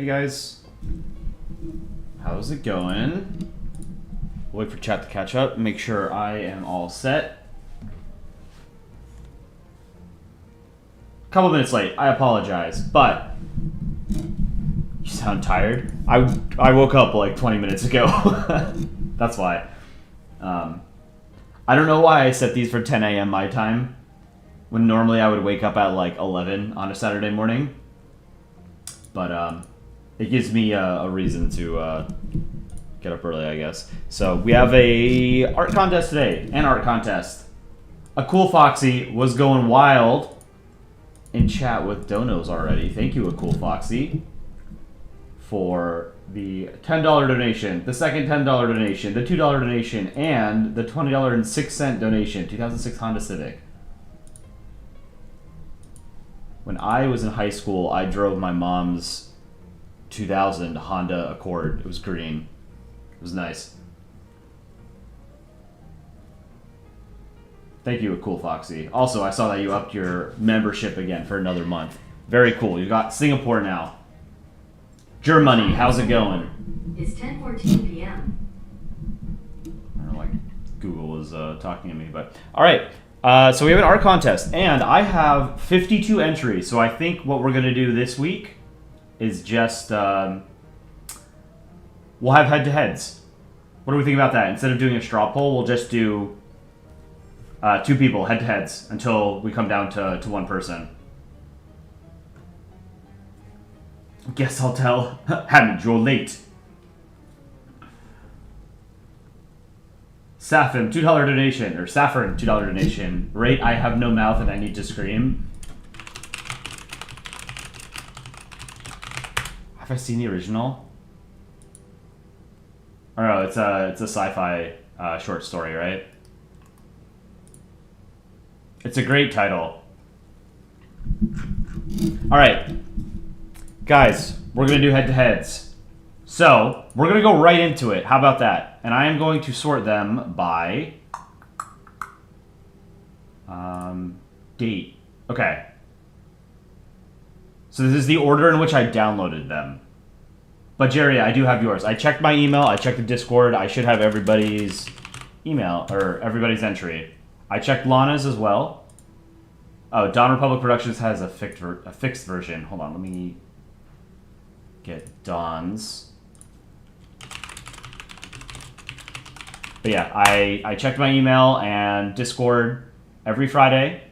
Hey guys, how's it going? Wait for chat to catch up, make sure I am all set. Couple minutes late, I apologize, but you sound tired. I woke up like 20 minutes ago. That's why. I don't know why I set these for 10 a.m. my time, when normally I would wake up at like 11 on a Saturday morning. But it gives me a reason to get up early, I guess. So we have a art contest today, an art contest. A cool Foxy was going wild in chat with donos already. Thank you, a cool Foxy, for the $10 donation, the second $10 donation, the $2 donation, and the $20.06 donation. 2006 Honda Civic. When I was in high school, I drove my mom's 2000 Honda Accord. It was green. It was nice. Thank you, a cool Foxy. Also, I saw that you upped your membership again for another month. Very cool. You got Singapore now. Germany, how's it going? It's 10:14 p.m. I don't know, like Google was talking to me, but all right. So we have an art contest, and I have 52 entries. So I think what we're gonna do this week is just we'll have head-to-heads. What do we think about that? Instead of doing a straw poll, we'll just do two people head-to-heads until we come down to one person. Guess I'll tell. Hammond, you're late. Saffron, $2 donation, or Saffron, $2 donation. Rate, I have no mouth and I need to scream. Have I seen the original? Oh no, it's a sci-fi short story, right? It's a great title. Alright. Guys, we're going to do head-to-heads. So, we're going to go right into it. How about that? And I am going to sort them by date. Okay. So this is the order in which I downloaded them. But Jerry, I do have yours. I checked my email. I checked the Discord. I should have everybody's email, or everybody's entry. I checked Lana's as well. Oh, Dawn Republic Productions has a fixed version. Hold on, let me get Dawn's. But yeah, I checked my email and Discord every Friday.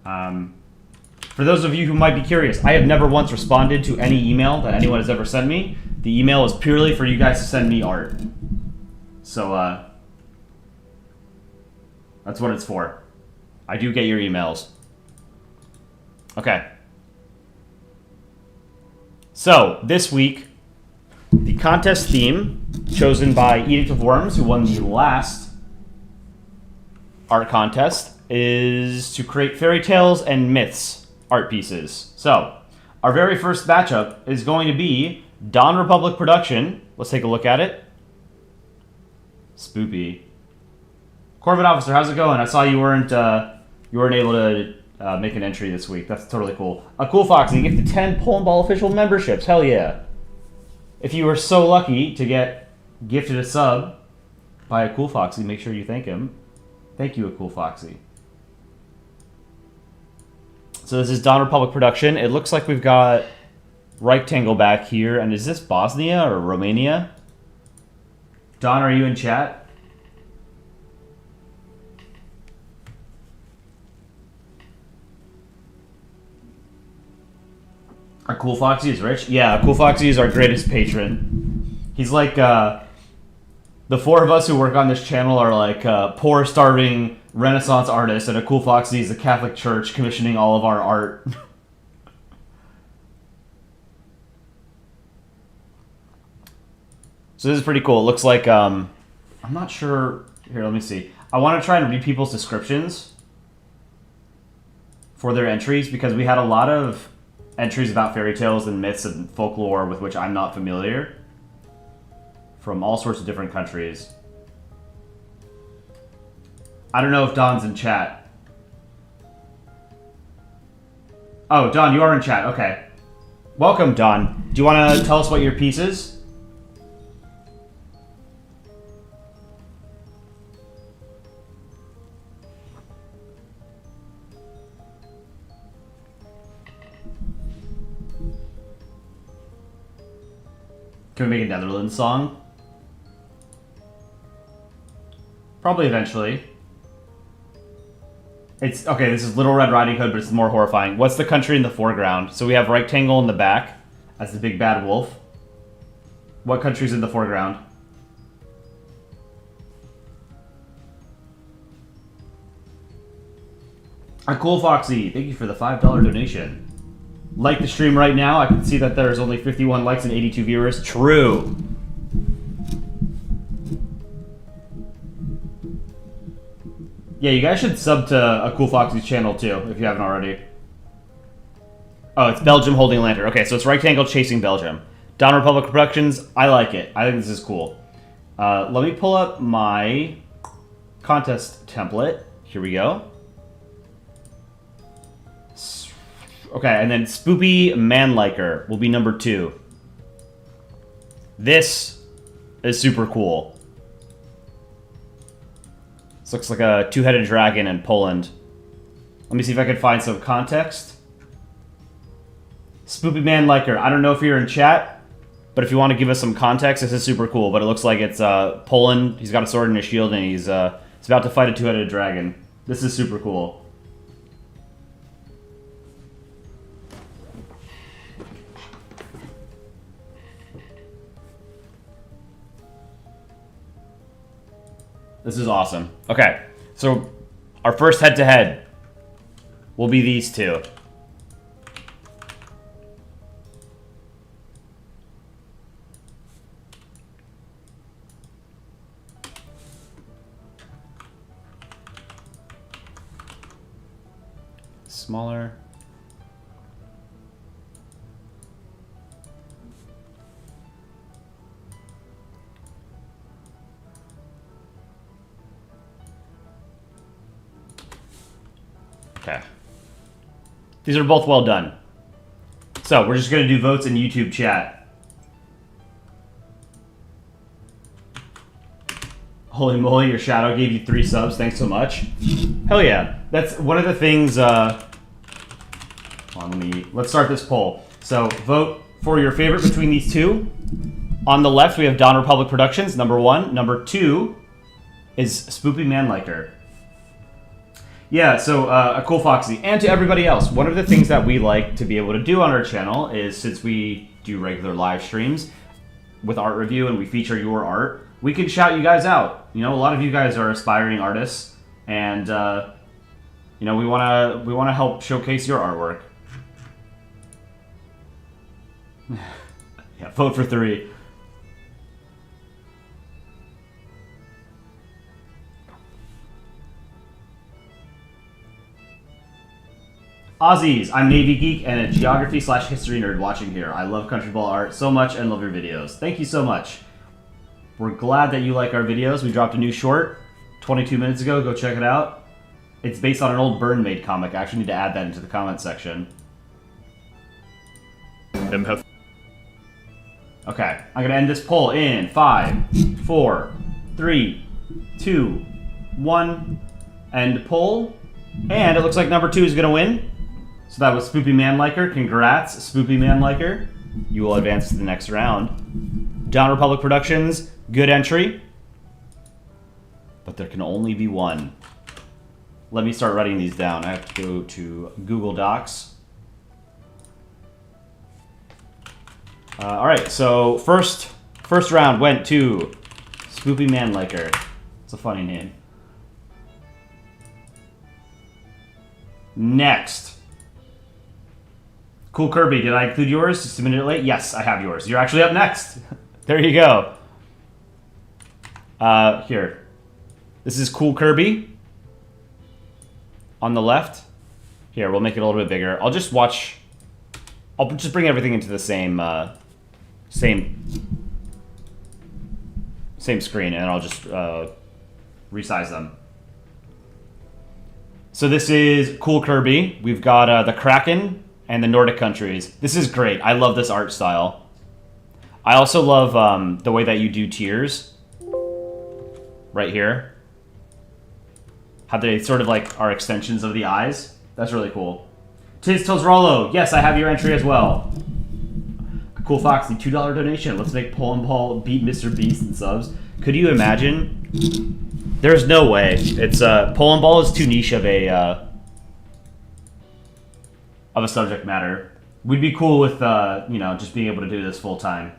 For those of you who might be curious, I have never once responded to any email that anyone has ever sent me. The email is purely for you guys to send me art. So, that's what it's for. I do get your emails. Okay. So, this week, the contest theme, chosen by Edict of Worms, who won the last art contest, is to create fairy tales and myths art pieces. So, our very first matchup is going to be Dawn Republic Production. Let's take a look at it. Spoopy. Corvette Officer, how's it going? I saw you weren't able to make an entry this week. That's totally cool. A cool Foxy, gifted 10 Polandball official memberships. Hell yeah. If you were so lucky to get gifted a sub by a cool Foxy, make sure you thank him. Thank you, a cool Foxy. So this is Dawn Republic Production. It looks like we've got Rectangle back here. And is this Bosnia or Romania? Dawn, are you in chat? Our Cool Foxy is rich? Yeah, Cool Foxy is our greatest patron. He's like, the four of us who work on this channel are like poor, starving Renaissance artists, and a Cool Foxy is the Catholic Church commissioning all of our art. So this is pretty cool. It looks like, I'm not sure. Here, let me see. I want to try and read people's descriptions for their entries, because we had a lot of entries about fairy tales and myths and folklore with which I'm not familiar, from all sorts of different countries. I don't know if Don's in chat. Oh, Don, you are in chat. Okay. Welcome, Don. Do you want to tell us what your piece is? Can we make a Netherlands song? Probably eventually. It's okay, this is Little Red Riding Hood, but it's more horrifying. What's the country in the foreground? So we have rectangle in the back as the big bad wolf. What country's in the foreground? A cool Foxy, thank you for the $5 donation. Like the stream right now. I can see that there's only 51 likes and 82 viewers. True. Yeah, you guys should sub to a Cool Foxy's channel too, if you haven't already. Oh, it's Belgium holding a lantern. Okay, so it's rectangle chasing Belgium. Don Republic Productions, I like it. I think this is cool. Let me pull up my contest template. Here we go. Okay, and then Spoopy Manlier will be number 2. This is super cool. This looks like a two-headed dragon in Poland. Let me see if I can find some context. Spoopy Manlier, I don't know if you're in chat, but if you want to give us some context, this is super cool. But it looks like it's Poland. He's got a sword and a shield, and he's about to fight a two-headed dragon. This is super cool. This is awesome. Okay, so our first head-to-head will be these two. Smaller. Okay. These are both well done. So, we're just going to do votes in YouTube chat. Holy moly, your shadow gave you 3 subs. Thanks so much. Hell yeah. That's one of the things... let's start this poll. So, vote for your favorite between these two. On the left, we have Don Republic Productions, number 1. Number 2 is Spoopy Manlier. Yeah, so a cool Foxy. And to everybody else, one of the things that we like to be able to do on our channel is, since we do regular live streams with art review and we feature your art, we can shout you guys out. You know, a lot of you guys are aspiring artists, and you know, we wanna help showcase your artwork. Yeah, vote for 3. Aussies, I'm Navy Geek and a geography/history nerd watching here. I love Country Ball art so much and love your videos. Thank you so much. We're glad that you like our videos. We dropped a new short 22 minutes ago. Go check it out. It's based on an old Burn Made comic. I actually need to add that into the comment section. Okay, I'm gonna end this poll in 5, 4, 3, 2, 1. End poll. And it looks like number 2 is gonna win. So that was Spoopy Manlier. Congrats, Spoopy Manlier. You will advance to the next round. Don Republic Productions, good entry. But there can only be one. Let me start writing these down. I have to go to Google Docs. Alright, so first round went to Spoopy Manlier. It's a funny name. Next. Cool Kirby, did I include yours just a minute late? Yes, I have yours. You're actually up next. There you go. Here. This is Cool Kirby. On the left. Here, we'll make it a little bit bigger. I'll just bring everything into the same screen, and I'll just resize them. So this is Cool Kirby. We've got the Kraken and the Nordic countries. This is great. I love this art style. I also love the way that you do tears. Right here. How they sort of like are extensions of the eyes. That's really cool. Tiz Rollo, yes, I have your entry as well. Cool Foxy, $2 donation. Let's make Polandball beat Mr. Beast in subs. Could you imagine? There's no way. It's Polandball is too niche of a subject matter. We'd be cool with you know, just being able to do this full time.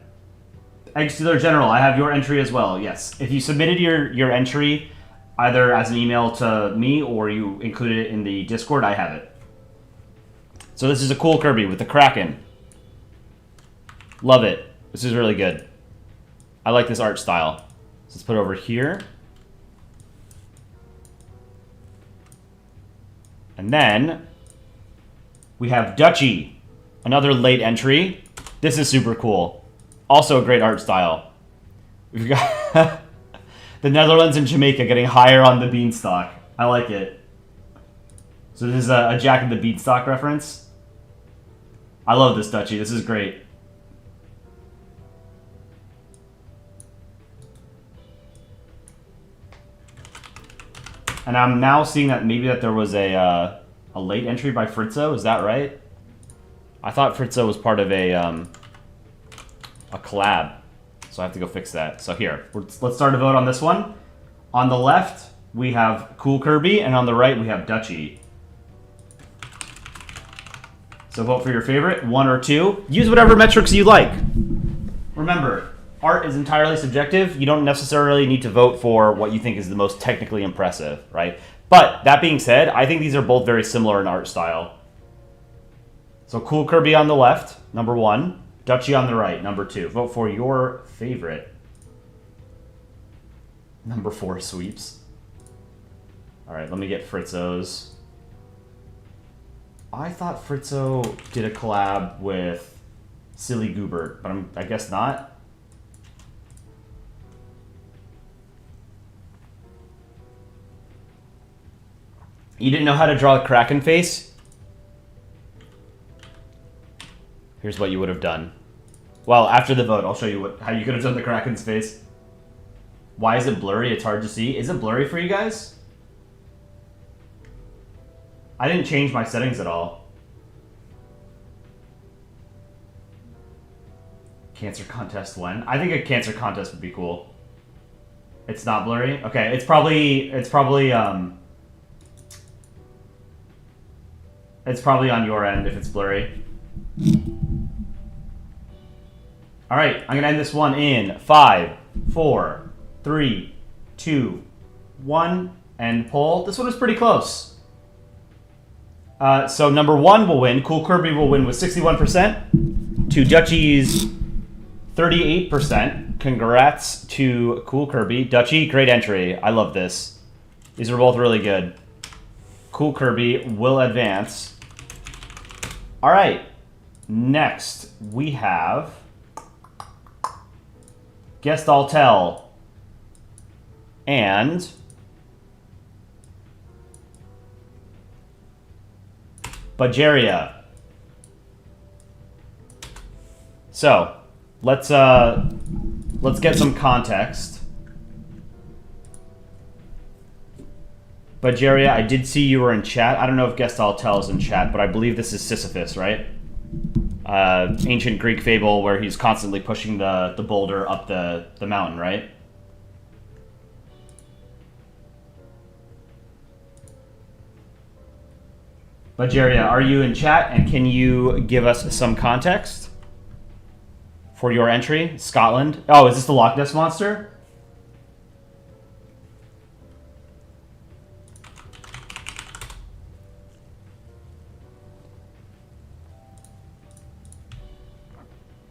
Egg Stealer General, I have your entry as well. Yes, if you submitted your entry either as an email to me or you included it in the Discord, I have it. So this is a cool Kirby with the Kraken. Love it. This is really good. I like this art style. So let's put it over here. And then we have Ducky, another late entry. This is super cool. Also a great art style. We've got the Netherlands and Jamaica getting higher on the beanstalk. I like it. So this is a Jack and the Beanstalk reference. I love this Ducky. This is great. And I'm now seeing that maybe that there was a late entry by Fritzo. Is that right? I thought Fritzo was part of a collab. So I have to go fix that. So here, let's start a vote on this one. On the left, we have Cool Kirby, and on the right, we have Ducky. So vote for your favorite, 1 or 2. Use whatever metrics you like. Remember, art is entirely subjective. You don't necessarily need to vote for what you think is the most technically impressive, right? But that being said, I think these are both very similar in art style. So Cool Kirby on the left, number 1. Ducky on the right, number 2. Vote for your favorite. Number 4 sweeps. All right, let me get Fritzo's. I thought Fritzo did a collab with Silly Goobert, but I guess not. You didn't know how to draw a Kraken face? Here's what you would have done. Well, after the vote, I'll show you how you could have done the Kraken's face. Why is it blurry? It's hard to see. Is it blurry for you guys? I didn't change my settings at all. Cancer contest when? I think a cancer contest would be cool. It's not blurry? Okay, it's probably on your end if it's blurry. All right, I'm gonna end this one in 5, 4, 3, 2, 1, and poll. This one was pretty close. So number 1 will win. Cool Kirby will win with 61% to Ducky's 38%. Congrats to Cool Kirby. Ducky, great entry. I love this. These are both really good. Cool Kirby will advance. All right. Next, we have Guest I'll Tell and Bajeria. So, let's get some context. Bajeria, I did see you were in chat. I don't know if Guest I'll Tell is in chat, but I believe this is Sisyphus, right? Ancient Greek fable where he's constantly pushing the boulder up the mountain, right? Bajeria, are you in chat, and can you give us some context for your entry? Scotland. Oh, is this the Loch Ness Monster?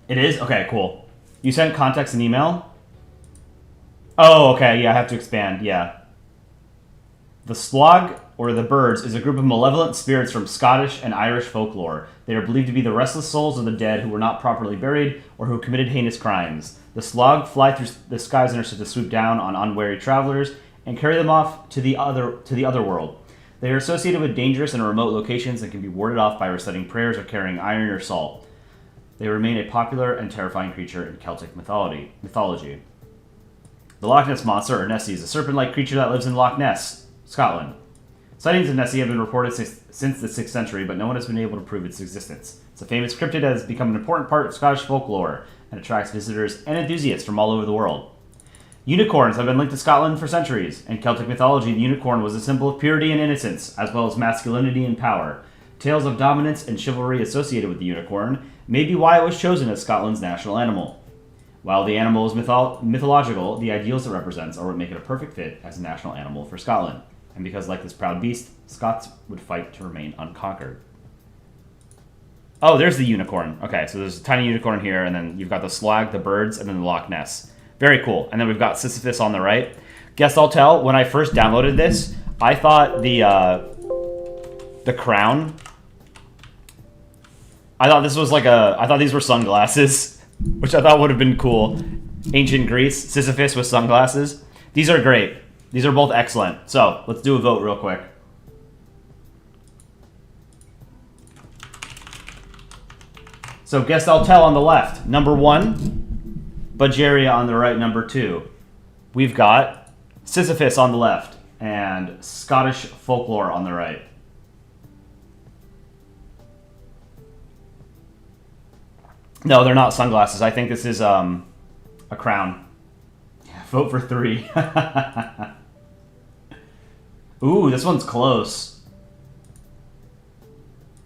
It is? Okay, cool. You sent context and email? Oh, okay, yeah, I have to expand, yeah. The Slog, or the Birds, is a group of malevolent spirits from Scottish and Irish folklore. They are believed to be the restless souls of the dead who were not properly buried or who committed heinous crimes. The Slog fly through the skies and are said to swoop down on unwary travelers and carry them off to the other world. They are associated with dangerous and remote locations and can be warded off by reciting prayers or carrying iron or salt. They remain a popular and terrifying creature in Celtic mythology. The Loch Ness Monster, or Nessie, is a serpent-like creature that lives in Loch Ness, Scotland. Sightings of Nessie have been reported since the 6th century, but no one has been able to prove its existence. It's a famous cryptid that has become an important part of Scottish folklore and attracts visitors and enthusiasts from all over the world. Unicorns have been linked to Scotland for centuries. In Celtic mythology, the unicorn was a symbol of purity and innocence, as well as masculinity and power. Tales of dominance and chivalry associated with the unicorn may be why it was chosen as Scotland's national animal. While the animal is mythological, the ideals it represents are what make it a perfect fit as a national animal for Scotland. And because, like this proud beast, Scots would fight to remain unconquered. Oh, there's the unicorn. Okay, so there's a tiny unicorn here, and then you've got the slag, the birds, and then the Loch Ness. Very cool. And then we've got Sisyphus on the right. Guess I'll tell, when I first downloaded this, I thought the crown... I thought this was like I thought these were sunglasses, which I thought would have been cool. Ancient Greece, Sisyphus with sunglasses. These are great. These are both excellent. So, let's do a vote real quick. So, guess I'll tell on the left. Number 1, Budgeria on the right, number 2. We've got Sisyphus on the left and Scottish folklore on the right. No, they're not sunglasses. I think this is a crown. Yeah, vote for 3. Ooh, this one's close.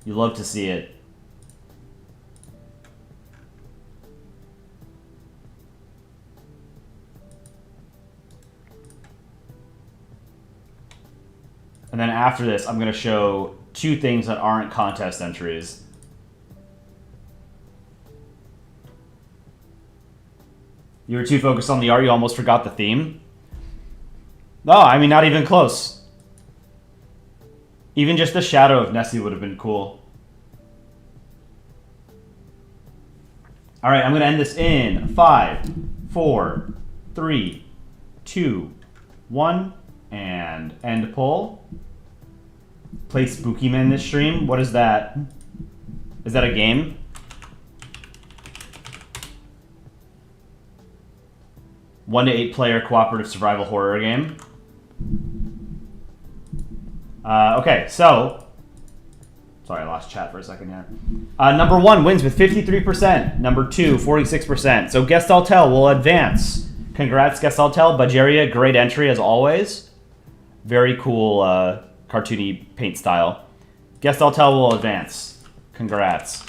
You love to see it. And then after this, I'm going to show 2 things that aren't contest entries. You were too focused on the art, you almost forgot the theme? No, I mean, not even close. Even just the shadow of Nessie would have been cool. Alright, I'm going to end this in 5, 4, 3, 2, 1, and end poll. Play Spooky Man this stream? What is that? Is that a game? One to 8 player cooperative survival horror game. Okay, so... Sorry, I lost chat for a second here. Number 1 wins with 53%. Number 2, 46%. So Guess I'll Tell will advance. Congrats, Guess I'll Tell. Budgeria, great entry as always. Very cool cartoony paint style. Guess I'll Tell will advance. Congrats.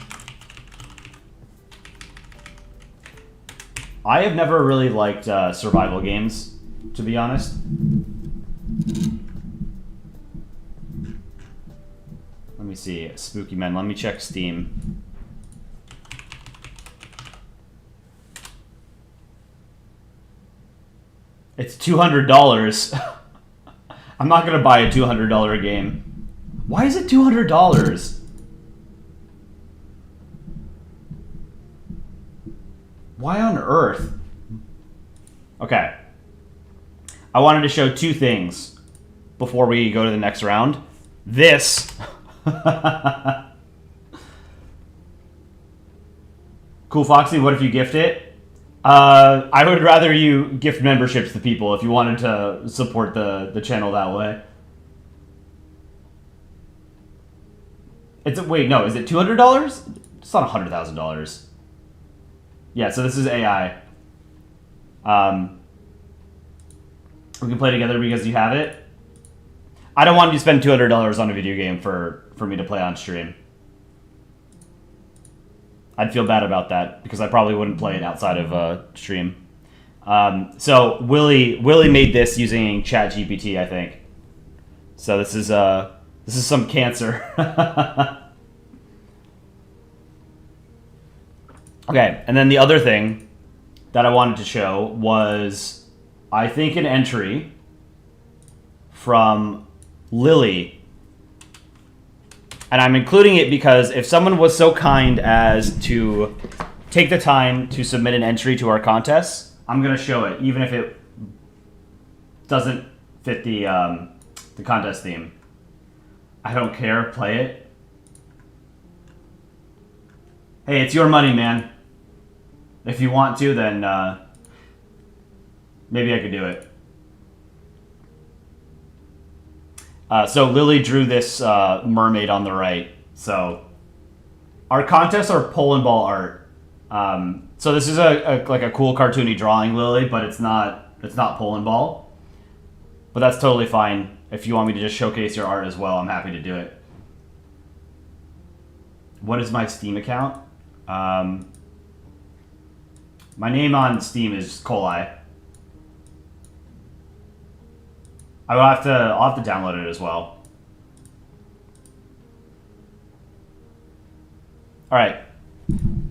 I have never really liked survival games, to be honest. Let me see. Spooky Men. Let me check Steam. It's $200. I'm not going to buy a $200 game. Why is it $200? Why on earth? Okay. I wanted to show 2 things before we go to the next round. This. Cool, Foxy, what if you gift it? I would rather you gift memberships to people if you wanted to support the channel that way. Wait, no, is it $200? It's not $100,000. Yeah, so this is AI. We can play together because you have it. I don't want you to spend $200 on a video game for me to play on stream. I'd feel bad about that because I probably wouldn't play it outside of stream. So Willie made this using ChatGPT, I think. So this is some cancer. Okay, and then the other thing that I wanted to show was, I think, an entry from Lily. And I'm including it because if someone was so kind as to take the time to submit an entry to our contest, I'm going to show it, even if it doesn't fit the contest theme. I don't care. Play it. Hey, it's your money, man. If you want to, then maybe I could do it. So Lily drew this mermaid on the right. So our contests are Polandball art. So this is like a cool cartoony drawing, Lily, but it's not Polandball. But that's totally fine. If you want me to just showcase your art as well, I'm happy to do it. What is my Steam account? My name on Steam is Coli. I'll have to download it as well. All right.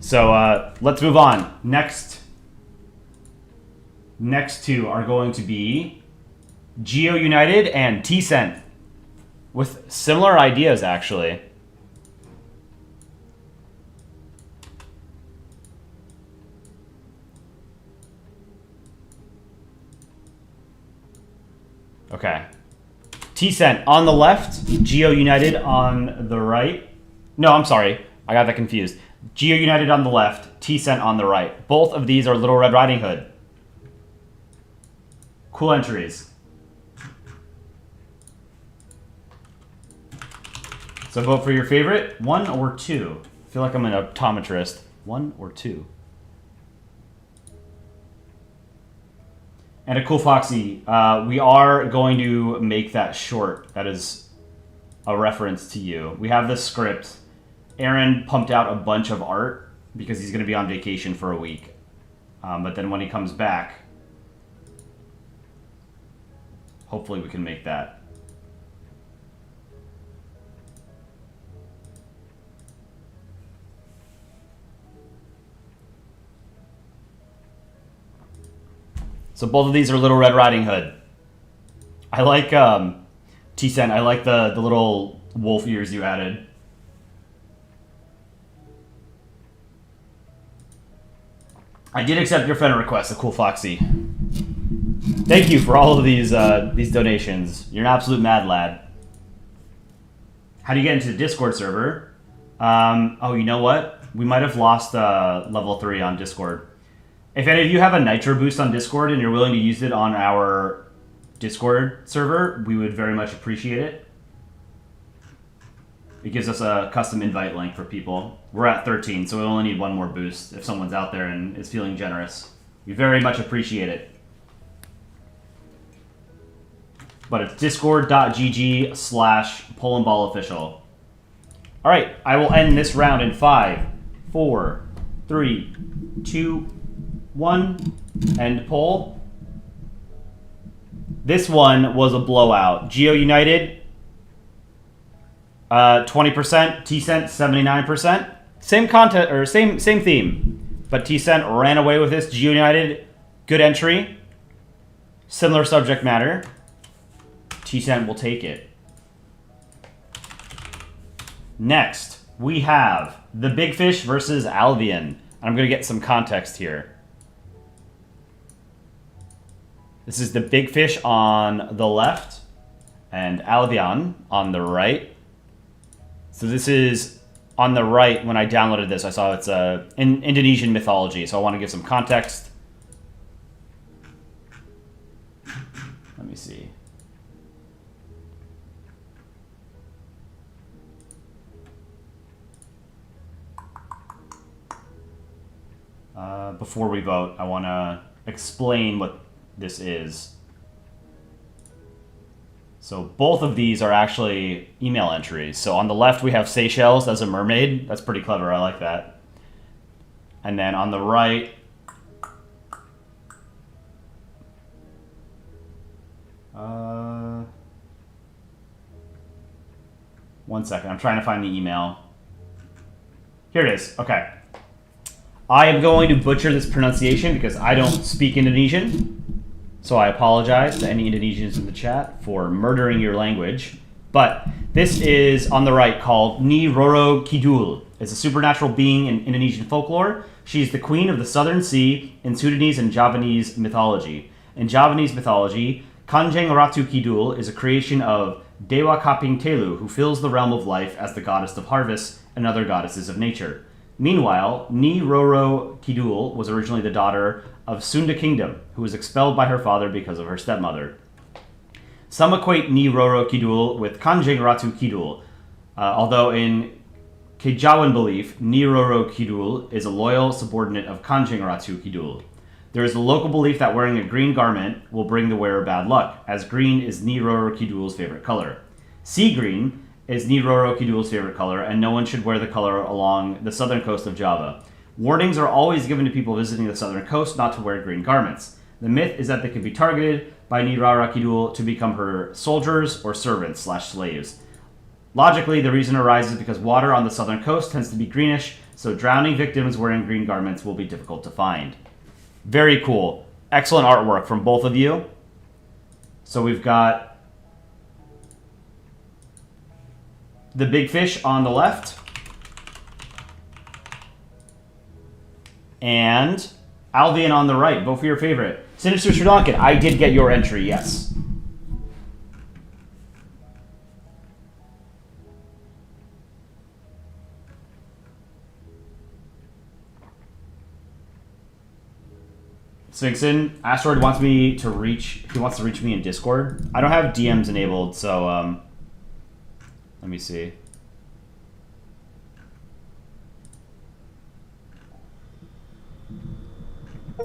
So let's move on. Next two are going to be Geo United and T-Cent, with similar ideas actually. Okay. T-Cent on the left, Geo United on the right. No, I'm sorry. I got that confused. Geo United on the left, T-Cent on the right. Both of these are Little Red Riding Hood. Cool entries. So vote for your favorite, 1 or 2. I feel like I'm an optometrist. 1 or 2. And a cool Foxy. We are going to make that short. That is a reference to you. We have the script. Aaron pumped out a bunch of art because he's going to be on vacation for a week. But then when he comes back, hopefully we can make that. So both of these are Little Red Riding Hood. I like T-Cent. I like the little wolf ears you added. I did accept your friend request, a cool Foxy. Thank you for all of these donations. You're an absolute mad lad. How do you get into the Discord server? Oh, you know what? We might have lost level 3 on Discord. If any of you have a Nitro boost on Discord and you're willing to use it on our Discord server, we would very much appreciate it. It gives us a custom invite link for people. We're at 13, so we only need one more boost if someone's out there and is feeling generous. We very much appreciate it. But it's discord.gg/PolandballOfficial. All right, I will end this round in 5, 4, 3, 2, 1. End poll. This one was a blowout. Geo United, 20%. T-Cent, 79%. Same content or same theme, but T-Cent ran away with this. Geo United, good entry. Similar subject matter. T-Cent will take it. Next, we have the Big Fish versus Albion. I'm going to get some context here. This is the Big Fish on the left and Albion on the right. So this is on the right. When I downloaded this, I saw it's in Indonesian mythology, so I want to give some context. Let me see. Before we vote, I want to explain what this is. So both of these are actually email entries. So on the left we have Seychelles as a mermaid. That's pretty clever. I like that. And then on the right, one second. I'm trying to find the email. Here it is. Okay. I am going to butcher this pronunciation because I don't speak Indonesian. So I apologize to any Indonesians in the chat for murdering your language. But this is on the right called Ni Roro Kidul. It's a supernatural being in Indonesian folklore. She's the queen of the Southern Sea in Sudanese and Javanese mythology. In Javanese mythology, Kanjeng Ratu Kidul is a creation of Dewa Kaping Telu, who fills the realm of life as the goddess of harvest and other goddesses of nature. Meanwhile, Ni Roro Kidul was originally the daughter of Sunda Kingdom, who was expelled by her father because of her stepmother. Some equate Ni Roro Kidul with Kanjeng Ratu Kidul, although in Kejawan belief, Ni Roro Kidul is a loyal subordinate of Kanjeng Ratu Kidul. There is a local belief that wearing a green garment will bring the wearer bad luck, as green is Ni Roro Kidul's favorite color. Sea green is Ni Roro Kidul's favorite color, and no one should wear the color along the southern coast of Java. Warnings are always given to people visiting the southern coast not to wear green garments. The myth is that they can be targeted by Ni Roro Kidul to become her soldiers or servants/slaves. Logically, the reason arises because water on the southern coast tends to be greenish, so drowning victims wearing green garments will be difficult to find. Very cool. Excellent artwork from both of you. So we've got the big fish on the left and Albion on the right. Vote for your favorite. Sinister Sri Lankan, I did get your entry, yes. Sphinxin, Asteroid wants me to reach. He wants to reach me in Discord. I don't have DMs enabled, so let me see.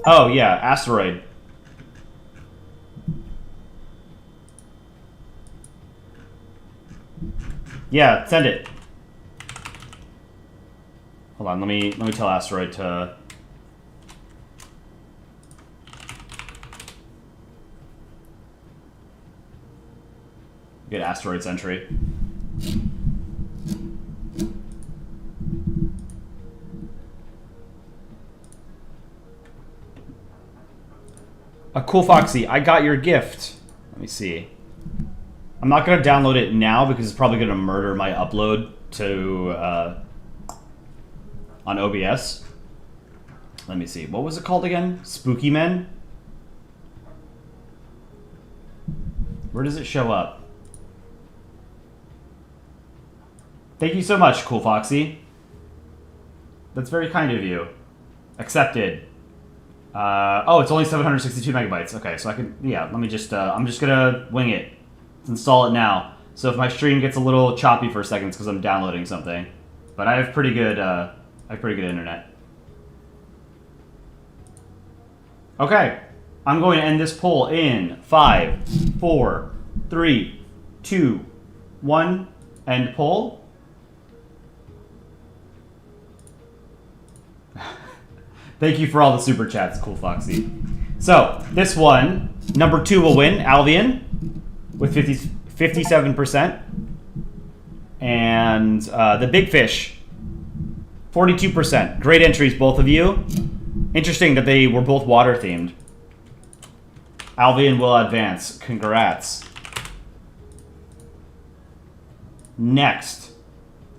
Oh yeah, Asteroid. Yeah, send it. Hold on, let me tell Asteroid to. Get Asteroid's entry. A cool Foxy, I got your gift. Let me see. I'm not going to download it now because it's probably going to murder my upload to on OBS. Let me see. What was it called again? Spooky Men? Where does it show up? Thank you so much, Cool Foxy. That's very kind of you. Accepted. Oh, it's only 762 megabytes. Okay, so I can, yeah, let me just, I'm just gonna wing it. Let's install it now. So if my stream gets a little choppy for a second, it's because I'm downloading something. But I have pretty good internet. Okay, I'm going to end this poll in 5, 4, 3, 2, 1, end poll. Thank you for all the super chats, Cool Foxy. So, this one, number 2 will win, Albion, with 57%. And the Big Fish, 42%. Great entries, both of you. Interesting that they were both water-themed. Albion will advance. Congrats. Next,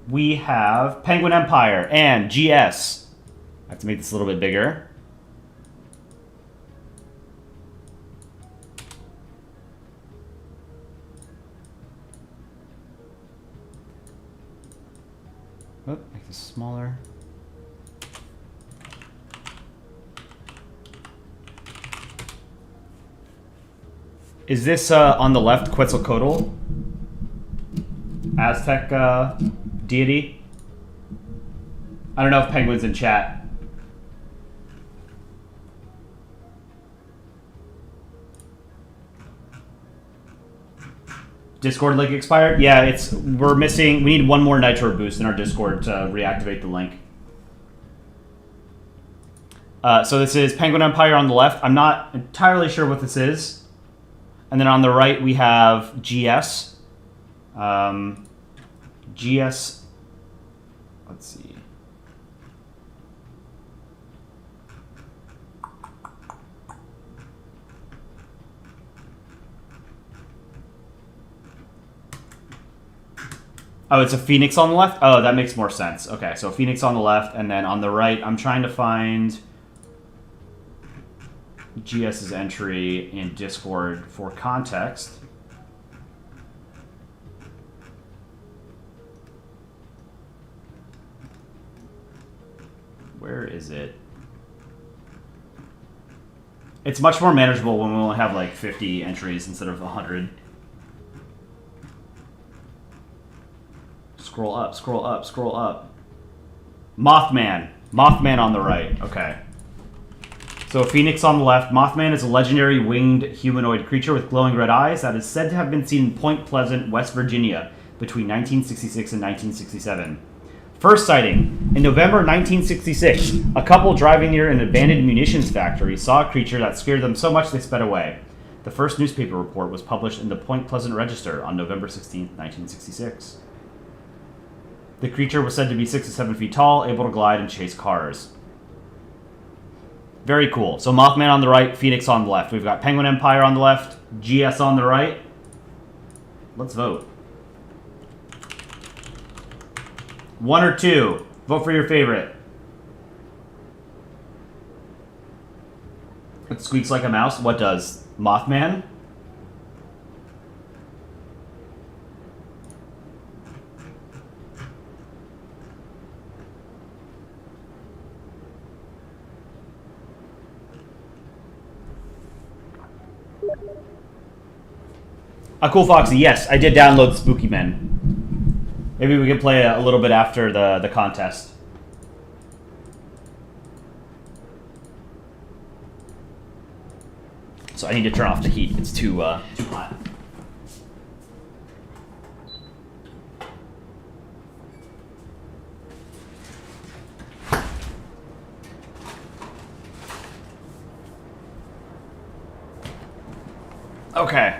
we have Penguin Empire and GS. I have to make this a little bit bigger. Oh, make this smaller. Is this on the left Quetzalcoatl? Aztec deity? I don't know if Penguin's in chat. Discord link expired? Yeah, we need one more Nitro boost in our Discord to reactivate the link. So this is Penguin Empire on the left. I'm not entirely sure what this is. And then on the right we have GS. GS, let's see. Oh, it's a phoenix on the left? Oh, that makes more sense. Okay, so phoenix on the left, and then on the right, I'm trying to find GS's entry in Discord for context. Where is it? It's much more manageable when we only have like 50 entries instead of 100. Scroll up, scroll up, scroll up. Mothman. Mothman on the right. Okay. So Phoenix on the left. Mothman is a legendary winged humanoid creature with glowing red eyes that is said to have been seen in Point Pleasant, West Virginia between 1966 and 1967. First sighting. In November 1966, a couple driving near an abandoned munitions factory saw a creature that scared them so much they sped away. The first newspaper report was published in the Point Pleasant Register on November 16, 1966. The creature was said to be 6 to 7 feet tall, able to glide and chase cars. Very cool. So Mothman on the right, Phoenix on the left. We've got Penguin Empire on the left, GS on the right. Let's vote. 1 or 2. Vote for your favorite. It squeaks like a mouse. What does? Mothman? Cool Foxy, yes, I did download Spooky Men. Maybe we can play a little bit after the contest. So I need to turn off the heat. It's too hot. Okay.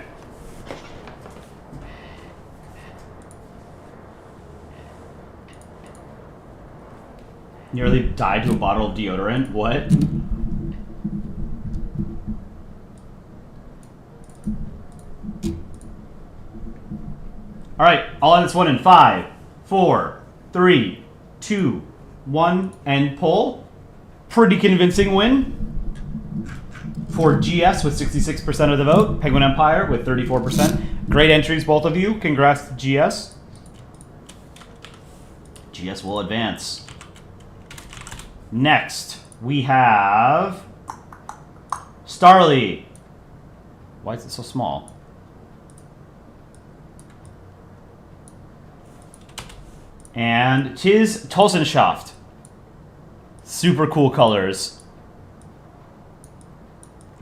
Nearly died to a bottle of deodorant. What? Alright, I'll end this one in 5, 4, 3, 2, 1, and pull. Pretty convincing win for GS with 66% of the vote. Penguin Empire with 34%. Great entries, both of you. Congrats to GS. GS will advance. Next, we have Starly. Why is it so small? And Tis Tulsenschaft. Super cool colors.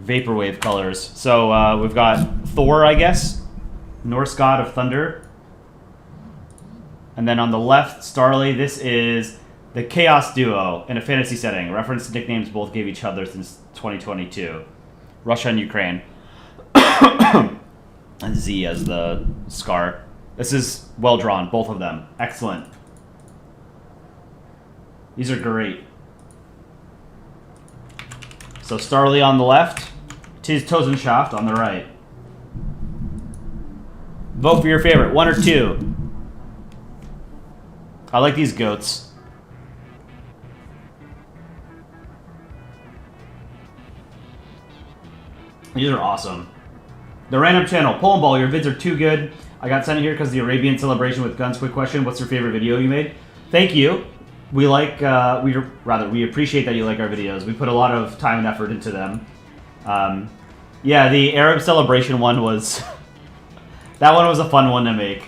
Vaporwave colors. So we've got Thor, I guess. Norse god of thunder. And then on the left, Starly, this is the Chaos Duo in a fantasy setting. Reference to nicknames both gave each other since 2022. Russia and Ukraine. And Z as the scar. This is well drawn, both of them. Excellent. These are great. So Starly on the left, Tis Tosenschaft on the right. Vote for your favorite, 1 or 2. I like these goats. These are awesome. The random channel, Polandball, your vids are too good. I got sent here because the Arabian celebration with guns. Quick question: what's your favorite video you made? Thank you. We like, we appreciate that you like our videos. We put a lot of time and effort into them. Yeah, the Arab celebration one was that one was a fun one to make.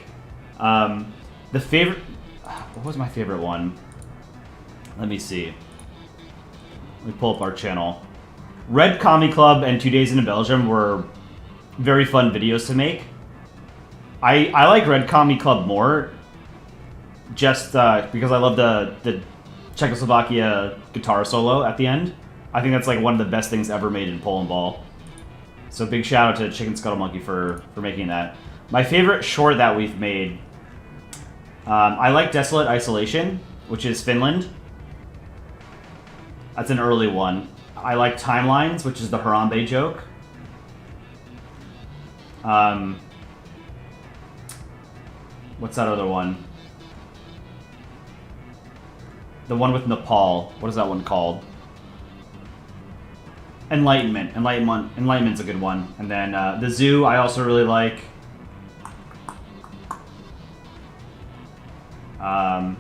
The favorite, what was my favorite one? Let me see. Let me pull up our channel. Red Commie Club and 2 Days in Belgium were very fun videos to make. I like Red Commie Club more, just because I love the Czechoslovakia guitar solo at the end. I think that's like one of the best things ever made in Polandball. So big shout out to Chicken Scuttle Monkey for making that. My favorite short that we've made, I like Desolate Isolation, which is Finland. That's an early one. I like Timelines, which is the Harambe joke. What's that other one? The one with Nepal. What is that one called? Enlightenment. Enlightenment's a good one. And then the Zoo, I also really like.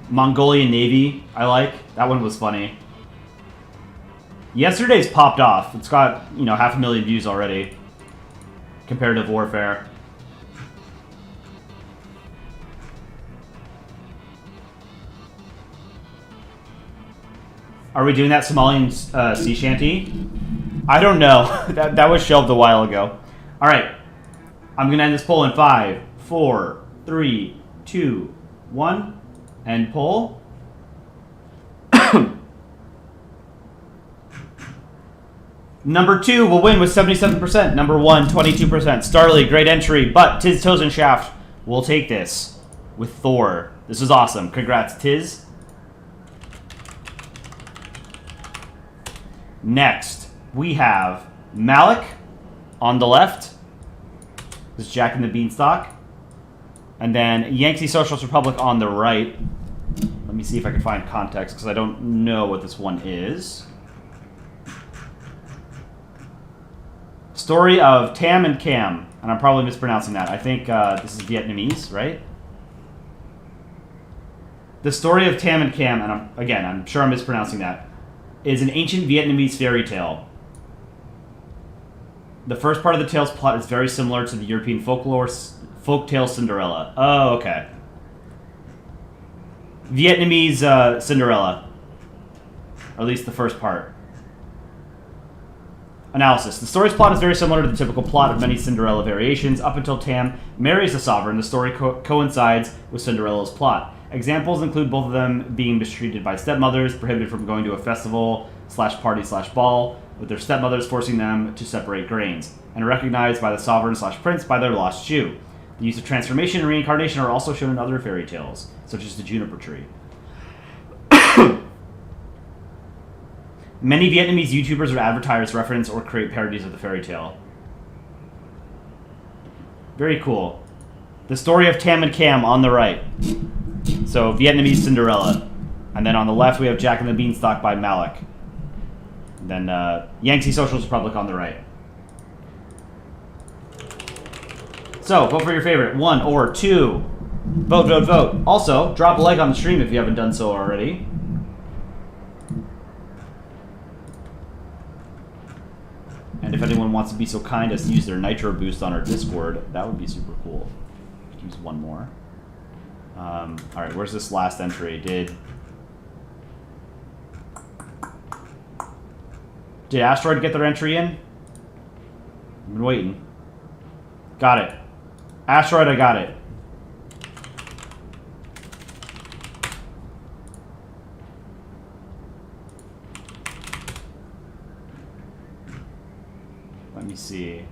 Mongolian Navy, I like. That one was funny. Yesterday's popped off. It's got, you know, 500,000 views already. Comparative Warfare. Are we doing that Somalian sea shanty? I don't know. that was shelved a while ago. All right. I'm going to end this poll in 5, 4, 3, 2, 1. End poll. Number 2 will win with 77%. Number 1, 22%. Starly, great entry. But Tiz, Toes, and Shaft will take this with Thor. This is awesome. Congrats, Tiz. Next, we have Malik on the left. This is Jack and the Beanstalk. And then Yangtze Socialist Republic on the right. Let me see if I can find context, because I don't know what this one is. Story of Tam and Cam. And I'm probably mispronouncing that. I think this is Vietnamese, right? The story of Tam and Cam, and I'm sure I'm mispronouncing that, is an ancient Vietnamese fairy tale. The first part of the tale's plot is very similar to the European folktale Cinderella. Oh, okay. Vietnamese Cinderella. Or at least the first part. Analysis. The story's plot is very similar to the typical plot of many Cinderella variations. Up until Tam marries the sovereign, the story coincides with Cinderella's plot. Examples include both of them being mistreated by stepmothers, prohibited from going to a festival/party/ball, with their stepmothers forcing them to separate grains, and recognized by the sovereign/prince by their lost shoe. The use of transformation and reincarnation are also shown in other fairy tales, such as the juniper tree. Many Vietnamese YouTubers or advertisers reference or create parodies of the fairy tale. Very cool. The story of Tam and Cam on the right. So, Vietnamese Cinderella. And then on the left, we have Jack and the Beanstalk by Malik. And then Yangtze Socialist Republic on the right. So, vote for your favorite. 1 or 2. Vote, vote, vote. Also, drop a like on the stream if you haven't done so already. And if anyone wants to be so kind as to use their Nitro boost on our Discord, that would be super cool. Use one more. Alright, where's this last entry? Did Asteroid get their entry in? I've been waiting. Got it. Asteroid, I got it. Let me see.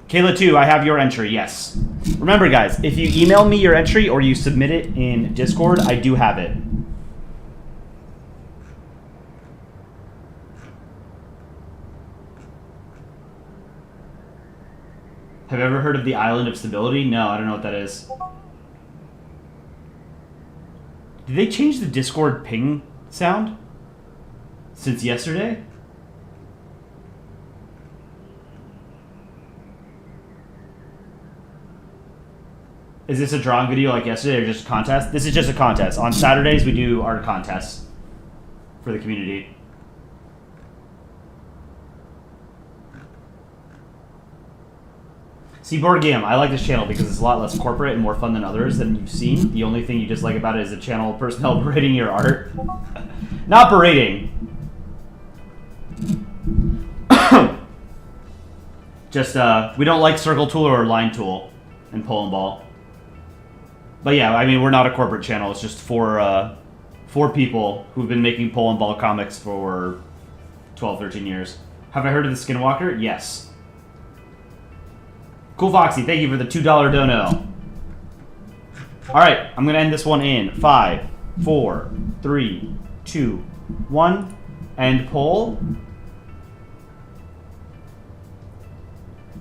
Kayla2, I have your entry, yes. Remember, guys, if you email me your entry or you submit it in Discord, I do have it. Have you ever heard of the Island of Stability? No, I don't know what that is. Did they change the Discord ping sound since yesterday? Is this a drawing video like yesterday or just a contest? This is just a contest. On Saturdays, we do our contests for the community. See, Board Game, I like this channel because it's a lot less corporate and more fun than others that you've seen. The only thing you dislike about it is the channel personnel berating your art. Not berating. Just, we don't like Circle Tool or Line Tool in Polandball. But yeah, I mean, we're not a corporate channel. It's just for people who've been making Polandball comics for 12, 13 years. Have I heard of the Skinwalker? Yes. Cool Foxy, thank you for the $2 dono. Alright, I'm going to end this one in 5, 4, 3, 2, 1. End poll.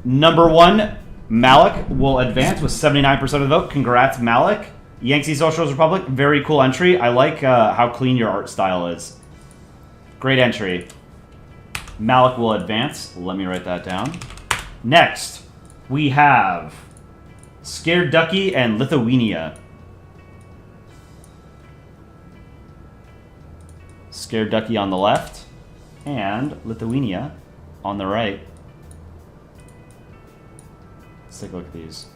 Number 1, Malik will advance with 79% of the vote. Congrats, Malik. Yangtze Socialist Republic, very cool entry. I like how clean your art style is. Great entry. Malik will advance. Let me write that down. Next, we have Scared Ducky and Lithuania. Scared Ducky on the left, and Lithuania on the right. Let's take a look at these.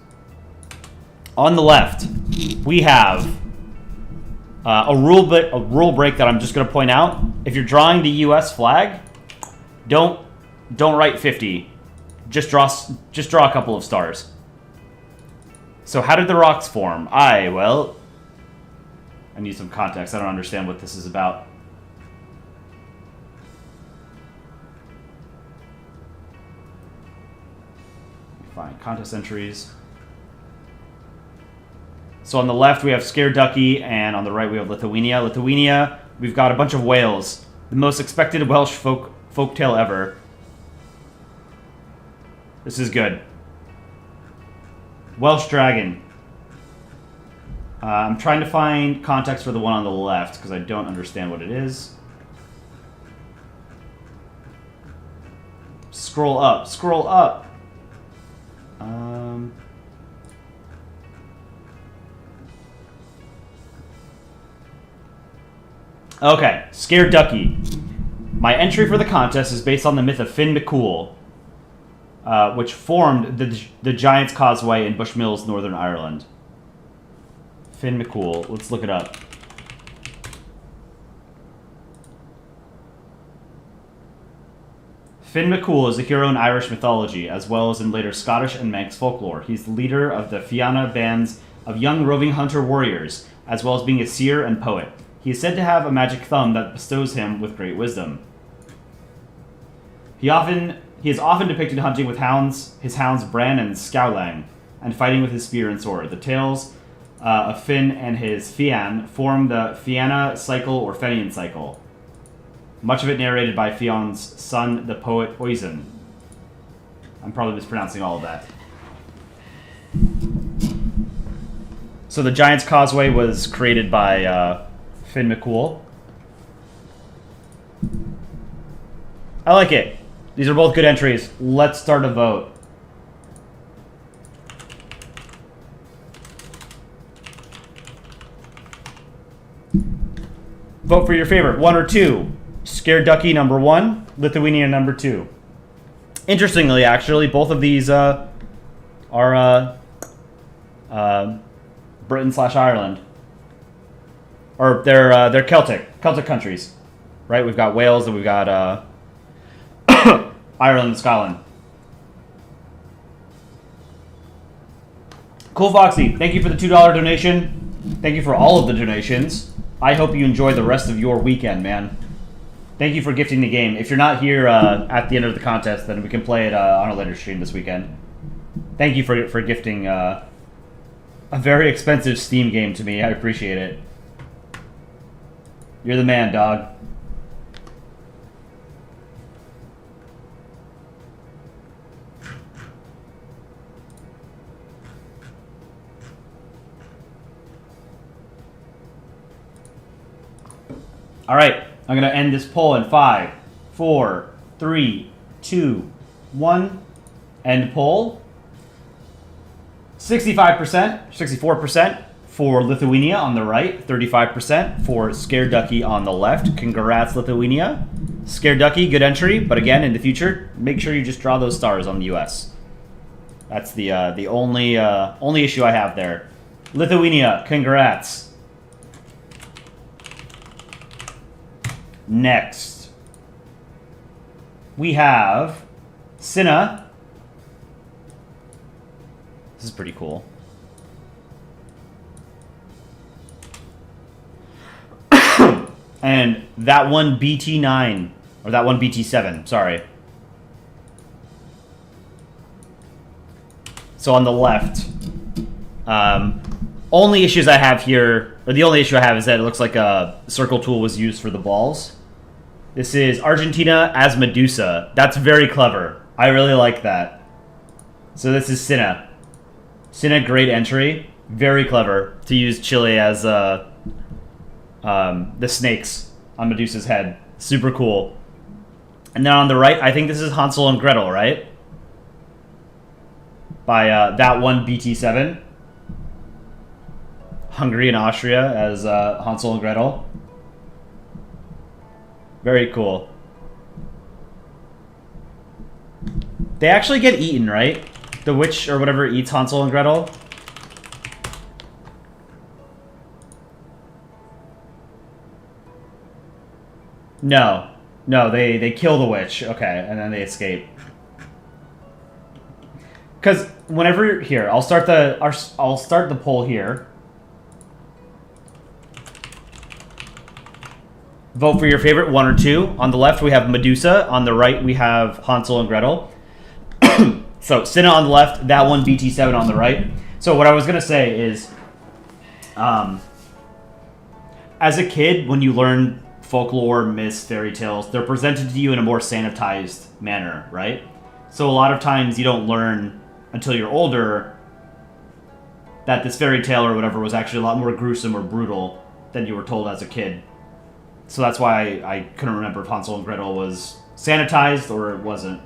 On the left, we have a rule break that I'm just going to point out. If you're drawing the U.S. flag, don't write 50. Just draw a couple of stars. So how did the rocks form? Well, I need some context. I don't understand what this is about. Fine, contest entries. So on the left we have Scared Ducky, and on the right we have Lithuania. Lithuania, we've got a bunch of whales. The most expected Welsh folktale ever. This is good. Welsh dragon. I'm trying to find context for the one on the left because I don't understand what it is. Scroll up. Scroll up. Okay, Scared Ducky. My entry for the contest is based on the myth of Finn McCool, which formed the Giant's Causeway in Bushmills, Northern Ireland. Finn McCool. Let's look it up. Finn McCool is a hero in Irish mythology, as well as in later Scottish and Manx folklore. He's the leader of the Fianna bands of young roving hunter warriors, as well as being a seer and poet. He is said to have a magic thumb that bestows him with great wisdom. He is often depicted hunting with his hounds Bran and Scowlang, and fighting with his spear and sword. The tales of Finn and his Fiann form the Fianna cycle or Fenian cycle. Much of it narrated by Fionn's son, the poet Oisin. I'm probably mispronouncing all of that. So the Giant's Causeway was created by Finn McCool. I like it. These are both good entries. Let's start a vote. Vote for your favorite, 1 or 2. Scared Ducky number 1, Lithuania number 2. Interestingly, actually, both of these are Britain/Ireland, or they're Celtic countries, right? We've got Wales and we've got Ireland and Scotland. Cool Foxy, thank you for the $2 donation. Thank you for all of the donations. I hope you enjoy the rest of your weekend, man. Thank you for gifting the game. If you're not here at the end of the contest, then we can play it on a later stream this weekend. Thank you for gifting a very expensive Steam game to me. I appreciate it. You're the man, dog. All right. I'm going to end this poll in 5, 4, 3, 2, 1. End poll. 65%, 64% for Lithuania on the right, 35% for Scared Ducky on the left. Congrats, Lithuania. Scared Ducky, good entry, but again, in the future, make sure you just draw those stars on the US. That's the only issue I have there. Lithuania, congrats. Next, we have Cinna. This is pretty cool. And that one BT9, or that one BT7, sorry. So on the left, only issues I have here, or the only issue I have is that it looks like a circle tool was used for the balls. This is Argentina as Medusa. That's very clever. I really like that. So this is Cinna. Cinna, great entry. Very clever to use Chile as the snakes on Medusa's head. Super cool. And then on the right, I think this is Hansel and Gretel, right? by that one BT7. Hungary and Austria as Hansel and Gretel. Very cool. They actually get eaten, right? The witch or whatever eats Hansel and Gretel. No. No, they kill the witch. Okay, and then they escape. Because whenever... Here, I'll start the poll here. Vote for your favorite, 1 or 2. On the left, we have Medusa. On the right, we have Hansel and Gretel. So, Cinna on the left, that one BT7 on the right. So, what I was going to say is, as a kid, when you learn folklore, myths, fairy tales, they're presented to you in a more sanitized manner, right? So, a lot of times, you don't learn until you're older that this fairy tale or whatever was actually a lot more gruesome or brutal than you were told as a kid. So that's why I couldn't remember if Hansel and Gretel was sanitized or it wasn't.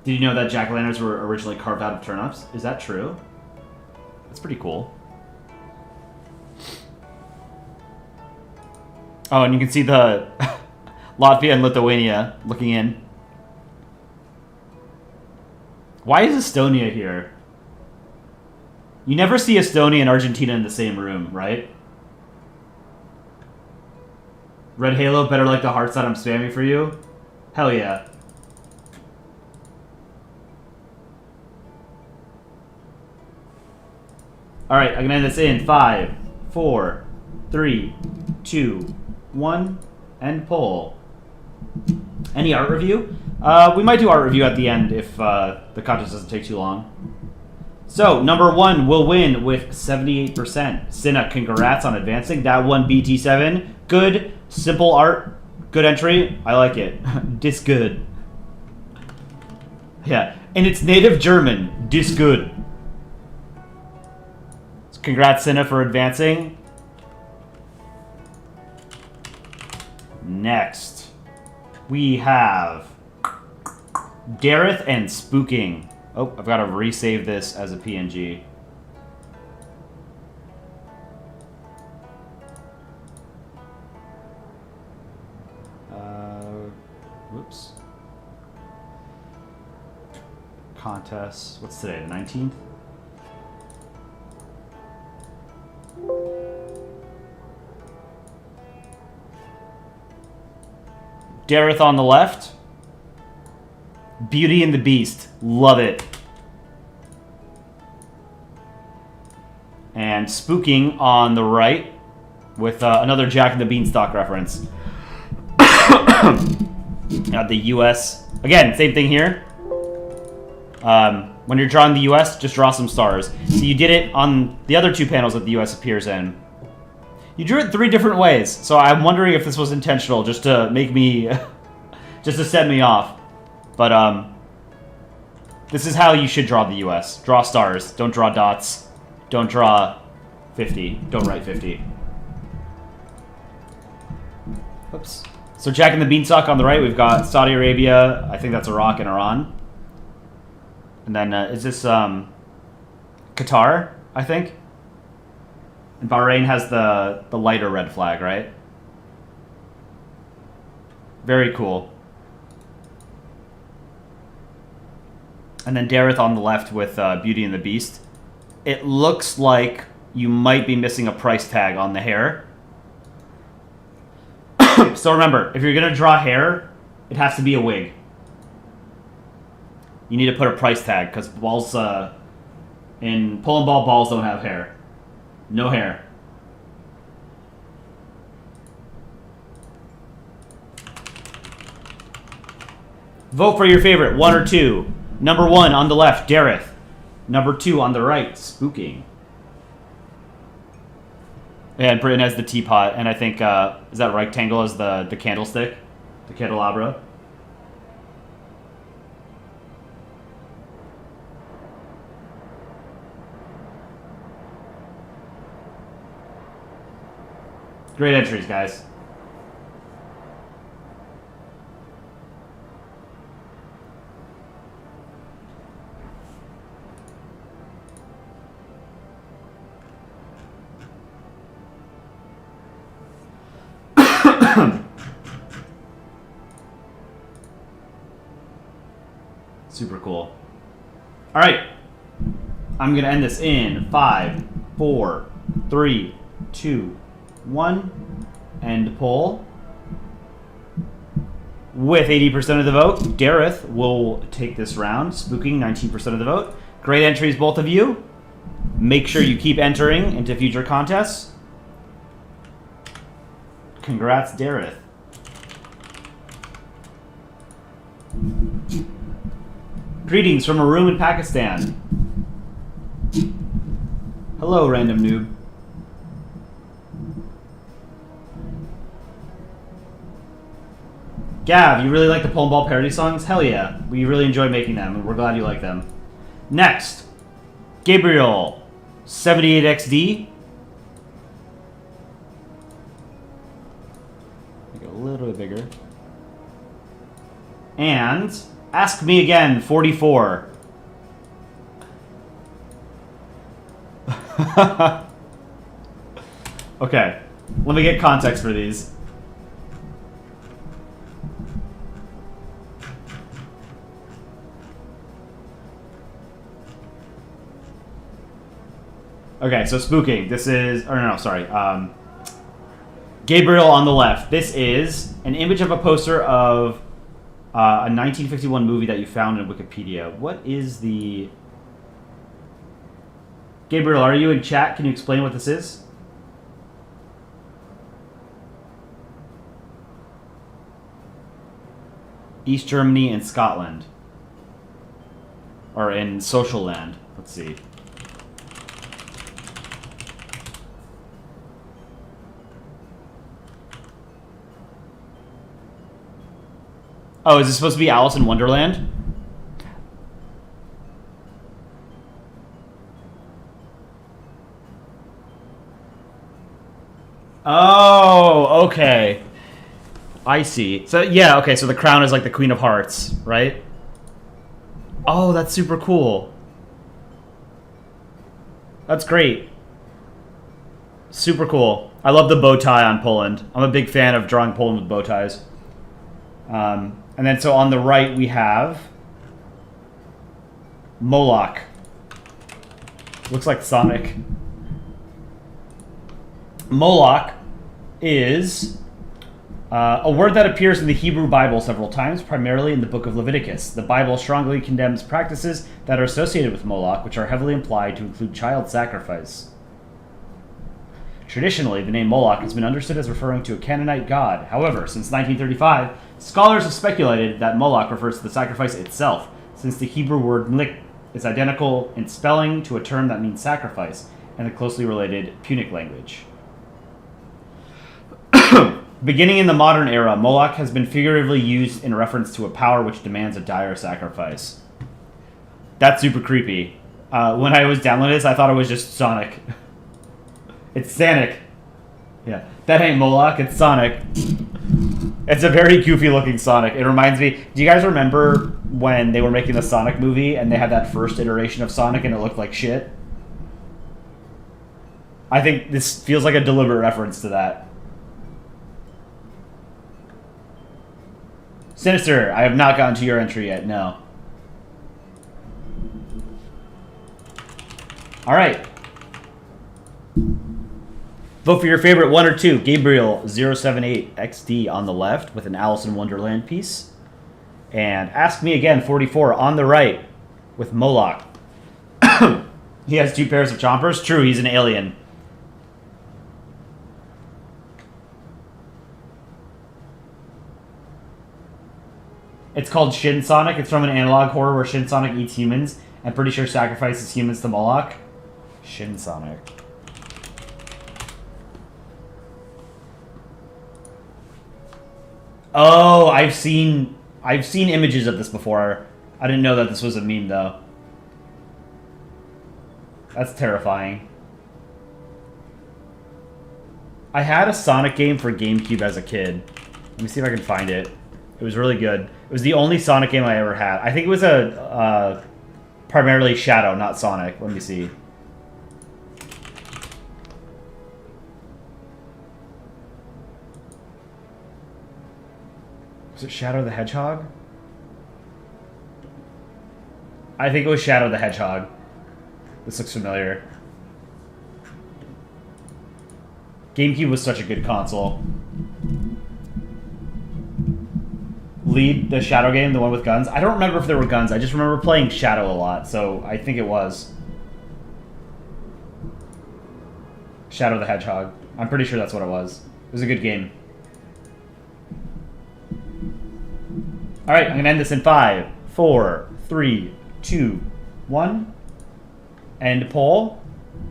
Did you know that jack-o'-lanterns were originally carved out of turnips? Is that true? That's pretty cool. Oh, and you can see the Latvia and Lithuania looking in. Why is Estonia here? You never see Estonia and Argentina in the same room, right? Red Halo, better like the hearts that I'm spamming for you? Hell yeah. Alright, I'm gonna end this in 5, 4, 3, 2, 1, end poll. Any art review? We might do art review at the end if the contest doesn't take too long. So, number 1 will win with 78%. Cinna, congrats on advancing. That one BT7. Good, simple art. Good entry. I like it. Dis good. Yeah, and it's native German. Dis good. So congrats, Cinna, for advancing. Next, we have Darth and Spooking. Oh, I've got to resave this as a PNG. Whoops. Contest. What's today? The 19th? Darth on the left. Beauty and the Beast. Love it. And Spooking on the right with another Jack and the Beanstalk reference. The U.S. Again, same thing here. When you're drawing the U.S., just draw some stars. So you did it on the other 2 panels that the U.S. appears in. You drew it 3 different ways, so I'm wondering if this was intentional, just to make me... just to set me off. But, this is how you should draw the U.S. Draw stars. Don't draw dots. Don't draw 50. Don't write 50. Oops. So Jack and the Beanstalk on the right, we've got Saudi Arabia. I think that's Iraq and Iran. And then, is this, Qatar, I think? And Bahrain has the lighter red flag, right? Very cool. And then Darth on the left with Beauty and the Beast. It looks like you might be missing a price tag on the hair. So remember, if you're going to draw hair, it has to be a wig. You need to put a price tag, because balls, in Polandball, balls don't have hair. No hair. Vote for your favorite, 1 or 2. Number 1 on the left, Darth. Number 2 on the right, Spooking. Yeah, and Britain has the teapot, and I think, is that rectangle as the candlestick? The candelabra? Great entries, guys. Super cool. All right. I'm going to end this in 5, 4, 3, 2, 1. End poll. With 80% of the vote, Darth will take this round, spooking 19% of the vote. Great entries, both of you. Make sure you keep entering into future contests. Congrats, Darth. Greetings from a room in Pakistan. Hello, random noob. Gav, you really like the Polandball parody songs? Hell yeah. We really enjoy making them, and we're glad you like them. Next, Gabriel, 78XD. Make it a little bit bigger. And Ask Me Again, 44. Okay, let me get context for these. Okay, so spooking. This is, or no, sorry. Gabriel on the left. This is an image of a poster of a 1951 movie that you found in Wikipedia. What is the... Gabriel, are you in chat? Can you explain what this is? East Germany and Scotland. Or in Social Land. Let's see. Oh, is this supposed to be Alice in Wonderland? Oh, okay. I see. So, yeah, okay, so the crown is like the Queen of Hearts, right? Oh, that's super cool. That's great. Super cool. I love the bow tie on Poland. I'm a big fan of drawing Poland with bow ties. And then so on the right we have Moloch. Looks like Sonic. Moloch is a word that appears in the Hebrew Bible several times, primarily in the book of Leviticus. The Bible strongly condemns practices that are associated with Moloch, which are heavily implied to include child sacrifice. Traditionally, the name Moloch has been understood as referring to a Canaanite god. However, since 1935, scholars have speculated that Moloch refers to the sacrifice itself, since the Hebrew word mlik is identical in spelling to a term that means sacrifice in the closely related Punic language. Beginning in the modern era, Moloch has been figuratively used in reference to a power which demands a dire sacrifice. That's super creepy. When I was downloading this, I thought it was just Sonic. It's Sonic. Yeah, that ain't Moloch, it's Sonic. It's a very goofy looking Sonic. It reminds me, do you guys remember when they were making the Sonic movie and they had that first iteration of Sonic and it looked like shit? I think this feels like a deliberate reference to that. Sinister, I have not gotten to your entry yet, no. Alright. Vote for your favorite 1 or 2. Gabriel 078XD on the left with an Alice in Wonderland piece. And Ask Me Again 44 on the right with Moloch. He has 2 pairs of chompers. True, he's an alien. It's called Shin Sonic. It's from an analog horror where Shin Sonic eats humans. I'm pretty sure sacrifices humans to Moloch. Shin Sonic. Oh, I've seen images of this before. I didn't know that this was a meme though. That's terrifying. I had a Sonic game for GameCube as a kid. Let me see if I can find it. It was really good. It was the only Sonic game I ever had. I think it was a primarily Shadow, not Sonic. Let me see. Was it Shadow the Hedgehog? I think it was Shadow the Hedgehog. This looks familiar. GameCube was such a good console. Lead, the Shadow game, the one with guns. I don't remember if there were guns. I just remember playing Shadow a lot, so I think it was Shadow the Hedgehog. I'm pretty sure that's what it was. It was a good game. Alright, I'm going to end this in 5, 4, 3, 2, 1. End poll.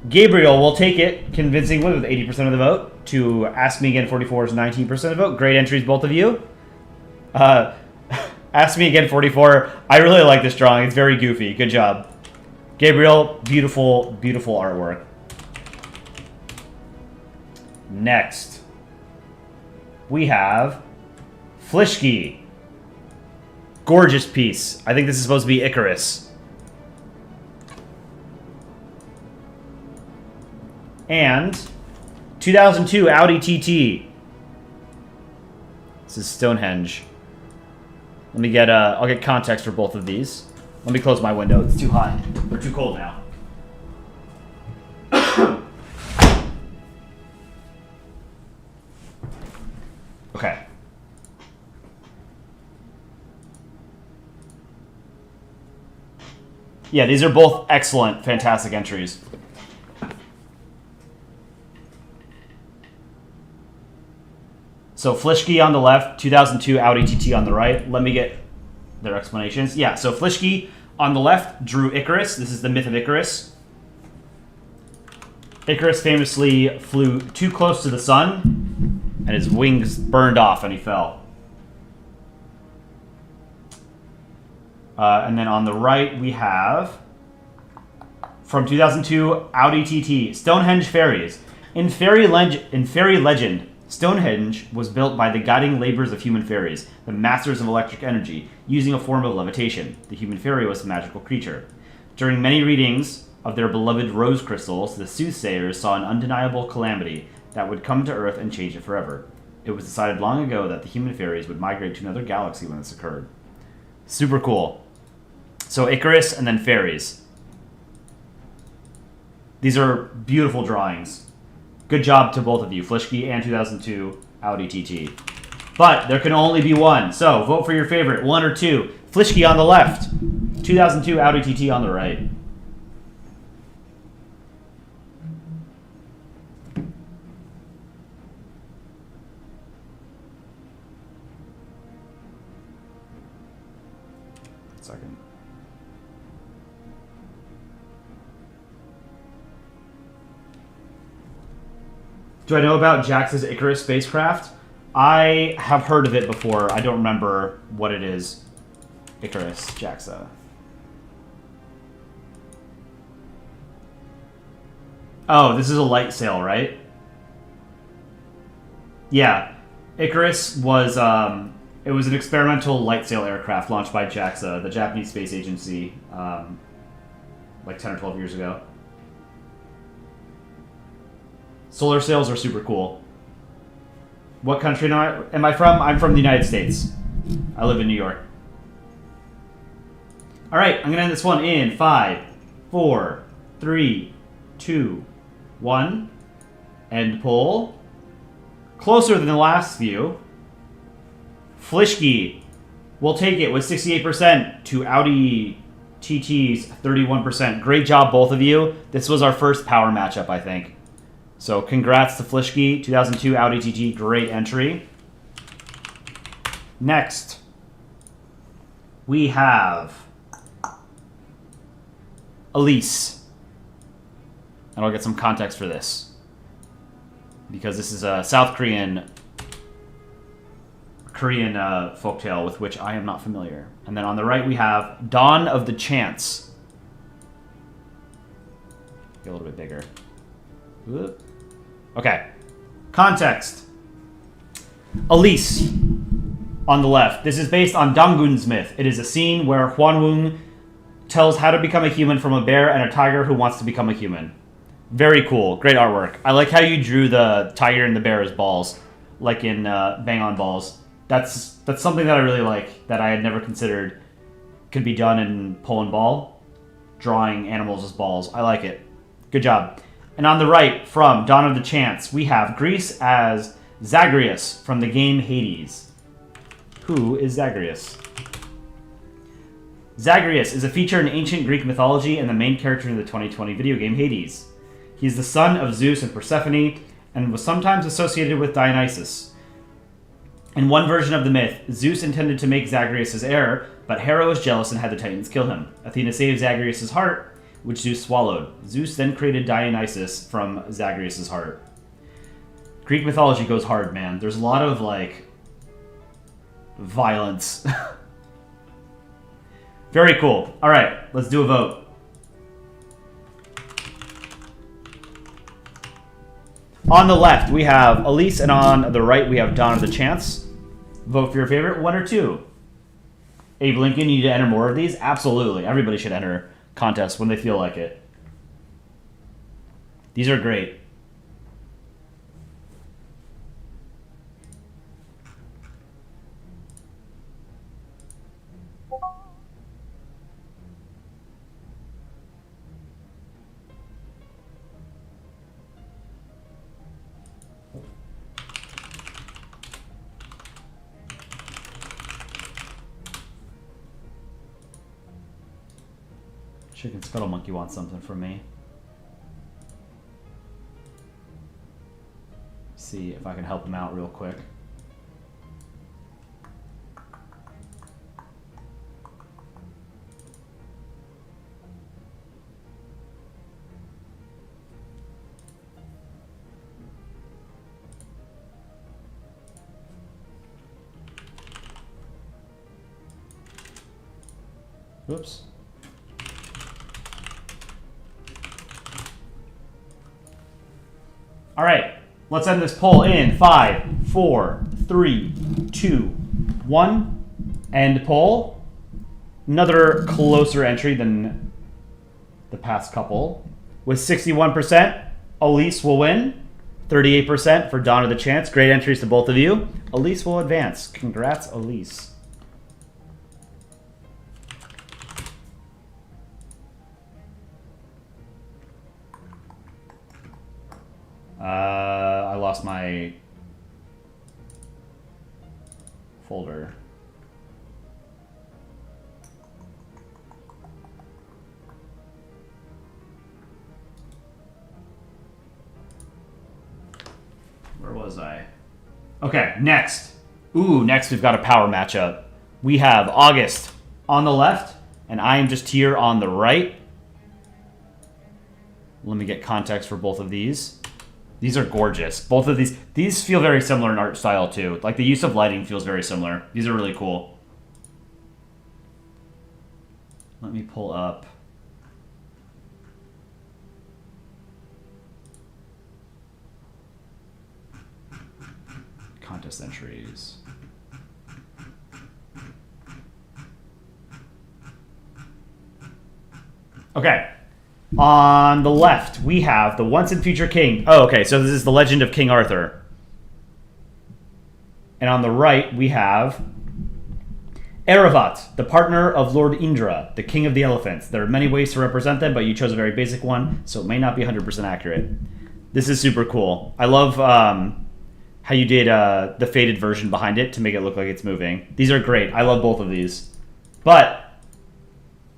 Gabriel will take it convincingly with 80% of the vote. To Ask Me Again 44 is 19% of the vote. Great entries, both of you. Ask Me Again 44. I really like this drawing. It's very goofy. Good job. Gabriel, beautiful, beautiful artwork. Next, we have Fishki. Gorgeous piece. I think this is supposed to be Icarus. And 2002 Audi TT. This is Stonehenge. Let me get I'll get context for both of these. Let me close my window. It's too hot. Or too cold now. Okay. Yeah, these are both excellent, fantastic entries. So Fishki on the left, 2002 Audi TT on the right. Let me get their explanations. Yeah, so Fishki on the left drew Icarus. This is the myth of Icarus. Icarus famously flew too close to the sun, and his wings burned off and he fell. And then on the right, we have, from 2002, Audi TT, Stonehenge Fairies. In fairy legend, Stonehenge was built by the guiding labors of human fairies, the masters of electric energy, using a form of levitation. The human fairy was a magical creature. During many readings of their beloved rose crystals, the soothsayers saw an undeniable calamity that would come to Earth and change it forever. It was decided long ago that the human fairies would migrate to another galaxy when this occurred. Super cool. So Icarus and then fairies. These are beautiful drawings. Good job to both of you, Fishki and 2002 Audi TT. But there can only be one, so vote for your favorite, 1 or 2. Fishki on the left, 2002 Audi TT on the right. Second. Do I know about JAXA's Icarus spacecraft? I have heard of it before. I don't remember what it is. Icarus, JAXA. Oh, this is a light sail, right? Yeah. Icarus was, it was an experimental light sail aircraft launched by JAXA, the Japanese Space Agency, like 10 or 12 years ago. Solar sails are super cool. What country am I from? I'm from the United States. I live in New York. Alright, I'm going to end this one in 5, 4, 3, 2, 1. End poll. Closer than the last few. Fishki will take it with 68% to Audi TT's 31%. Great job, both of you. This was our first power matchup, I think. So congrats to Fishki, 2002 Audi TT, great entry. Next, we have Elise. And I'll get some context for this, because this is a South Korean folktale with which I am not familiar. And then on the right we have Dawn of the Chance. Get a little bit bigger. Whoop. Okay. Context. Elise on the left. This is based on Dangun's myth. It is a scene where Huanweng tells how to become a human from a bear and a tiger who wants to become a human. Very cool. Great artwork. I like how you drew the tiger and the bear as balls, like in Bang on Balls. That's something that I really like, that I had never considered could be done in Polandball. Drawing animals as balls. I like it. Good job. And on the right, from Dawn of the Chance, we have Greece as Zagreus from the game Hades. Who is Zagreus? Zagreus is a feature in ancient Greek mythology and the main character in the 2020 video game Hades. He is the son of Zeus and Persephone and was sometimes associated with Dionysus. In one version of the myth, Zeus intended to make Zagreus his heir, but Hera was jealous and had the Titans kill him. Athena saved Zagreus' heart, which Zeus swallowed. Zeus then created Dionysus from Zagreus' heart. Greek mythology goes hard, man. There's a lot of, like, violence. Very cool. All right, let's do a vote. On the left, we have Elise, and on the right, we have Dawn of the Chance. Vote for your favorite, 1 or 2. Abe Lincoln, you need to enter more of these? Absolutely. Everybody should enter contests when they feel like it. These are great. Chicken Scuttle Monkey wants something from me. See if I can help him out real quick. Whoops. All right, let's end this poll in 5, 4, 3, 2, 1. End poll. Another closer entry than the past couple. With 61%, Elise will win. 38% for Dawn of the Chance. Great entries to both of you. Elise will advance. Congrats, Elise. I lost my folder. Where was I? Okay, next. Ooh, next we've got a power matchup. We have August on the left, and I am just here on the right. Let me get context for both of these. These are gorgeous. Both of these feel very similar in art style too. Like the use of lighting feels very similar. These are really cool. Let me pull up. Contest entries. Okay. On the left, we have the once and future king. Oh, okay, so this is the legend of King Arthur. And on the right, we have Eravat, the partner of Lord Indra, the king of the elephants. There are many ways to represent them, but you chose a very basic one, so it may not be 100% accurate. This is super cool. I love how you did the faded version behind it to make it look like it's moving. These are great. I love both of these. But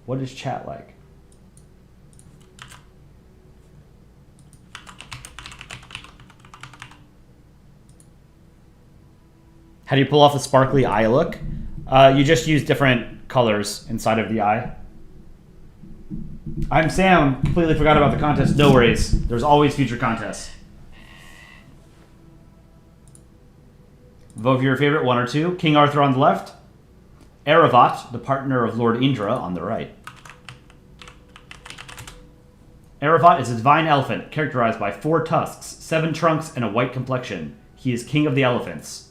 what is chat like? How do you pull off the sparkly eye look? You just use different colors inside of the eye. I'm Sam. Completely forgot about the contest. No worries. There's always future contests. Vote for your favorite, 1 or 2. King Arthur on the left. Eravat, the partner of Lord Indra, on the right. Erevat is a divine elephant characterized by 4 tusks, 7 trunks, and a white complexion. He is king of the elephants,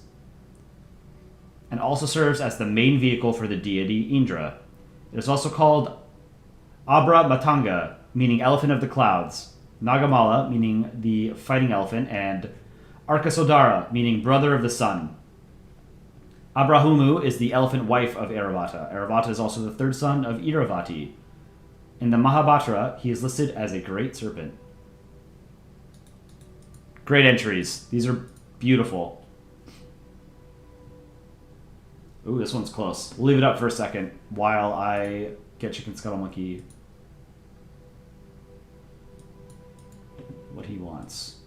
and also serves as the main vehicle for the deity Indra. It is also called Abra Matanga, meaning elephant of the clouds, Nagamala, meaning the fighting elephant, and Arkasodara, meaning brother of the sun. Abrahumu is the elephant wife of Eravata. Eravata is also the 3rd son of Iravati. In the Mahabharata, he is listed as a great serpent. Great entries. These are beautiful. Ooh, this one's close. We'll leave it up for a second while I get Chicken Scuttle Monkey what he wants.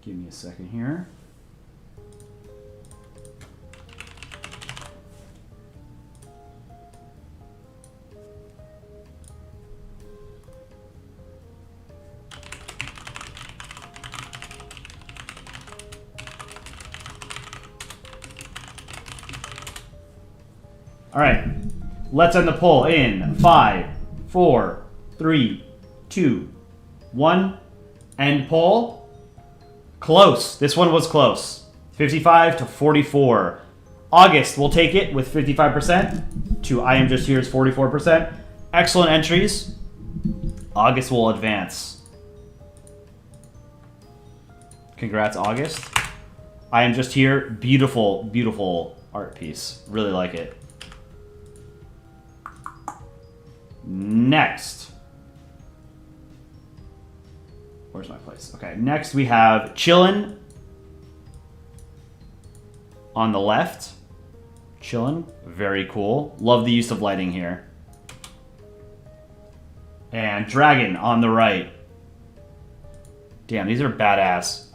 Give me a second here. All right, let's end the poll in 5, 4, 3, 2, 1. End poll. Close. This one was close. 55 to 44. August will take it with 55% to I Am Just Here's 44%. Excellent entries. August will advance. Congrats, August. I Am Just Here. Beautiful, beautiful art piece. Really like it. Next. Where's my place? Okay, next we have Chillin' on the left. Chillin', very cool. Love the use of lighting here. And Dragon on the right. Damn, these are badass.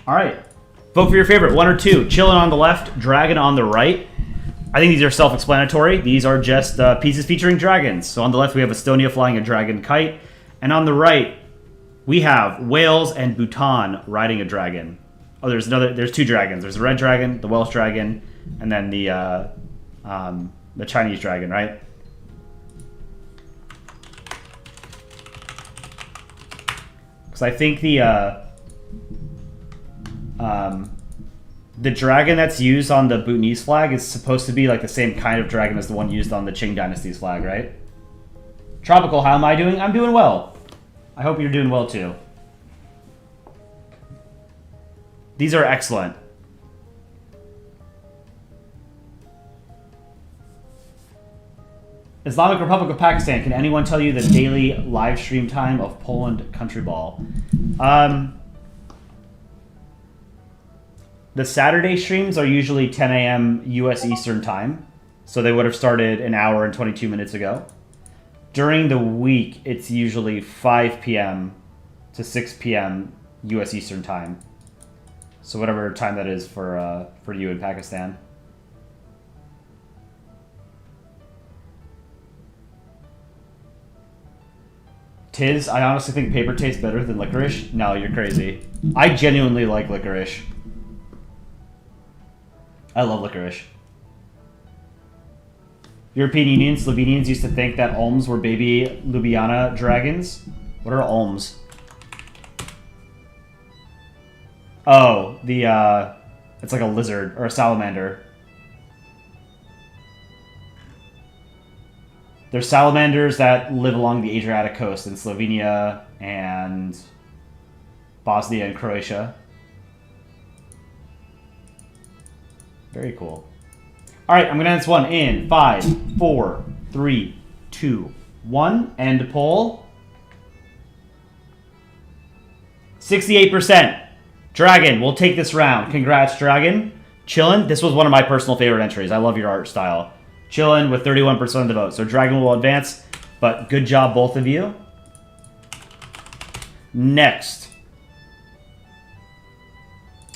All right. Vote for your favorite, 1 or 2. Chillin' on the left, Dragon on the right. I think these are self-explanatory. These are just pieces featuring dragons. So on the left, we have Estonia flying a dragon kite. And on the right, we have Wales and Bhutan riding a dragon. Oh, there's 2 dragons. There's the red dragon, the Welsh dragon, and then the Chinese dragon, right? Because I think the dragon that's used on the Bhutanese flag is supposed to be like the same kind of dragon as the one used on the Qing Dynasty's flag, right? Tropical, how am I doing? I'm doing well. I hope you're doing well too. These are excellent. Islamic Republic of Pakistan, can anyone tell you the daily live stream time of Poland Country Ball? The Saturday streams are usually 10 a.m. U.S. Eastern Time, so they would have started an hour and 22 minutes ago. During the week, it's usually 5 p.m. to 6 p.m. U.S. Eastern Time, so whatever time that is for you in Pakistan. Tiz, I honestly think paper tastes better than licorice. No, you're crazy. I genuinely like licorice. I love licorice. European Union, Slovenians used to think that Olms were baby Ljubljana dragons. What are Olms? Oh, it's like a lizard or a salamander. There's salamanders that live along the Adriatic coast in Slovenia and Bosnia and Croatia. Very cool. All right, I'm going to end this one in 5, 4, 3, 2, 1. End poll. 68%. Dragon, we'll take this round. Congrats, Dragon. Chillin', this was one of my personal favorite entries. I love your art style. Chillin' with 31% of the vote. So Dragon will advance, but good job, both of you. Next,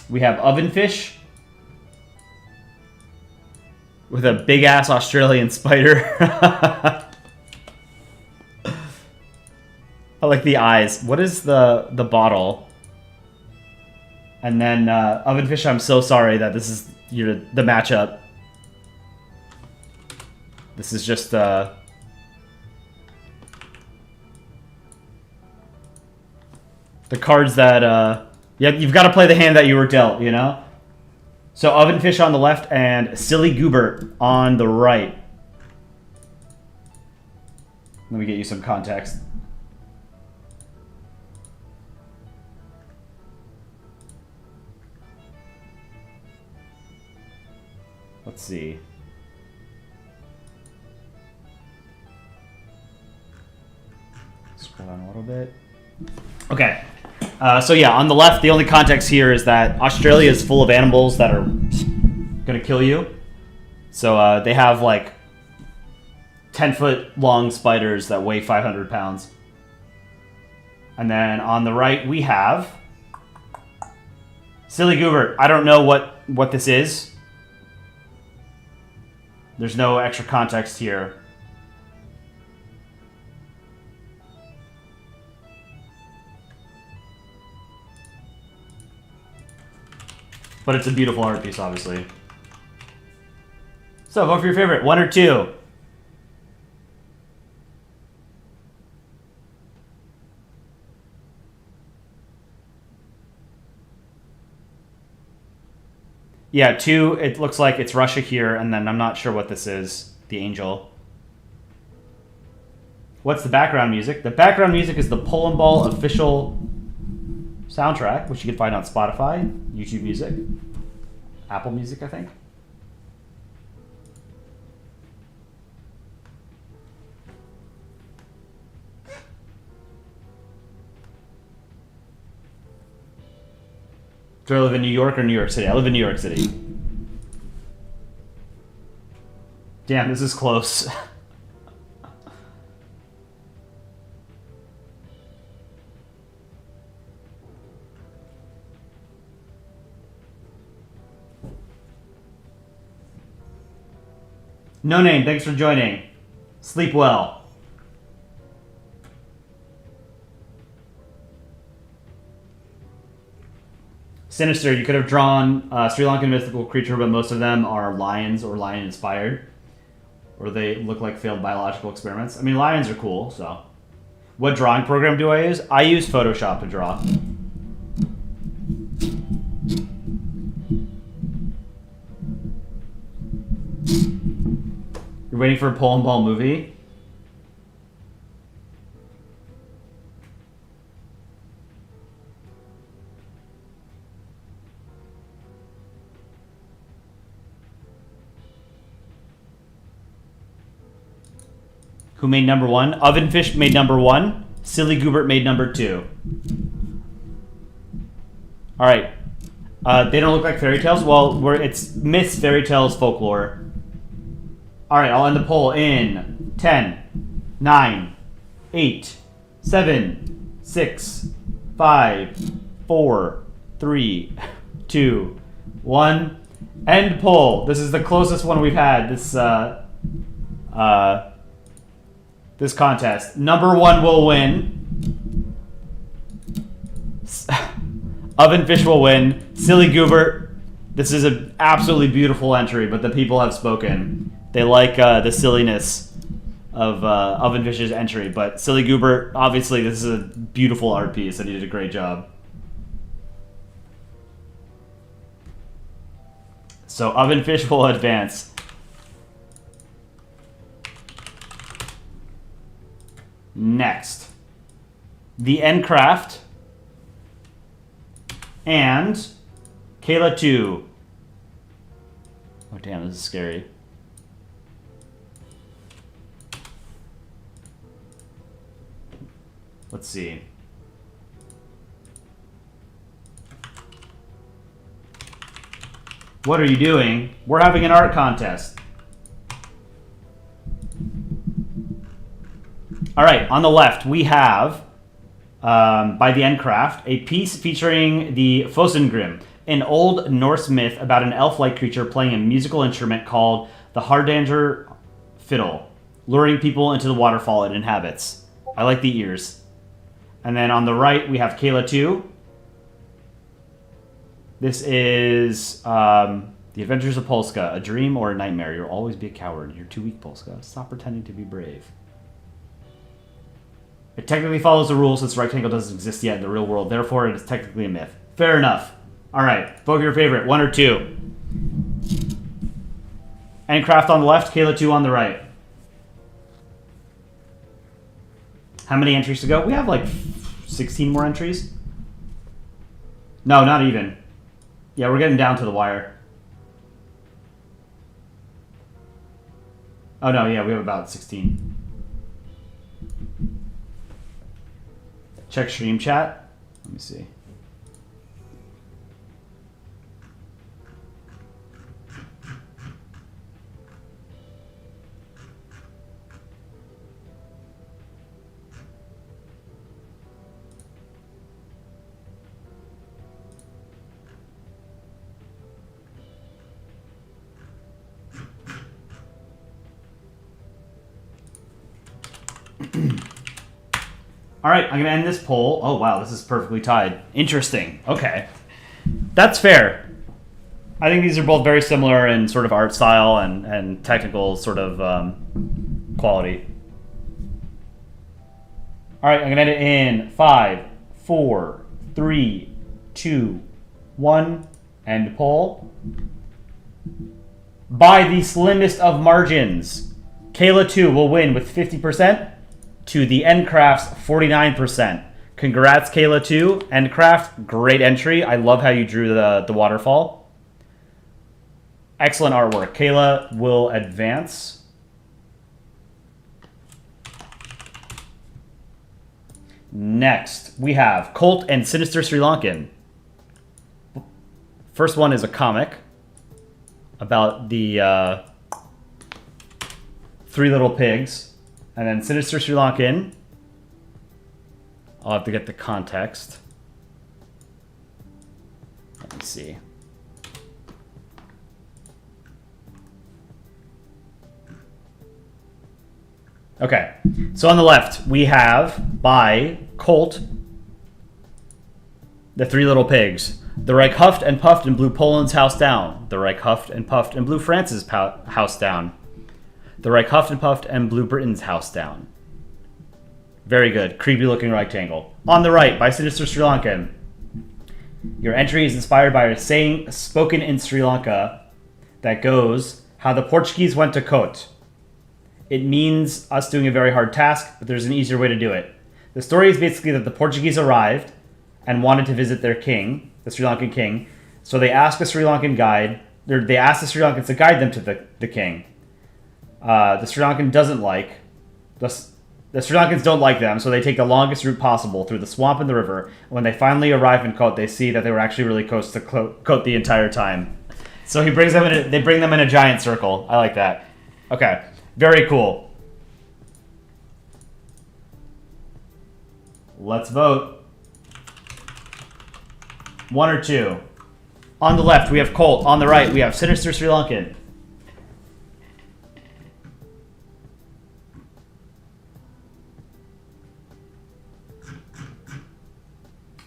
we have Ovenfish with a big-ass Australian spider. I like the eyes. What is the bottle? And then Ovenfish, I'm so sorry that this is the matchup. This is just the cards that yeah, you've got to play the hand that you were dealt, you know? So Ovenfish on the left and Silly Goobert on the right. Let me get you some context. Let's see. Scroll down a little bit. Okay. So yeah, on the left, the only context here is that Australia is full of animals that are gonna kill you. So they have like 10-foot long spiders that weigh 500 pounds. And then on the right, we have Silly Goobert. I don't know what this is. There's no extra context here. But it's a beautiful art piece, obviously. So, vote for your favorite. 1 or 2? Yeah, 2, it looks like it's Russia here, and then I'm not sure what this is. The angel. What's the background music? The background music is the Polandball official soundtrack, which you can find on Spotify, YouTube Music, Apple Music, I think. Do I live in New York or New York City? I live in New York City. Damn, this is close. No name, thanks for joining. Sleep well. Sinister, you could have drawn Sri Lankan mythical creature, but most of them are lions or lion-inspired. Or they look like failed biological experiments. I mean, lions are cool, so. What drawing program do I use? I use Photoshop to draw. You're waiting for a Polandball movie? Who made number 1? Ovenfish made number 1. Silly Goobert made number 2. All right. They don't look like fairy tales. Well, it's myths, fairy tales, folklore. All right, I'll end the poll in 10, 9, 8, 7, 6, 5, 4, 3, 2, 1. End poll. This is the closest one we've had this contest. Number 1 will win. Ovenfish will win. Silly Goobert. This is an absolutely beautiful entry, but the people have spoken. They like the silliness of Ovenfish's entry, but Silly Goobert, obviously, this is a beautiful art piece, and he did a great job. So Ovenfish will advance. Next, the Endcraft and Kayla 2. Oh damn, this is scary. Let's see. What are you doing? We're having an art contest. All right, on the left, we have, by the Endcraft, a piece featuring the Fosengrim, an old Norse myth about an elf-like creature playing a musical instrument called the Hardanger fiddle, luring people into the waterfall it inhabits. I like the ears. And then on the right, we have Kayla 2. This is The Adventures of Polska, a dream or a nightmare. You'll always be a coward. You're too weak, Polska. Stop pretending to be brave. It technically follows the rules since rectangle doesn't exist yet in the real world. Therefore, it is technically a myth. Fair enough. All right. Vote your favorite. 1 or 2. Endcraft on the left, Kayla 2 on the right. How many entries to go? We have like 16 more entries. No, not even. Yeah, we're getting down to the wire. Oh no, yeah, we have about 16. Check stream chat. Let me see. All right, I'm going to end this poll. Oh, wow, this is perfectly tied. Interesting. Okay. That's fair. I think these are both very similar in sort of art style and technical sort of quality. All right, I'm going to end it in 5, 4, 3, 2, 1. End poll. By the slimmest of margins, Kayla 2 will win with 50%. To the Endcraft's 49%. Congrats, Kayla 2. Endcraft, great entry. I love how you drew the waterfall. Excellent artwork. Kayla will advance. Next, we have Colt and Sinister Sri Lankan. First one is a comic about the 3 little pigs. And then Sinister Sri Lankan. I'll have to get the context. Let me see. Okay. So on the left, we have, by Colt, the 3 little pigs. The Reich huffed and puffed and blew Poland's house down. The Reich huffed and puffed and blew France's house down. The Reich huffed and puffed and blew Britain's house down. Very good. Creepy looking rectangle. On the right, by Sinister Sri Lankan. Your entry is inspired by a saying spoken in Sri Lanka that goes, how the Portuguese went to Kot. It means us doing a very hard task, but there's an easier way to do it. The story is basically that the Portuguese arrived and wanted to visit their king, the Sri Lankan king, so they asked the Sri Lankan guide, or they asked the Sri Lankans to guide them to the king. The Sri Lankan doesn't like... The Sri Lankans don't like them, so they take the longest route possible through the swamp and the river. And when they finally arrive in Kot, they see that they were actually really close to Kot the entire time. So he brings them in they bring them in a giant circle. I like that. Okay. Very cool. Let's vote. 1 or 2. On the left, we have Colt. On the right, we have Sinister Sri Lankan.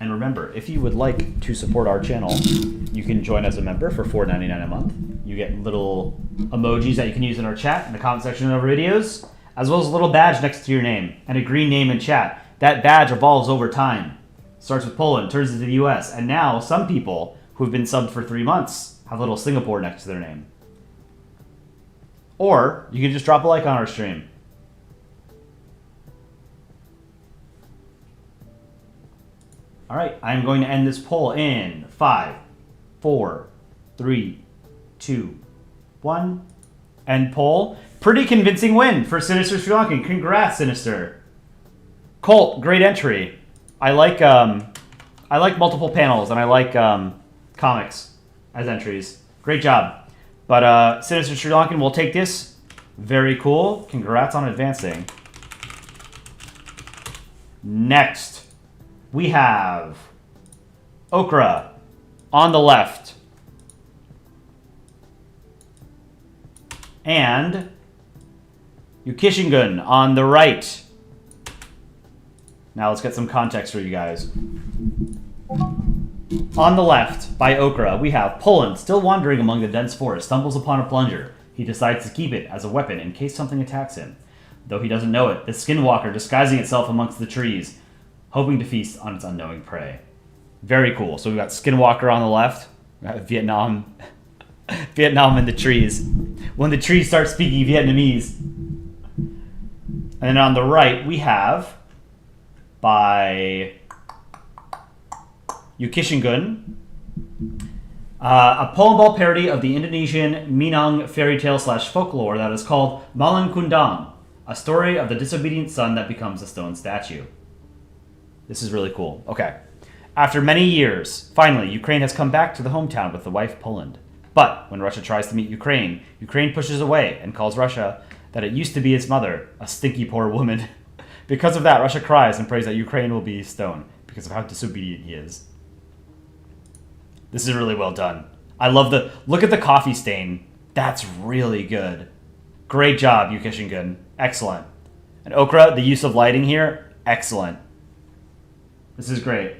And remember, if you would like to support our channel, you can join as a member for $4.99 a month. You get little emojis that you can use in our chat in the comment section of our videos, as well as a little badge next to your name and a green name in chat. That badge evolves over time. Starts with Poland, turns into the US, and now some people who've been subbed for 3 months have a little Singapore next to their name. Or you can just drop a like on our stream. All right, I'm going to end this poll in 5, 4, 3, 2, 1. End poll. Pretty convincing win for Sinister Sri Lankan. Congrats, Sinister. Colt, great entry. I like multiple panels, and I like comics as entries. Great job. But Sinister Sri Lankan will take this. Very cool. Congrats on advancing. Next, we have Okra on the left. And Yukishingun on the right. Now let's get some context for you guys. On the left, by Okra, we have Poland, still wandering among the dense forest, stumbles upon a plunger. He decides to keep it as a weapon in case something attacks him. Though he doesn't know it, the skinwalker disguising itself amongst the trees, hoping to feast on its unknowing prey. Very cool. So we've got skinwalker on the left, Vietnam in the trees. When the trees start speaking Vietnamese. And then on the right, we have, by Yukishingun, a Polandball parody of the Indonesian Minang fairy tale / folklore that is called Malang Kundang, a story of the disobedient son that becomes a stone statue. This is really cool. Okay. After many years, finally, Ukraine has come back to the hometown with the wife Poland. But when Russia tries to meet Ukraine, Ukraine pushes away and calls Russia that it used to be its mother, a stinky poor woman. Because of that, Russia cries and prays that Ukraine will be stone because of how disobedient he is. This is really well done. I love the... Look at the coffee stain. That's really good. Great job, Yukishingun. Excellent. And Okra, the use of lighting here, excellent. This is great.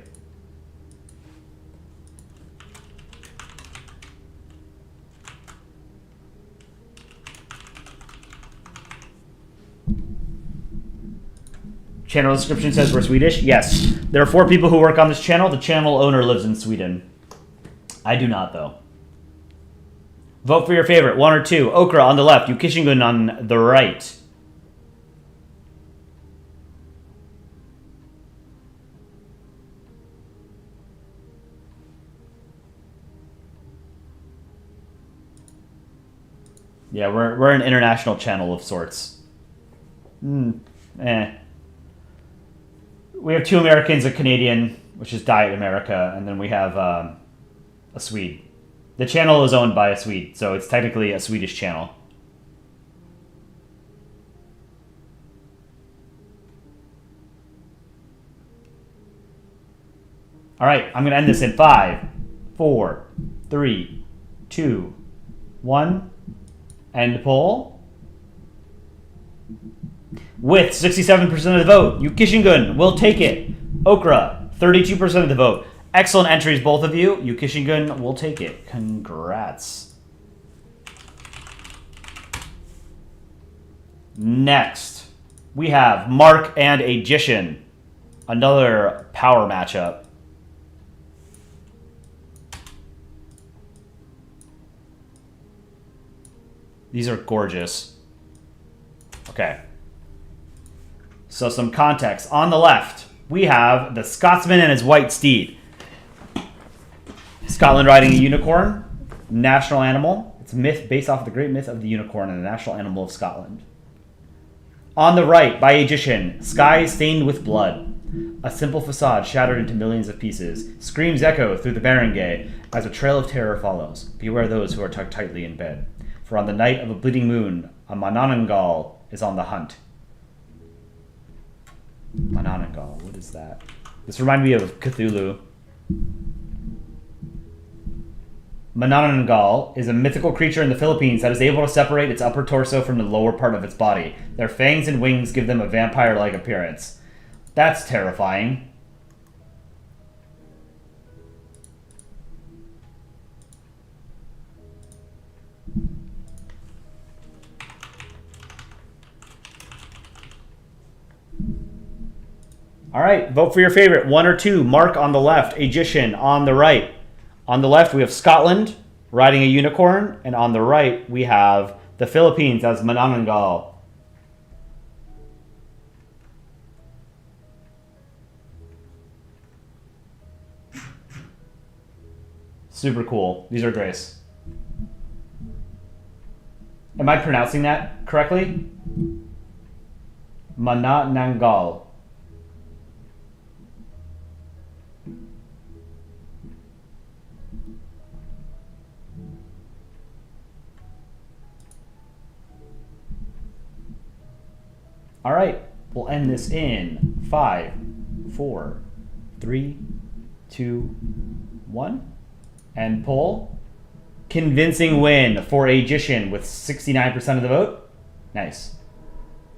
Channel description says we're Swedish. Yes. There are 4 people who work on this channel. The channel owner lives in Sweden. I do not, though. Vote for your favorite, 1 or 2. Okra on the left, Yukishingun on the right. Yeah, we're an international channel of sorts. We have 2 Americans, a Canadian, which is Diet America, and then we have a Swede. The channel is owned by a Swede, so it's technically a Swedish channel. All right, I'm going to end this in 5, 4, 3, 2, 1. End poll. With 67% of the vote, Yukishingun will take it. Okra, 32% of the vote. Excellent entries, both of you. Yukishingun will take it. Congrats. Next, we have Mark and Agician. Another power matchup. These are gorgeous. Okay. So some context. On the left, we have the Scotsman and his white steed. Scotland riding a unicorn, national animal. It's a myth based off of the great myth of the unicorn and the national animal of Scotland. On the right, by Agician, sky stained with blood. A simple facade shattered into millions of pieces. Screams echo through the barangay as a trail of terror follows. Beware those who are tucked tightly in bed. For on the night of a bleeding moon, a Manananggal is on the hunt. Manananggal, what is that? This reminded me of Cthulhu. Manananggal is a mythical creature in the Philippines that is able to separate its upper torso from the lower part of its body. Their fangs and wings give them a vampire-like appearance. That's terrifying. All right, vote for your favorite. 1 or 2. Mark on the left, Agician on the right. On the left, we have Scotland riding a unicorn, and on the right, we have the Philippines as Manananggal. Super cool. These are Grace. Am I pronouncing that correctly? Manananggal. All right, we'll end this in 5, 4, 3, 2, 1. And pull. Convincing win for Agician with 69% of the vote. Nice.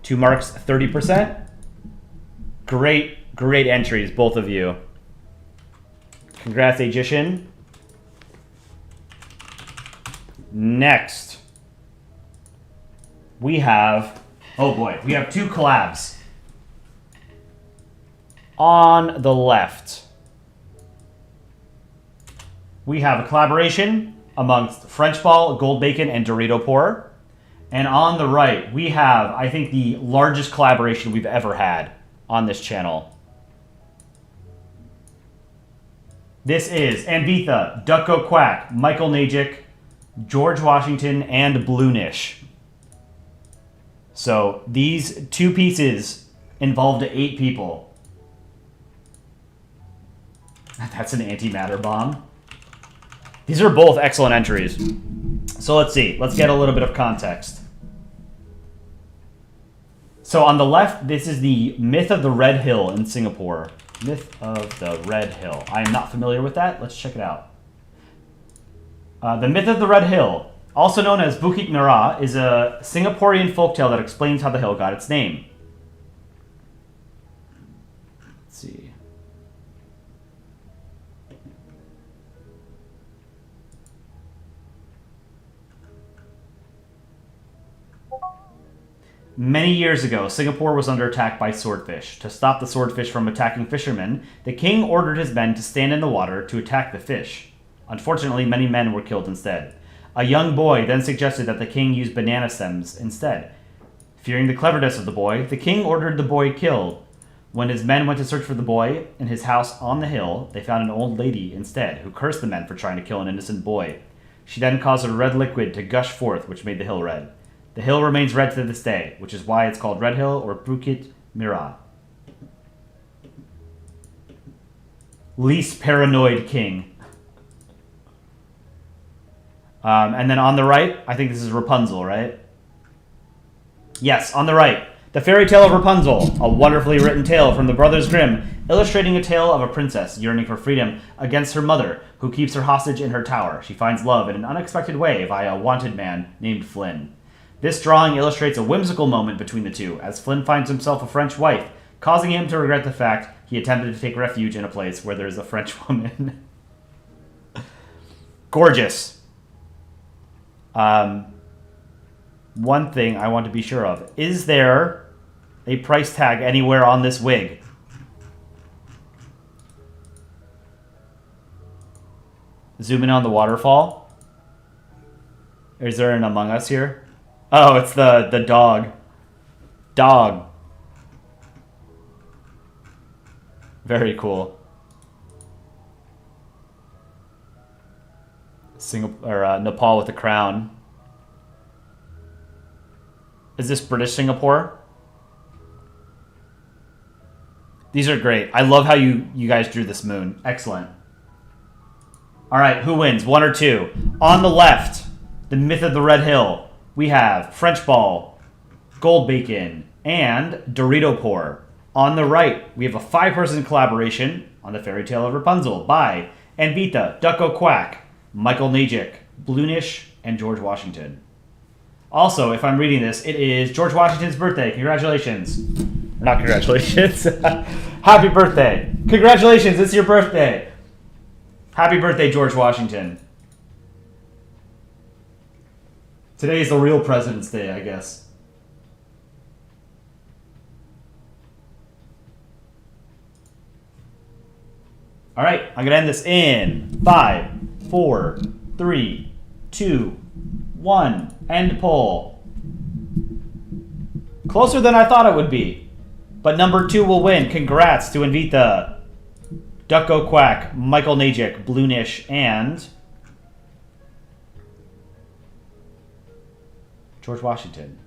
2 marks, 30%. Great entries, both of you. Congrats, Agician. Next, we have, oh boy, we have 2 collabs. On the left, we have a collaboration amongst French Ball, Gold Bacon, and Dorito Pour. And on the right, we have, I think, the largest collaboration we've ever had on this channel. This is Ambitha, Ducko Quack, Michael Najic, George Washington, and Bloonish. So these 2 pieces involved 8 people. That's an antimatter bomb. These are both excellent entries. So let's see. Let's get a little bit of context. So on the left, this is the Myth of the Red Hill in Singapore. Myth of the Red Hill. I am not familiar with that. Let's check it out. The Myth of the Red Hill, also known as Bukit Merah, is a Singaporean folktale that explains how the hill got its name. Let's see. Many years ago, Singapore was under attack by swordfish. To stop the swordfish from attacking fishermen, the king ordered his men to stand in the water to attack the fish. Unfortunately, many men were killed instead. A young boy then suggested that the king use banana stems instead. Fearing the cleverness of the boy, the king ordered the boy killed. When his men went to search for the boy in his house on the hill, they found an old lady instead, who cursed the men for trying to kill an innocent boy. She then caused a red liquid to gush forth, which made the hill red. The hill remains red to this day, which is why it's called Red Hill or Bukit Merah. Least paranoid king. And then on the right, I think this is Rapunzel, right? Yes, on the right. The Fairy Tale of Rapunzel, a wonderfully written tale from the Brothers Grimm, illustrating a tale of a princess yearning for freedom against her mother, who keeps her hostage in her tower. She finds love in an unexpected way via a wanted man named Flynn. This drawing illustrates a whimsical moment between the two, as Flynn finds himself a French wife, causing him to regret the fact he attempted to take refuge in a place where there is a French woman. Gorgeous. One thing I want to be sure of. Is there a price tag anywhere on this wig? Zoom in on the waterfall. Or is there an Among Us here? Oh, it's the dog. Dog. Very cool. Nepal with the crown. Is this British Singapore? These are great. I love how you guys drew this moon. Excellent. All right, who wins? 1 or 2? On the left, the Myth of the Red Hill, we have French Ball, Gold Bacon, and Dorito Pour. On the right, we have a 5-person collaboration on the Fairy Tale of Rapunzel by Anvita, Ducko Quack, Michael Najic, Bloonish, and George Washington. Also, if I'm reading this, it is George Washington's birthday. Congratulations. Not congratulations. Happy birthday. Congratulations, it's your birthday. Happy birthday, George Washington. Today is the real President's Day, I guess. All right, I'm going to end this in 5, 4, 3, 2, 1. End poll. Closer than I thought it would be. But number 2 will win. Congrats to Anvita, Ducko Quack, Michael Najic, Bloonish, and George Washington.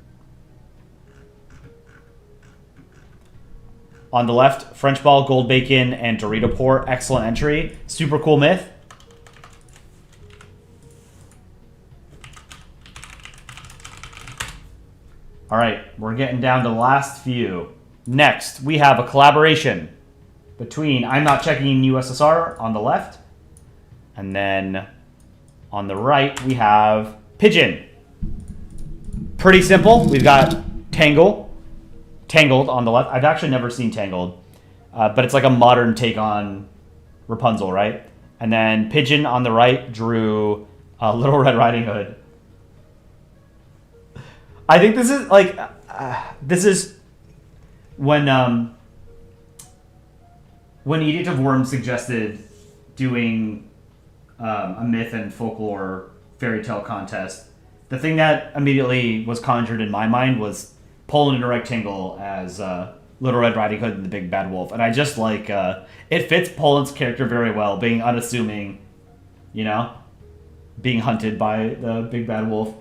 On the left, French Ball, Gold Bacon, and Dorito Pour. Excellent entry. Super cool myth. All right, we're getting down to the last few. Next, we have a collaboration between I'm Not Checking USSR on the left, and then on the right we have Pigeon. Pretty simple. We've got Tangled on the left. I've actually never seen Tangled, but it's like a modern take on Rapunzel, right? And then Pigeon on the right drew Little Red Riding Hood. I think this is like this is when Edict of Worms suggested doing a myth and folklore fairy tale contest. The thing that immediately was conjured in my mind was Poland in a rectangle as Little Red Riding Hood and the Big Bad Wolf, and I just like it fits Poland's character very well, being unassuming, you know, being hunted by the Big Bad Wolf.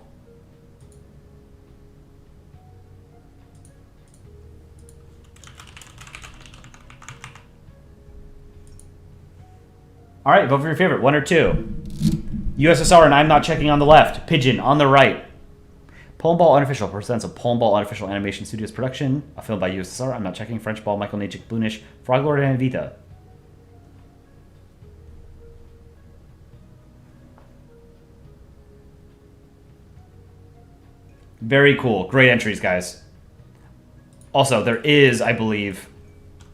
All right, vote for your favorite, 1 or 2. USSR and I'm Not Checking on the left. Pigeon on the right. Polandball Unofficial presents a Polandball Unofficial Animation Studios production, a film by USSR, I'm Not Checking, French Ball, Michael Najik, Boonish, Froglord, and Vita. Very cool. Great entries, guys. Also, there is, I believe,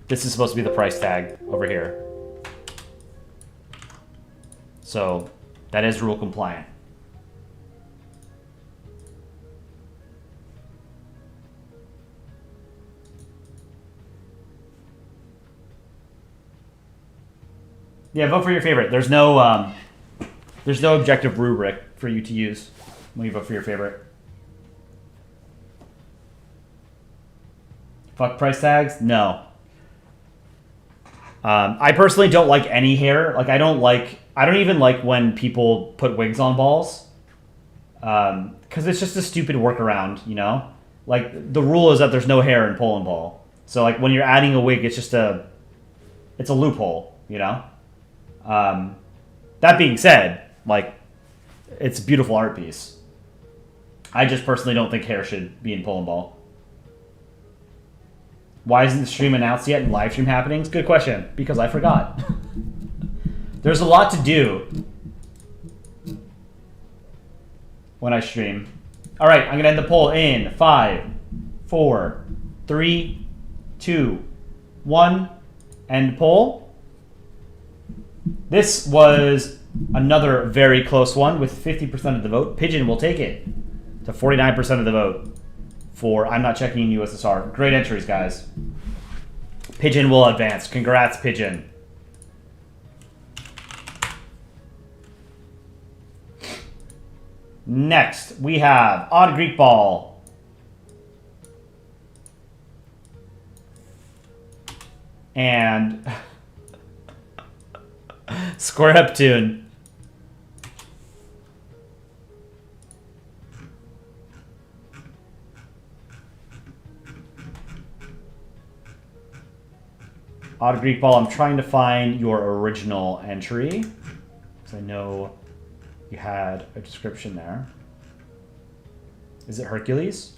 this is supposed to be the price tag over here. So, that is rule compliant. Yeah, vote for your favorite. There's no objective rubric for you to use when you vote for your favorite. Fuck price tags? No. I personally don't like any hair. Like, I don't even like when people put wigs on balls. Because it's just a stupid workaround, you know? Like, the rule is that there's no hair in Polandball. So, like, when you're adding a wig, it's just it's a loophole, you know? That being said, like, it's a beautiful art piece. I just personally don't think hair should be in Polandball. Why isn't the stream announced yet and live stream happenings? Good question. Because I forgot. There's a lot to do when I stream. All right, I'm going to end the poll in 5, 4, 3, 2, 1. End poll. This was another very close one with 50% of the vote. Pigeon will take it to 49% of the vote for I'm Not Checking USSR. Great entries, guys. Pigeon will advance. Congrats, Pigeon. Next, we have Odd Greek Ball. And Square Neptune. Odd Greek Ball, I'm trying to find your original entry, because I know you had a description there. Is it Hercules?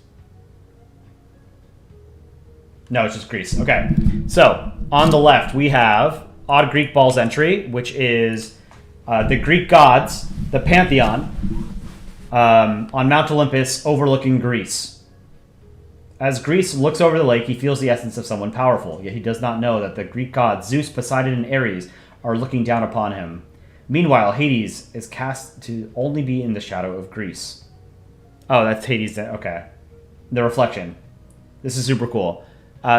No, it's just Greece. Okay. So, on the left, we have Odd Greek Ball's entry, which is the Greek gods, the Pantheon, on Mount Olympus overlooking Greece. As Greece looks over the lake, he feels the essence of someone powerful, yet he does not know that the Greek gods Zeus, Poseidon, and Ares are looking down upon him. Meanwhile, Hades is cast to only be in the shadow of Greece. Oh, that's Hades. Okay. The reflection. This is super cool.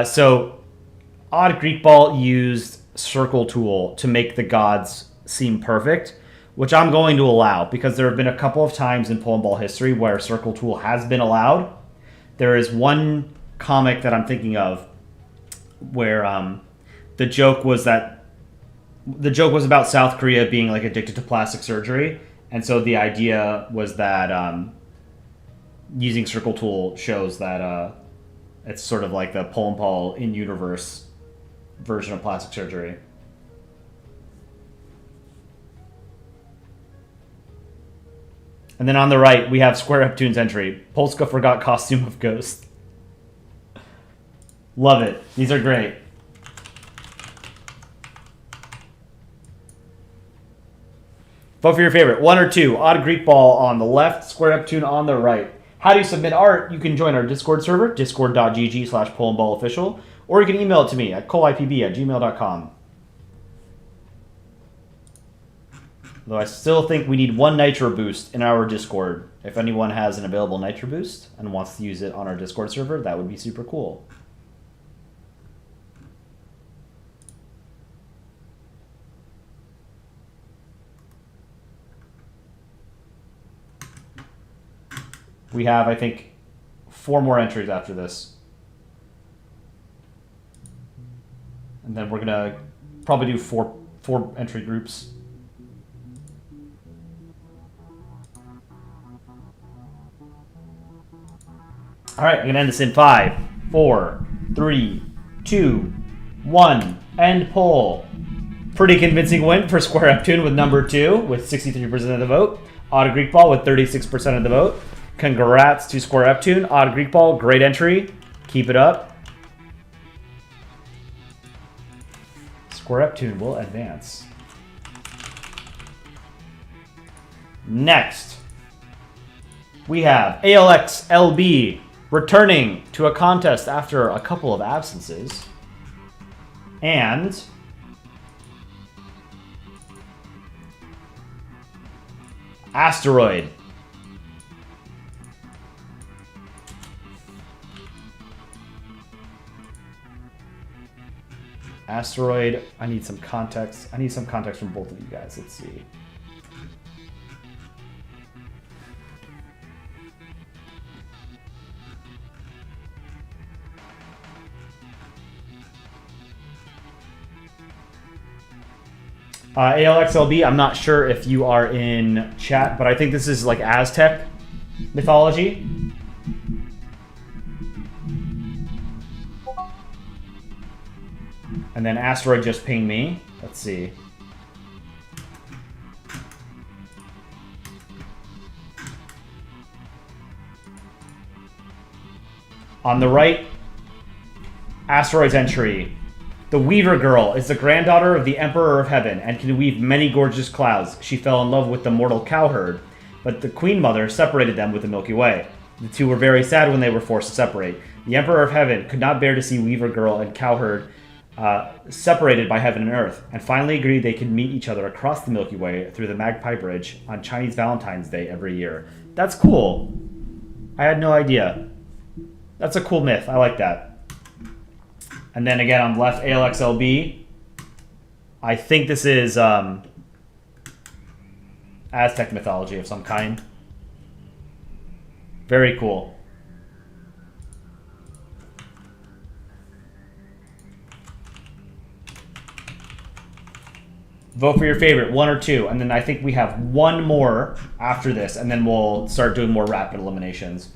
So, Odd Greek Ball used Circle Tool to make the gods seem perfect, which I'm going to allow, because there have been a couple of times in Polandball history where Circle Tool has been allowed. There is one comic that I'm thinking of where the joke was about South Korea being like addicted to plastic surgery, and so the idea was that using Circle Tool shows that it's sort of like the Polandball in-universe version of plastic surgery. And then on the right, we have Square Neptune's entry. Polska forgot costume of ghost. Love it. These are great. Vote for your favorite. 1 or 2. Odd Greek Ball on the left, Square Up Tune on the right. How do you submit art? You can join our Discord server, discord.gg/PolandballOfficial, or you can email it to me at coleipb@gmail.com. Though I still think we need 1 Nitro Boost in our Discord. If anyone has an available Nitro Boost and wants to use it on our Discord server, that would be super cool. We have, I think, 4 more entries after this. And then we're going to probably do four entry groups. All right, I'm going to end this in 5, 4, 3, 2, 1. End poll. Pretty convincing win for Square Up Tune with number 2 with 63% of the vote. Odd Greek Ball with 36% of the vote. Congrats to Square Up Tune. Odd Greek Ball, great entry. Keep it up. Square Up Tune will advance. Next, we have ALX LB returning to a contest after a couple of absences. And Asteroid. Asteroid, I need some context. I need some context from both of you guys. Let's see. ALXLB, I'm not sure if you are in chat, but I think this is like Aztec mythology. And then Asteroid just pinged me. Let's see. On the right, Asteroid's entry. The Weaver Girl is the granddaughter of the Emperor of Heaven and can weave many gorgeous clouds. She fell in love with the mortal cowherd, but the Queen Mother separated them with the Milky Way. The two were very sad when they were forced to separate. The Emperor of Heaven could not bear to see Weaver Girl and cowherd separated by heaven and earth, and finally agreed they could meet each other across the Milky Way through the Magpie Bridge on Chinese Valentine's Day every year. That's cool. I had no idea. That's a cool myth. I like that. And then again on the left, ALXLB. I think this is Aztec mythology of some kind. Very cool. Vote for your favorite, 1 or 2, and then I think we have 1 more after this, and then we'll start doing more rapid eliminations.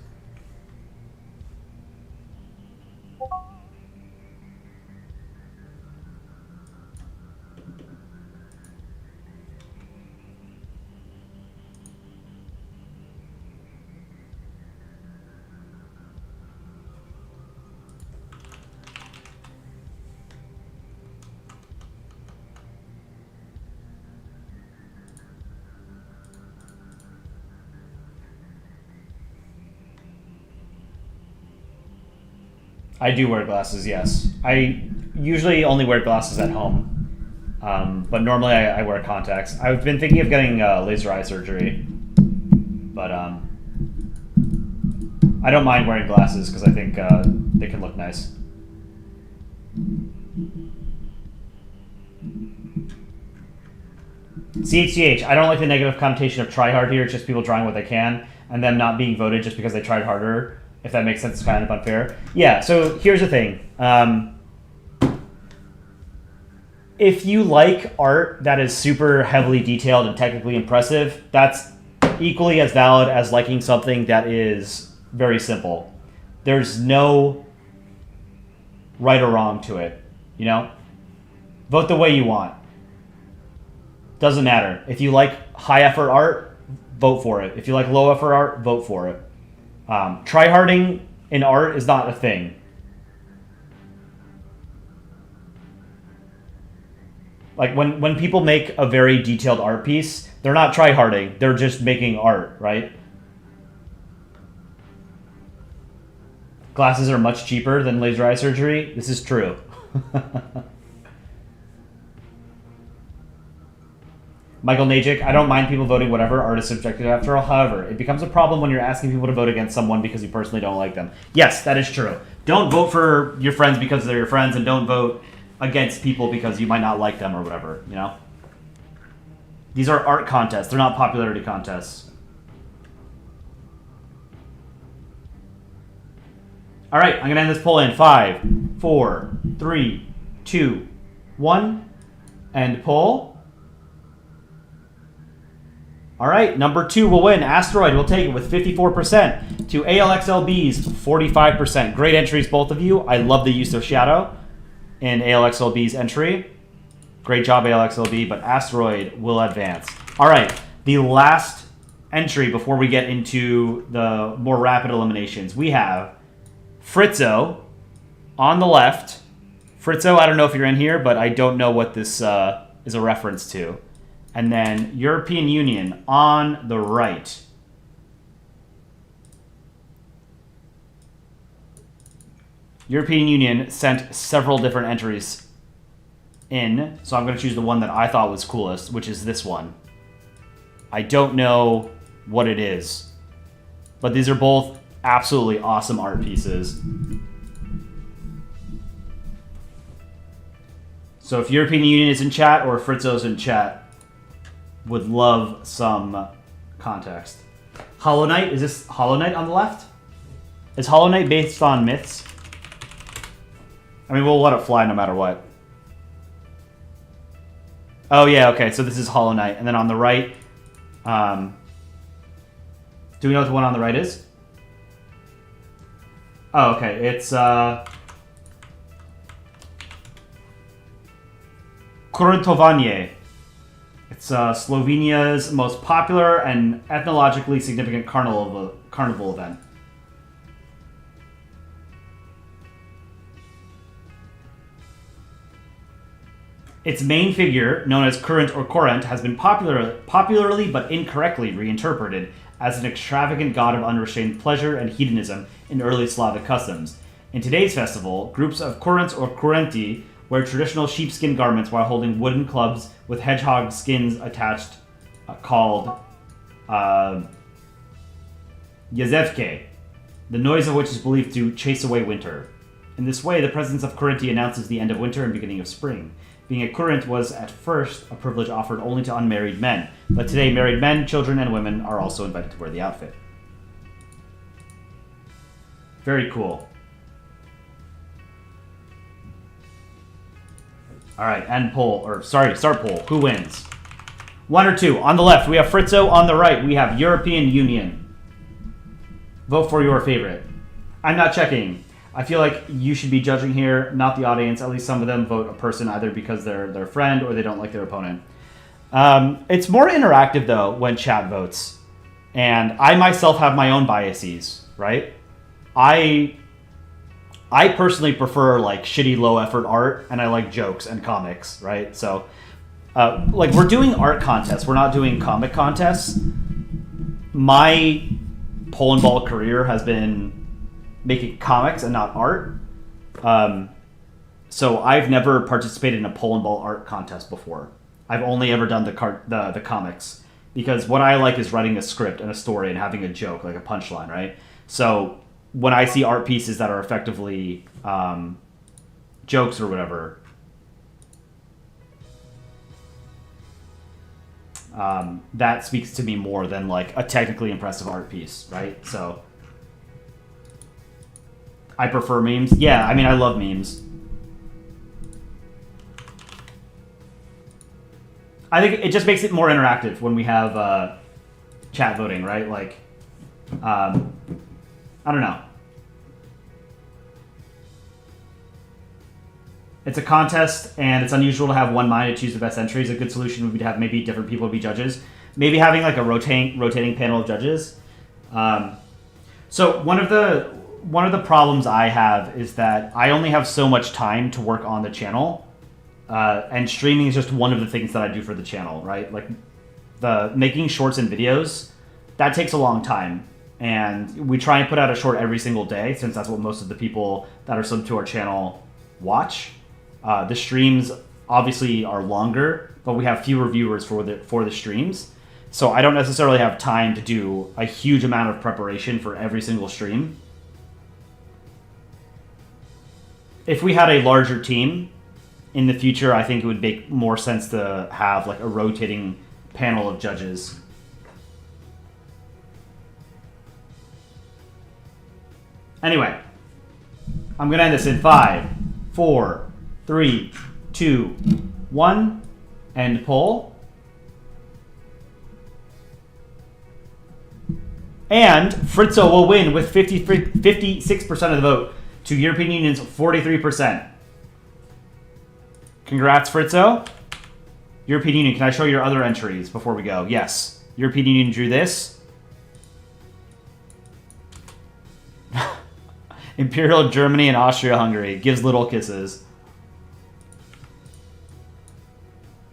I do wear glasses, yes. I usually only wear glasses at home, but normally I wear contacts. I've been thinking of getting laser eye surgery, but I don't mind wearing glasses because I think they can look nice. CHCH, I don't like the negative connotation of try hard here. It's just people trying what they can and them not being voted just because they tried harder. If that makes sense, it's kind of unfair. Yeah, so here's the thing. If you like art that is super heavily detailed and technically impressive, that's equally as valid as liking something that is very simple. There's no right or wrong to it, you know? Vote the way you want. Doesn't matter. If you like high effort art, vote for it. If you like low effort art, vote for it. Tryharding in art is not a thing. Like when people make a very detailed art piece, they're not tryharding. They're just making art, right? Glasses are much cheaper than laser eye surgery. This is true. Michael Najik, I don't mind people voting whatever. Art is subjective after all. However, it becomes a problem when you're asking people to vote against someone because you personally don't like them. Yes, that is true. Don't vote for your friends because they're your friends, and don't vote against people because you might not like them or whatever, you know? These are art contests. They're not popularity contests. All right, I'm going to end this poll in 5, 4, 3, 2, 1. End poll. All right, number 2 will win. Asteroid will take it with 54% to ALXLB's 45%. Great entries, both of you. I love the use of shadow in ALXLB's entry. Great job, ALXLB, but Asteroid will advance. All right, the last entry before we get into the more rapid eliminations. We have Fritzo on the left. Fritzo, I don't know if you're in here, but I don't know what this is a reference to. And then European Union on the right. European Union sent several different entries in, so I'm going to choose the one that I thought was coolest, which is this one. I don't know what it is, but these are both absolutely awesome art pieces. So if European Union is in chat or if Fritzo's in chat, would love some context. Hollow Knight, is this Hollow Knight on the left? Is Hollow Knight based on myths? I mean, we'll let it fly no matter what. Oh yeah, okay, so this is Hollow Knight. And then on the right, do we know what the one on the right is? Oh, okay, it's Kurentovanje. It's Slovenia's most popular and ethnologically significant carnival event. Its main figure, known as Current or Corrent, has been popularly but incorrectly reinterpreted as an extravagant god of unrestrained pleasure and hedonism in early Slavic customs. In today's festival, groups of Kurents or Kurenti wear traditional sheepskin garments while holding wooden clubs with hedgehog skins attached, called Jezevke, the noise of which is believed to chase away winter. In this way, the presence of Kurenti announces the end of winter and beginning of spring. Being a Kurent was at first a privilege offered only to unmarried men, but today married men, children, and women are also invited to wear the outfit. Very cool. All right, end poll, or sorry, start poll. Who wins? 1 or 2. On the left, we have Fritzo. On the right, we have European Union. Vote for your favorite. I'm not checking. I feel like you should be judging here, not the audience. At least some of them vote a person either because they're their friend or they don't like their opponent. It's more interactive, though, when chat votes. And I myself have my own biases, right? I personally prefer like shitty low effort art, and I like jokes and comics, right? So, like we're doing art contests, we're not doing comic contests. My Polandball career has been making comics and not art. So I've never participated in a Polandball art contest before. I've only ever done the comics because what I like is writing a script and a story and having a joke, like a punchline, right? So when I see art pieces that are effectively jokes or whatever, that speaks to me more than like a technically impressive art piece, right? So I prefer memes. Yeah, I mean, I love memes. I think it just makes it more interactive when we have chat voting, right? Like, I don't know. It's a contest, and it's unusual to have one mind to choose the best entries. A good solution would be to have maybe different people be judges. Maybe having like a rotating panel of judges. So one of the problems I have is that I only have so much time to work on the channel. and streaming is just one of the things that I do for the channel, right? Like the making shorts and videos, that takes a long time. And we try and put out a short every single day, since that's what most of the people that are subbed to our channel watch. The streams obviously are longer, but we have fewer viewers for the streams. So I don't necessarily have time to do a huge amount of preparation for every single stream. If we had a larger team in the future, I think it would make more sense to have like a rotating panel of judges. Anyway, I'm going to end this in 5, 4, 3, 2, 1. End poll. And Fritzo will win with 56% of the vote to European Union's 43%. Congrats, Fritzo. European Union, can I show your other entries before we go? Yes. European Union drew this. Imperial Germany and Austria-Hungary. Gives little kisses.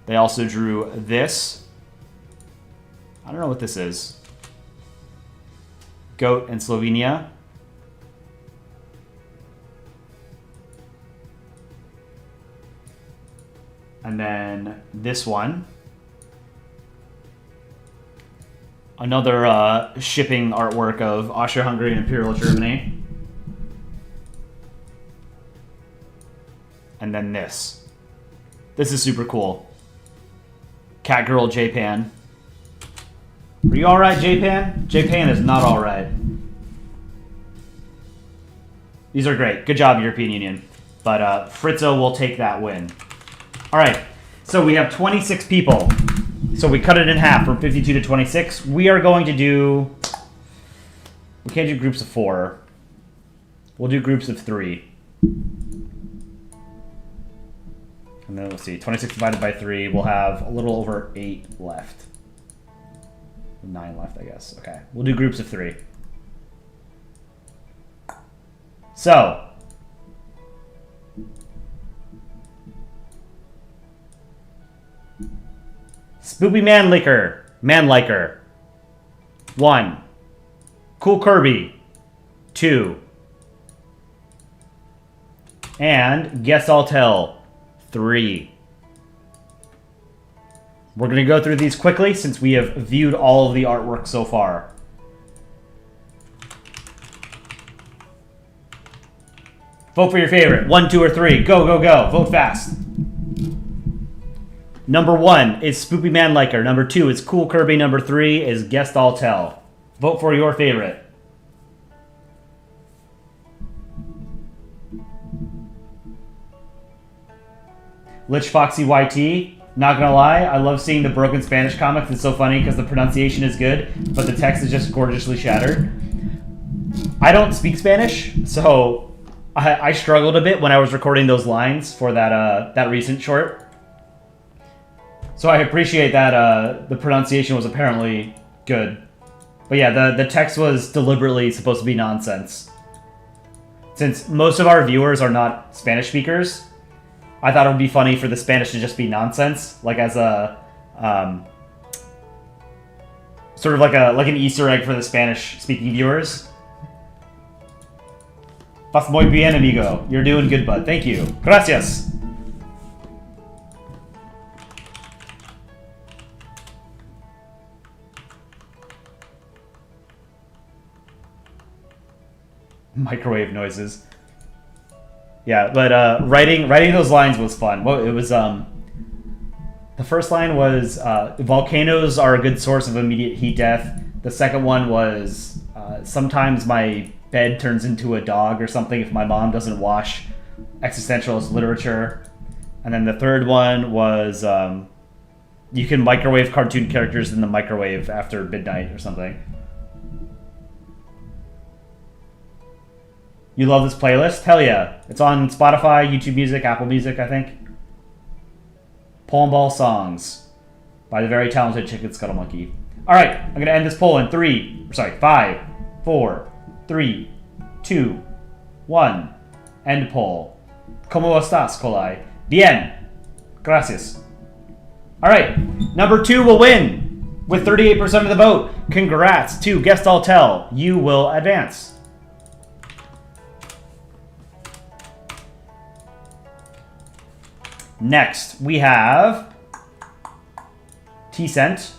They also drew this. I don't know what this is. Goat and Slovenia. And then this one. Another shipping artwork of Austria-Hungary and Imperial Germany. And then this. This is super cool. Catgirl J-Pan. Are you alright, J-Pan? J-Pan is not alright. These are great. Good job, European Union. But Fritzo will take that win. Alright, so we have 26 people. So we cut it in half from 52 to 26. We are going to do... We can't do groups of 4. We'll do groups of 3. And then let's see, 26 divided by 3, we'll have a little over 8 left. 9 left, I guess. Okay, we'll do groups of 3. So, Spoopy Manlier. 1. Cool Kirby. 2. And Guess I'll Tell. 3. We're going to go through these quickly since we have viewed all of the artwork so far. Vote for your favorite. 1, 2, or 3. Go, go, go. Vote fast. Number 1 is Spoopy Manlier. Number 2 is Cool Kirby. Number 3 is Guess I'll Tell. Vote for your favorite. Lich Foxy YT. Not gonna lie, I love seeing the broken Spanish comics. It's so funny because the pronunciation is good, but the text is just gorgeously shattered. I don't speak Spanish, so I struggled a bit when I was recording those lines for that recent short. So I appreciate that the pronunciation was apparently good. But yeah, the text was deliberately supposed to be nonsense. Since most of our viewers are not Spanish speakers, I thought it would be funny for the Spanish to just be nonsense, like as a sort of like an Easter egg for the Spanish-speaking viewers. Vas muy bien, amigo. You're doing good, bud. Thank you. Gracias. Microwave noises. Yeah, but writing those lines was fun. Well, it was the first line was volcanoes are a good source of immediate heat death. The second one was sometimes my bed turns into a dog or something if my mom doesn't wash. Existentialist literature. And then the third one was you can microwave cartoon characters in the microwave after midnight or something. You love this playlist? Hell yeah. It's on Spotify, YouTube Music, Apple Music, I think. Polandball songs by the very talented Chicken Scuttle Monkey. Alright, I'm going to end this poll in 5, 4, 3, 2, 1. End poll. ¿Cómo estás, Kolai? Bien. Gracias. All right. Number 2 will win with 38% of the vote. Congrats to Guest I'll Tell. You will advance. Next, we have T-Cent.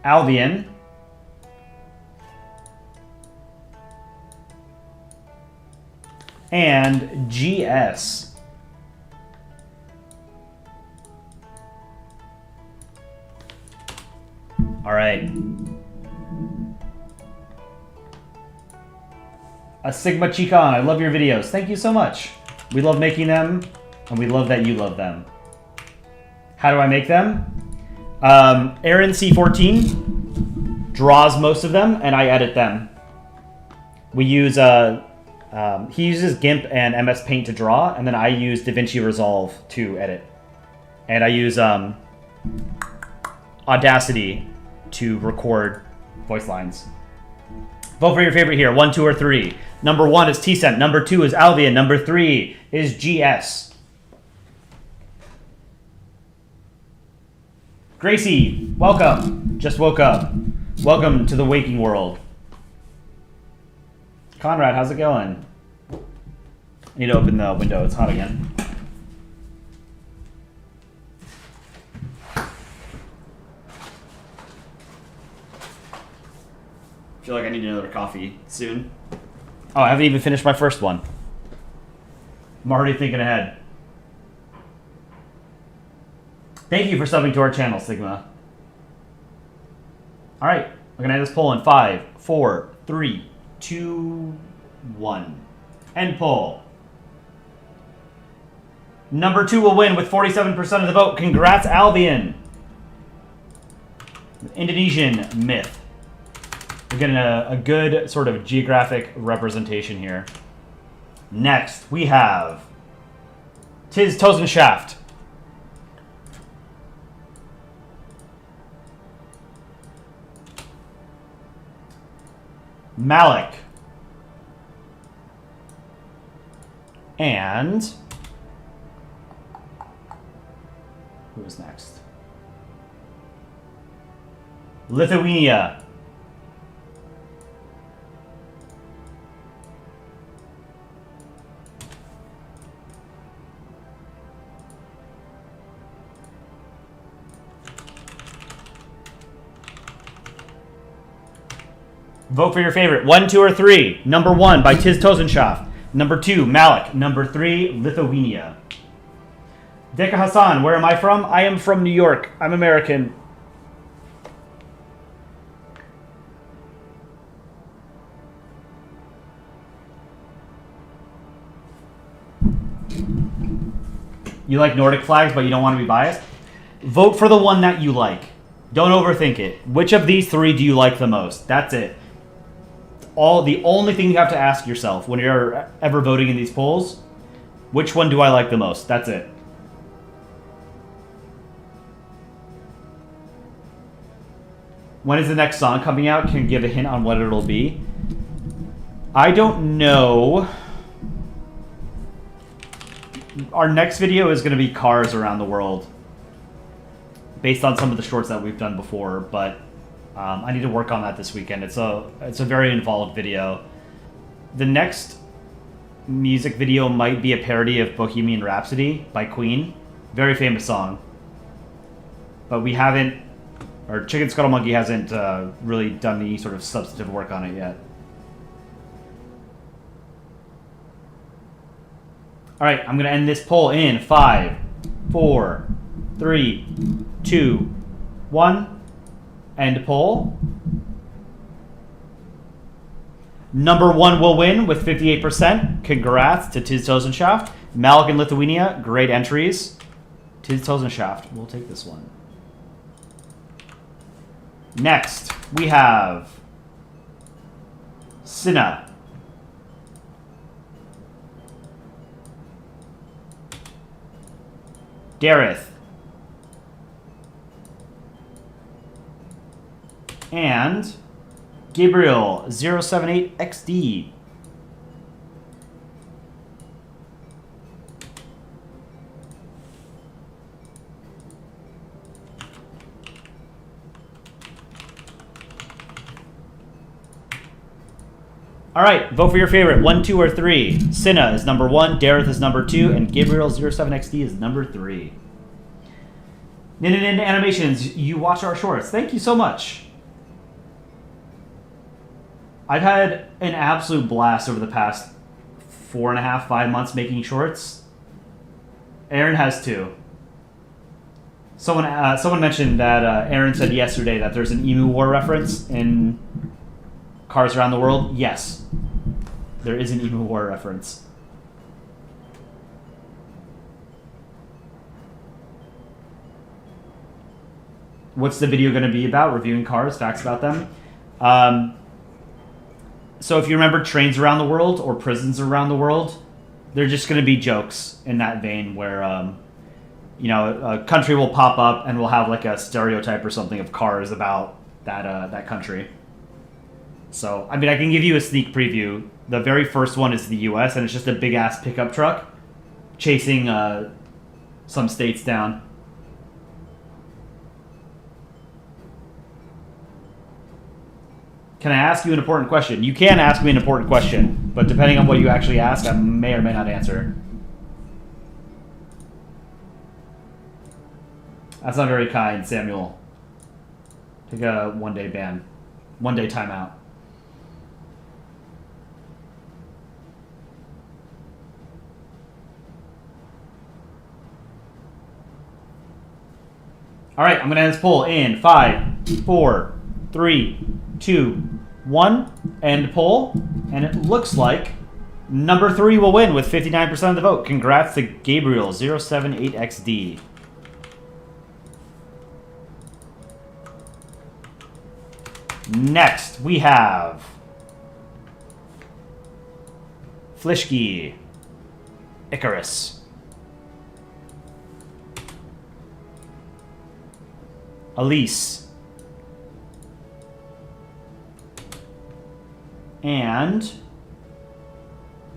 Albion. And GS. All right. A Sigma Chicon, I love your videos. Thank you so much. We love making them, and we love that you love them. How do I make them? Aaron C14 draws most of them, and I edit them. We use he uses GIMP and MS Paint to draw, and then I use DaVinci Resolve to edit. And I use Audacity to record voice lines. Vote for your favorite here, 1, 2, or 3. Number 1 is T-Cent, number 2 is Albion, number 3 is GS. Gracie, welcome. Just woke up. Welcome to the waking world. Conrad, how's it going? I need to open the window. It's hot again. I feel like I need another coffee soon. Oh, I haven't even finished my first one. I'm already thinking ahead. Thank you for subbing to our channel, Sigma. All right, we're gonna end this poll in 5, 4, 3, 2, 1. End poll. Number 2 will win with 47% of the vote. Congrats, Albion. Indonesian myth. We're getting a good sort of geographic representation here. Next, we have Tis Tozen Shaft. Malik. And who is next? Lithuania. Vote for your favorite. 1, 2, or 3. Number 1 by Tis Tozenschaft. Number 2, Malik. Number 3, Lithuania. Deka Hassan, where am I from? I am from New York. I'm American. You like Nordic flags, but you don't want to be biased? Vote for the one that you like. Don't overthink it. Which of these 3 do you like the most? That's it. The only thing you have to ask yourself when you're ever voting in these polls, which one do I like the most? That's it. When is the next song coming out? Can you give a hint on what it'll be? I don't know. Our next video is going to be cars around the world, based on some of the shorts that we've done before, but I need to work on that this weekend. It's a very involved video. The next music video might be a parody of Bohemian Rhapsody by Queen. Very famous song. But we haven't, or Chicken Scuttle Monkey hasn't really done any sort of substantive work on it yet. All right, I'm going to end this poll in 5, 4, 3, 2, 1. End poll. Number 1 will win with 58%. Congrats to Tis Tozenschaft. Malik and Lithuania, great entries. Tis Tozenschaft, we'll take this one. Next, we have Sinna. Dareth. And Gabriel 078XD. All right, vote for your favorite. 1, 2, or 3. Cinna is number 1, Dareth is number 2, and Gabriel 07XD is number 3. Nin Animations, you watch our shorts. Thank you so much. I've had an absolute blast over the past 4.5, 5 months making shorts. Aaron has too. Someone mentioned that Aaron said yesterday that there's an Emu War reference in Cars Around the World. Yes, there is an Emu War reference. What's the video going to be about? Reviewing cars, facts about them. So if you remember Trains Around the World or Prisons Around the World, they're just going to be jokes in that vein where, a country will pop up and we'll have like a stereotype or something of cars about that country. So, I mean, I can give you a sneak preview. The very first one is the U.S., and it's just a big-ass pickup truck chasing some states down. Can I ask you an important question? You can ask me an important question, but depending on what you actually ask, I may or may not answer. That's not very kind, Samuel. Take a one-day ban. One-day timeout. All right, I'm going to end this poll in 5, 4, 3, 2, 1. End poll. And it looks like number 3 will win with 59% of the vote. Congrats to Gabriel 078XD. Next, we have Fishki, Icarus. Elise. And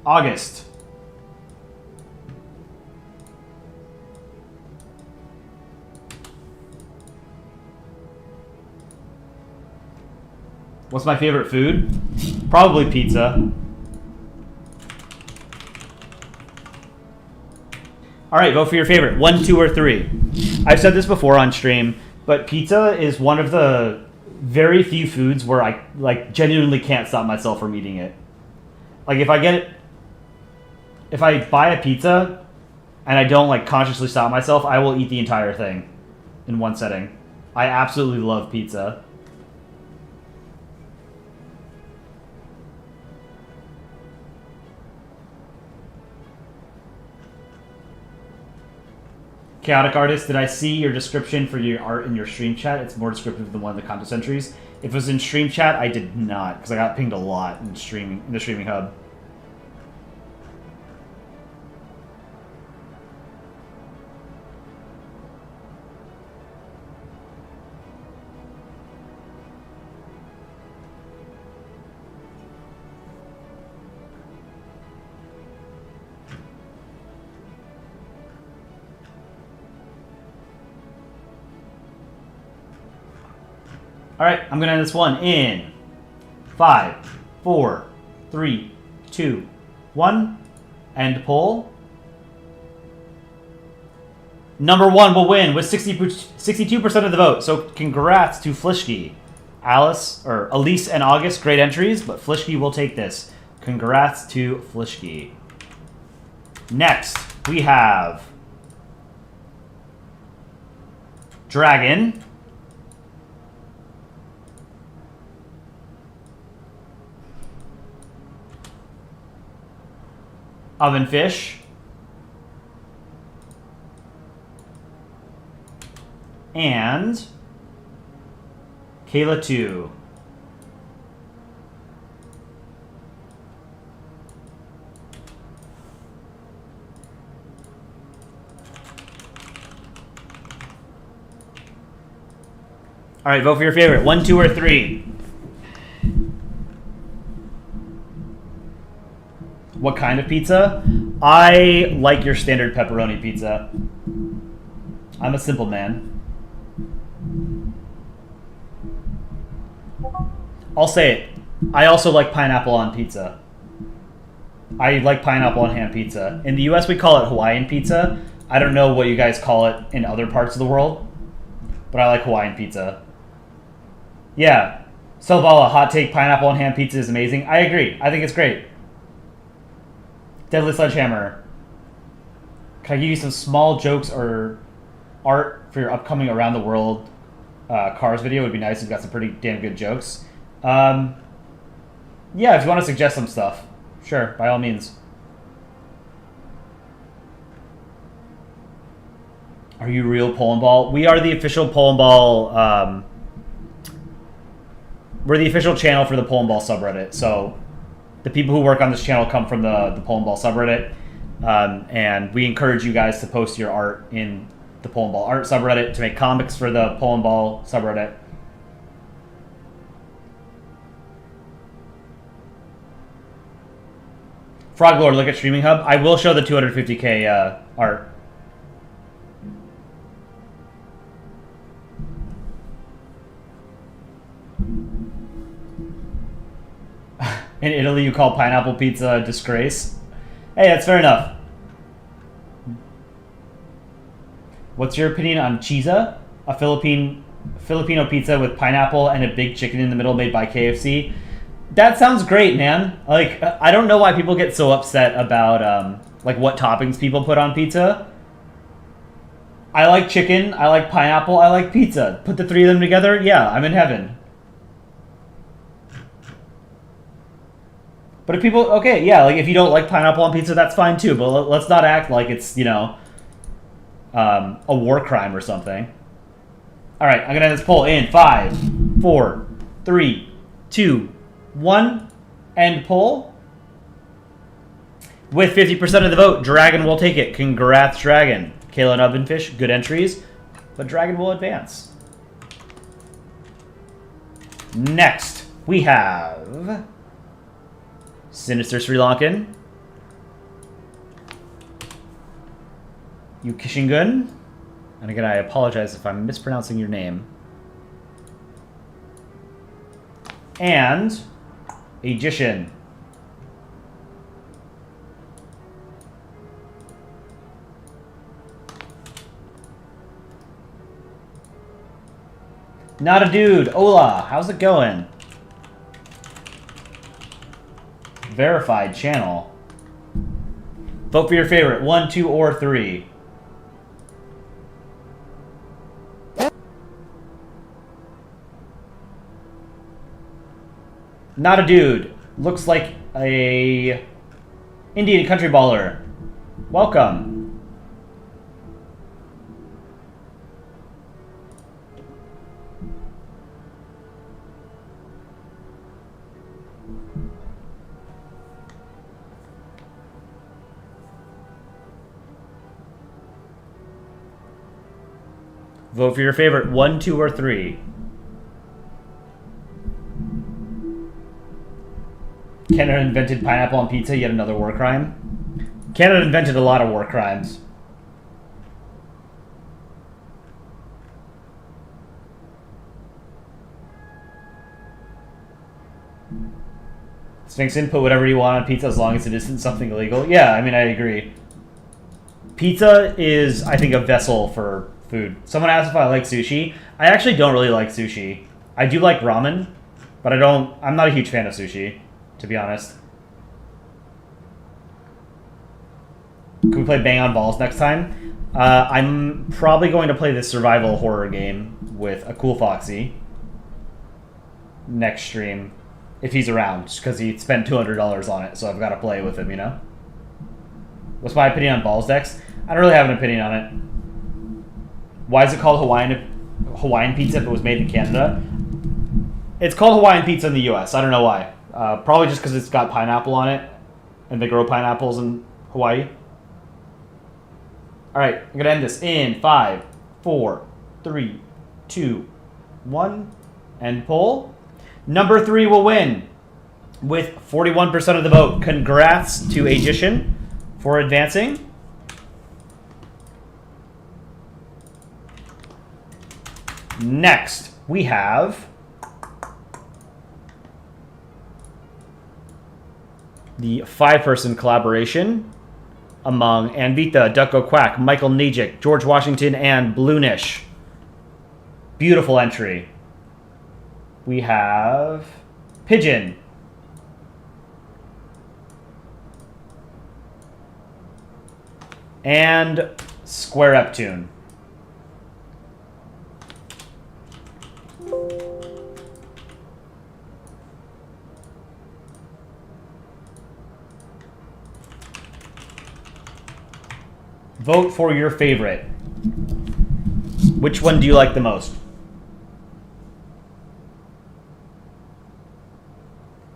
August. What's my favorite food? Probably pizza. All right, vote for your favorite. 1, 2, or 3. I've said this before on stream, but pizza is one of the very few foods where I genuinely can't stop myself from eating it. Like if I buy a pizza and I don't consciously stop myself, I will eat the entire thing in one setting. I absolutely love pizza. Chaotic Artist, did I see your description for your art in your stream chat? It's more descriptive than one of the contest entries. If it was in stream chat, I did not, because I got pinged a lot in the streaming hub. All right, I'm going to end this one in 5, 4, 3, 2, 1. End poll. Number 1 will win with 62% of the vote. So congrats to Fishki. Elise and August, great entries, but Fishki will take this. Congrats to Fishki. Next, we have Dragon. Ovenfish. And Kayla 2. All right, vote for your favorite. 1, 2, or 3. What kind of pizza? I like your standard pepperoni pizza. I'm a simple man. I'll say it. I also like pineapple on pizza. I like pineapple on ham pizza. In the US, we call it Hawaiian pizza. I don't know what you guys call it in other parts of the world, but I like Hawaiian pizza. Yeah. Selvala, hot take, pineapple on ham pizza is amazing. I agree. I think it's great. Deadly Sledgehammer. Can I give you some small jokes or art for your upcoming Around the World Cars video? It would be nice. We've got some pretty damn good jokes. Yeah, if you want to suggest some stuff, sure, by all means. Are you real Polandball? We are the official Polandball. We're the official channel for the Polandball subreddit. So the people who work on this channel come from the Polandball subreddit. And we encourage you guys to post your art in the Polandball art subreddit, to make comics for the Polandball subreddit. Frog Lord, look at Streaming Hub. I will show the 250k art. In Italy, you call pineapple pizza a disgrace. Hey, that's fair enough. What's your opinion on chiza? A Filipino pizza with pineapple and a big chicken in the middle made by KFC? That sounds great, man. Like, I don't know why people get so upset about, like, what toppings people put on pizza. I like chicken, I like pineapple, I like pizza. Put the three of them together, yeah, I'm in heaven. But if people, okay, yeah, like, if you don't like pineapple on pizza, that's fine too. But let's not act like it's, you know, a war crime or something. All right, I'm gonna end this poll in 5, 4, 3, 2, 1. End poll. With 50% of the vote, Dragon will take it. Congrats, Dragon. Kayla and Ovenfish, good entries, but Dragon will advance. Next, we have Sinister Sri Lankan, Yukishingun, and again, I apologize if I'm mispronouncing your name, and Aegician. Not a dude. Hola, how's it going? Verified channel. Vote for your favorite. 1, 2, or 3. Not a dude. Looks like a Indian country baller. Welcome. Vote for your favorite. 1, 2, or 3. Canada invented pineapple on pizza, yet another war crime. Canada invented a lot of war crimes. Sphinxin, put whatever you want on pizza as long as it isn't something illegal. Yeah, I mean, I agree. Pizza is, I think, a vessel for food. Someone asked if I like sushi. I actually don't really like sushi. I do like ramen, but I'm not a huge fan of sushi, to be honest. Can we play Bang on Balls next time? I'm probably going to play this survival horror game with a cool Foxy next stream, if he's around, just because he spent $200 on it, so I've got to play with him, you know? What's my opinion on balls decks? I don't really have an opinion on it. Why is it called Hawaiian pizza if it was made in Canada? It's called Hawaiian pizza in the US. I don't know why. Probably just because it's got pineapple on it, and they grow pineapples in Hawaii. All right, I'm going to end this in 5, 4, 3, 2, 1. End poll. Number 3 will win. with 41% of the vote. Congrats to Agician for advancing. Next, we have the 5-person collaboration among Anvita, Ducko Quack, Michael Nejik, George Washington, and Bloonish. Beautiful entry. We have Pigeon. And Square Uptune. Vote for your favorite. Which one do you like the most?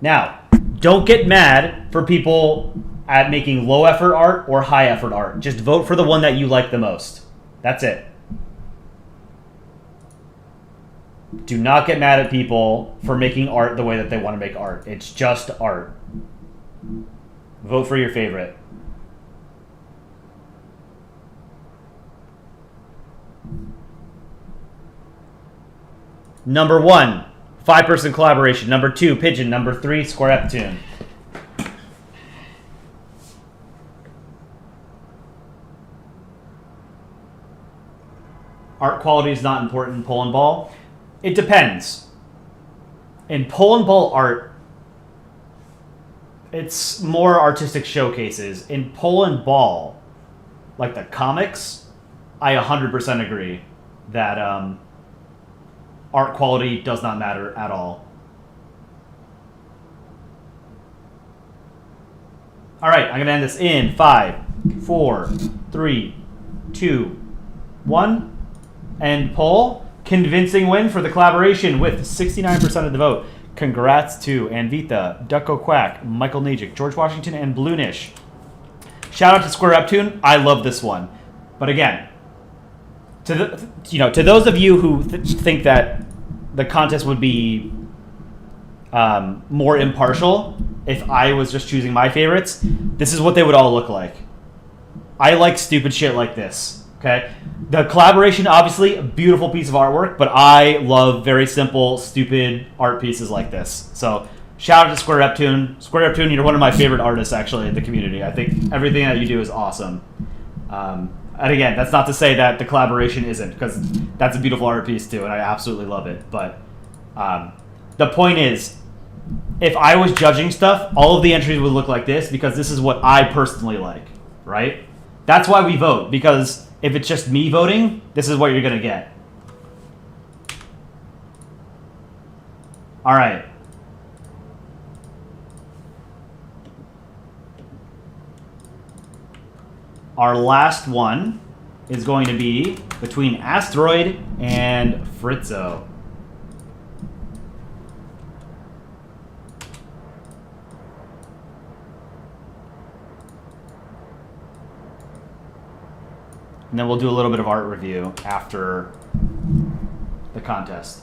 Now, don't get mad for people at making low effort art or high effort art. Just vote for the one that you like the most. That's it. Do not get mad at people for making art the way that they want to make art. It's just art. Vote for your favorite. Number 1, 5-person collaboration. Number 2, Pigeon. Number 3, Square Uptune. Art quality is not important in Polandball. It depends. In Polandball art, it's more artistic showcases. In Polandball, like the comics, I 100% agree that art quality does not matter at all. All right, I'm going to end this in 5, 4, 3, 2, 1. End poll. Convincing win for the collaboration with 69% of the vote. Congrats to Anvita, Ducko Quack, Michael Nejik, George Washington, and Bloonish. Shout out to Square Uptune. I love this one. But again, to those of you who think that the contest would be more impartial if I was just choosing my favorites, this is what they would all look like. I like stupid shit like this. Okay, the collaboration, obviously, a beautiful piece of artwork, but I love very simple, stupid art pieces like this. So, shout out to Square Uptune. Square Uptune, you're one of my favorite artists, actually, in the community. I think everything that you do is awesome. And again, that's not to say that the collaboration isn't, because that's a beautiful art piece, too, and I absolutely love it. But the point is, if I was judging stuff, all of the entries would look like this, because this is what I personally like, right? That's why we vote, because if it's just me voting, this is what you're going to get. All right. Our last one is going to be between Asteroid and Fritzo. And then we'll do a little bit of art review after the contest.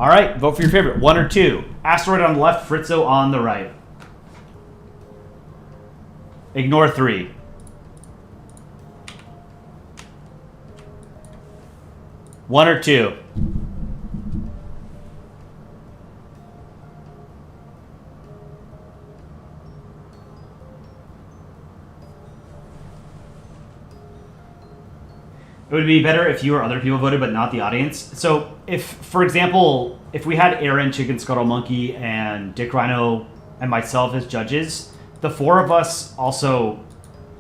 All right, vote for your favorite. 1 or 2. Asteroid on the left, Fritzo on the right. Ignore 3. One or 2. It would be better if you or other people voted, but not the audience. So if, for example, if we had Aaron, Chicken Scuttle Monkey, and Dick Rhino, and myself as judges, the 4 of us also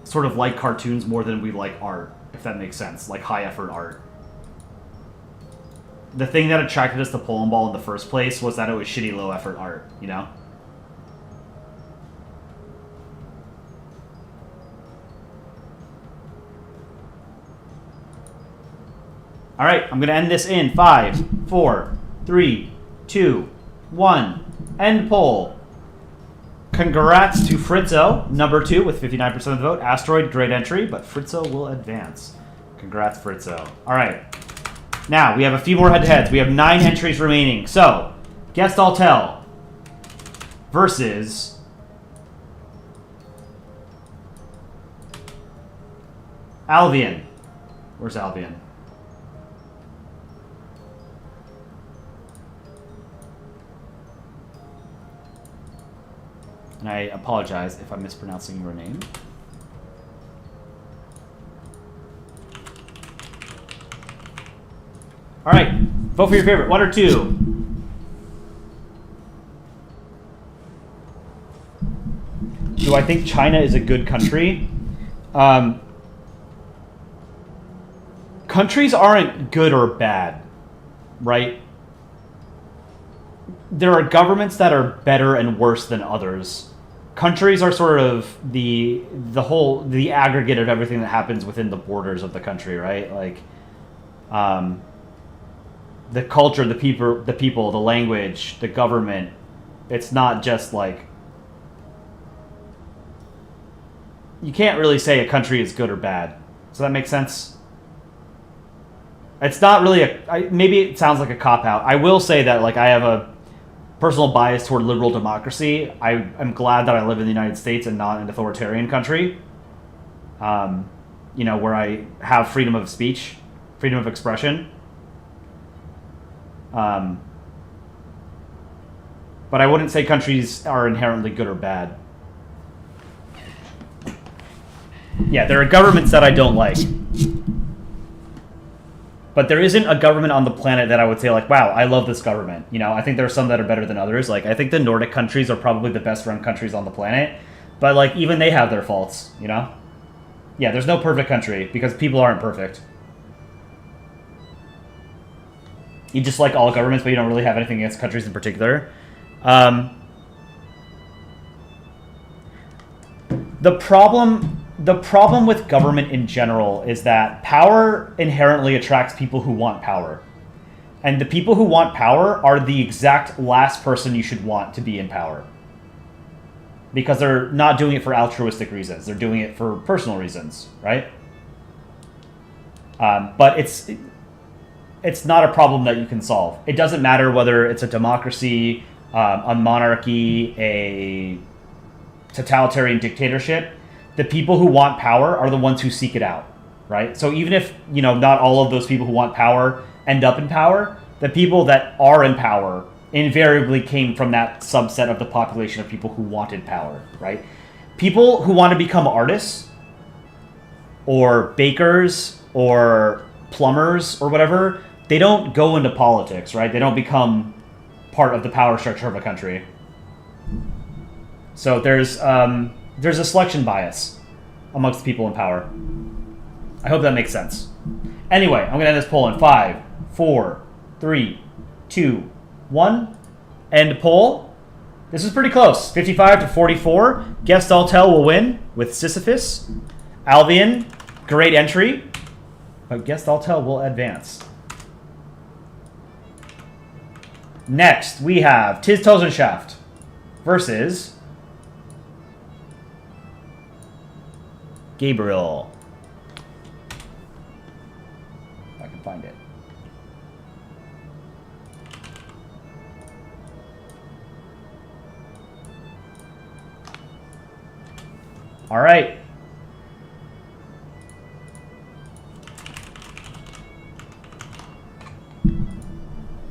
sort of like cartoons more than we like art, if that makes sense, like high-effort art. The thing that attracted us to Polandball in the first place was that it was shitty low-effort art, you know? All right, I'm going to end this in 5, 4, 3, 2, 1. End poll. Congrats to Fritzo, number 2 with 59% of the vote. Asteroid, great entry, but Fritzo will advance. Congrats, Fritzo. All right. Now, we have a few more head-to-heads. We have 9 entries remaining. So, Guest I'll Tell versus Albion. Where's Albion? And I apologize if I'm mispronouncing your name. All right, vote for your favorite, 1 or 2. Do I think China is a good country? Countries aren't good or bad, right? There are governments that are better and worse than others. Countries are sort of the aggregate of everything that happens within the borders of the country, right? Like, the culture, the people, the language, the government. It's not just like, you can't really say a country is good or bad. Does that make sense? It's not really maybe it sounds like a cop-out. I will say that, like, I have a personal bias toward liberal democracy. I'm glad that I live in the United States and not an authoritarian country. Where I have freedom of speech, freedom of expression. But I wouldn't say countries are inherently good or bad. Yeah, there are governments that I don't like. But there isn't a government on the planet that I would say, like, wow, I love this government. I think there are some that are better than others. Like, I think the Nordic countries are probably the best run countries on the planet. But, like, even they have their faults, Yeah, there's no perfect country because people aren't perfect. You just like all governments, but you don't really have anything against countries in particular. The problem with government in general is that power inherently attracts people who want power. And the people who want power are the exact last person you should want to be in power. Because they're not doing it for altruistic reasons. They're doing it for personal reasons, right? But it's not a problem that you can solve. It doesn't matter whether it's a democracy, a monarchy, a totalitarian dictatorship. The people who want power are the ones who seek it out, right? So even if, not all of those people who want power end up in power, the people that are in power invariably came from that subset of the population of people who wanted power, right? People who want to become artists or bakers or plumbers or whatever, they don't go into politics, right? They don't become part of the power structure of a country. So there's a selection bias amongst people in power. I hope that makes sense. Anyway, I'm going to end this poll in 5, 4, 3, 2, 1. End poll. This is pretty close. 55 to 44. Guest I'll Tell will win with Sisyphus. Albion, great entry. But Guest I'll Tell will advance. Next, we have Tis Tozenschaft versus Gabriel. If I can find it. All right.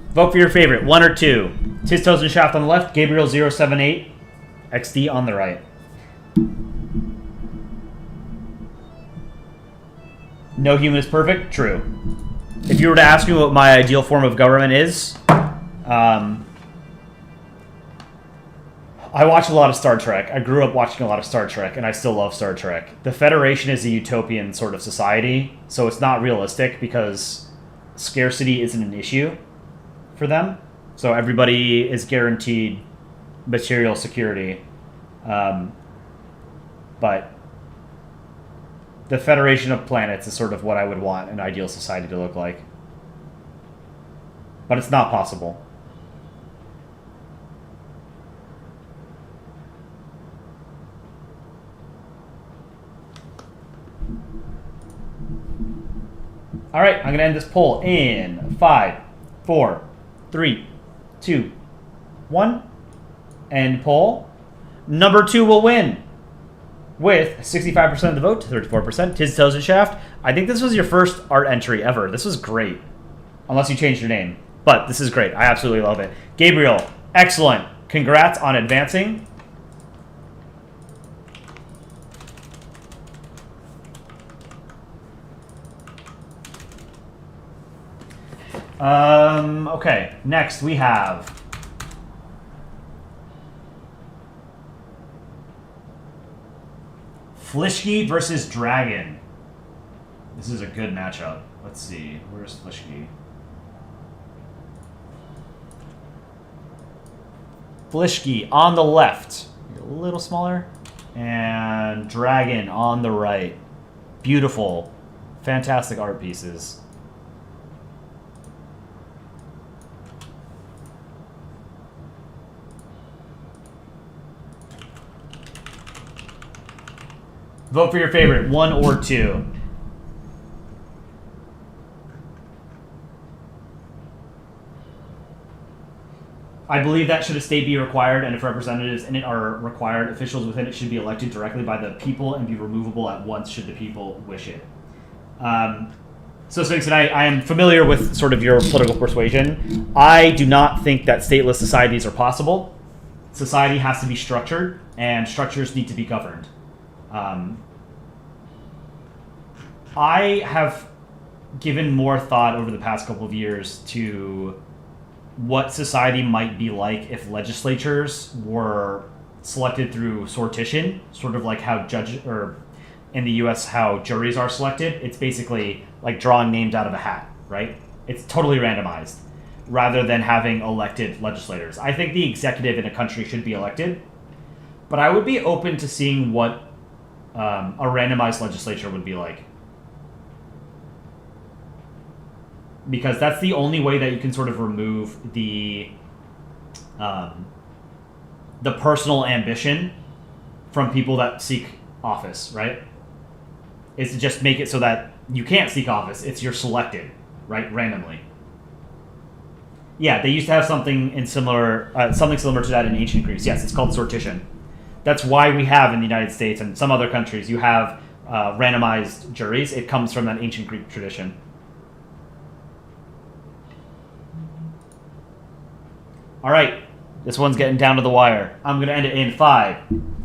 Vote for your favorite, 1 or 2. Tis Tozenschaft on the left, Gabriel 078, XD on the right. No human is perfect? True. If you were to ask me what my ideal form of government is, I watch a lot of Star Trek. I grew up watching a lot of Star Trek, and I still love Star Trek. The Federation is a utopian sort of society, so it's not realistic because scarcity isn't an issue for them. So everybody is guaranteed material security. But the Federation of Planets is sort of what I would want an ideal society to look like. But it's not possible. All right, I'm going to end this poll in 5, 4, 3, 2, 1. End poll. Number 2 will win with 65% of the vote to 34%. Tiz Toes and Shaft. I think this was your first art entry ever. This was great. Unless you changed your name. But this is great. I absolutely love it. Gabriel, excellent. Congrats on advancing. Okay, next we have Fishki versus Dragon. This is a good matchup. Let's see. Where's Fishki? Fishki on the left. A little smaller. And Dragon on the right. Beautiful. Fantastic art pieces. Vote for your favorite, 1 or 2. I believe that should a state be required, and if representatives in it are required, officials within it should be elected directly by the people and be removable at once should the people wish it. So Sphinx and I am familiar with sort of your political persuasion. I do not think that stateless societies are possible. Society has to be structured, and structures need to be governed. I have given more thought over the past couple of years to what society might be like if legislatures were selected through sortition, sort of like how in the US how juries are selected. It's basically like drawing names out of a hat, right? It's totally randomized rather than having elected legislators. I think the executive in a country should be elected, but I would be open to seeing what a randomized legislature would be like. Because that's the only way that you can sort of remove the personal ambition from people that seek office, right? Is to just make it so that you can't seek office. It's you're selected, right, randomly. Yeah, they used to have something similar to that in ancient Greece. Yes, it's called sortition. That's why we have in the United States and some other countries, you have randomized juries. It comes from that ancient Greek tradition. All right, this one's getting down to the wire. I'm going to end it in 5,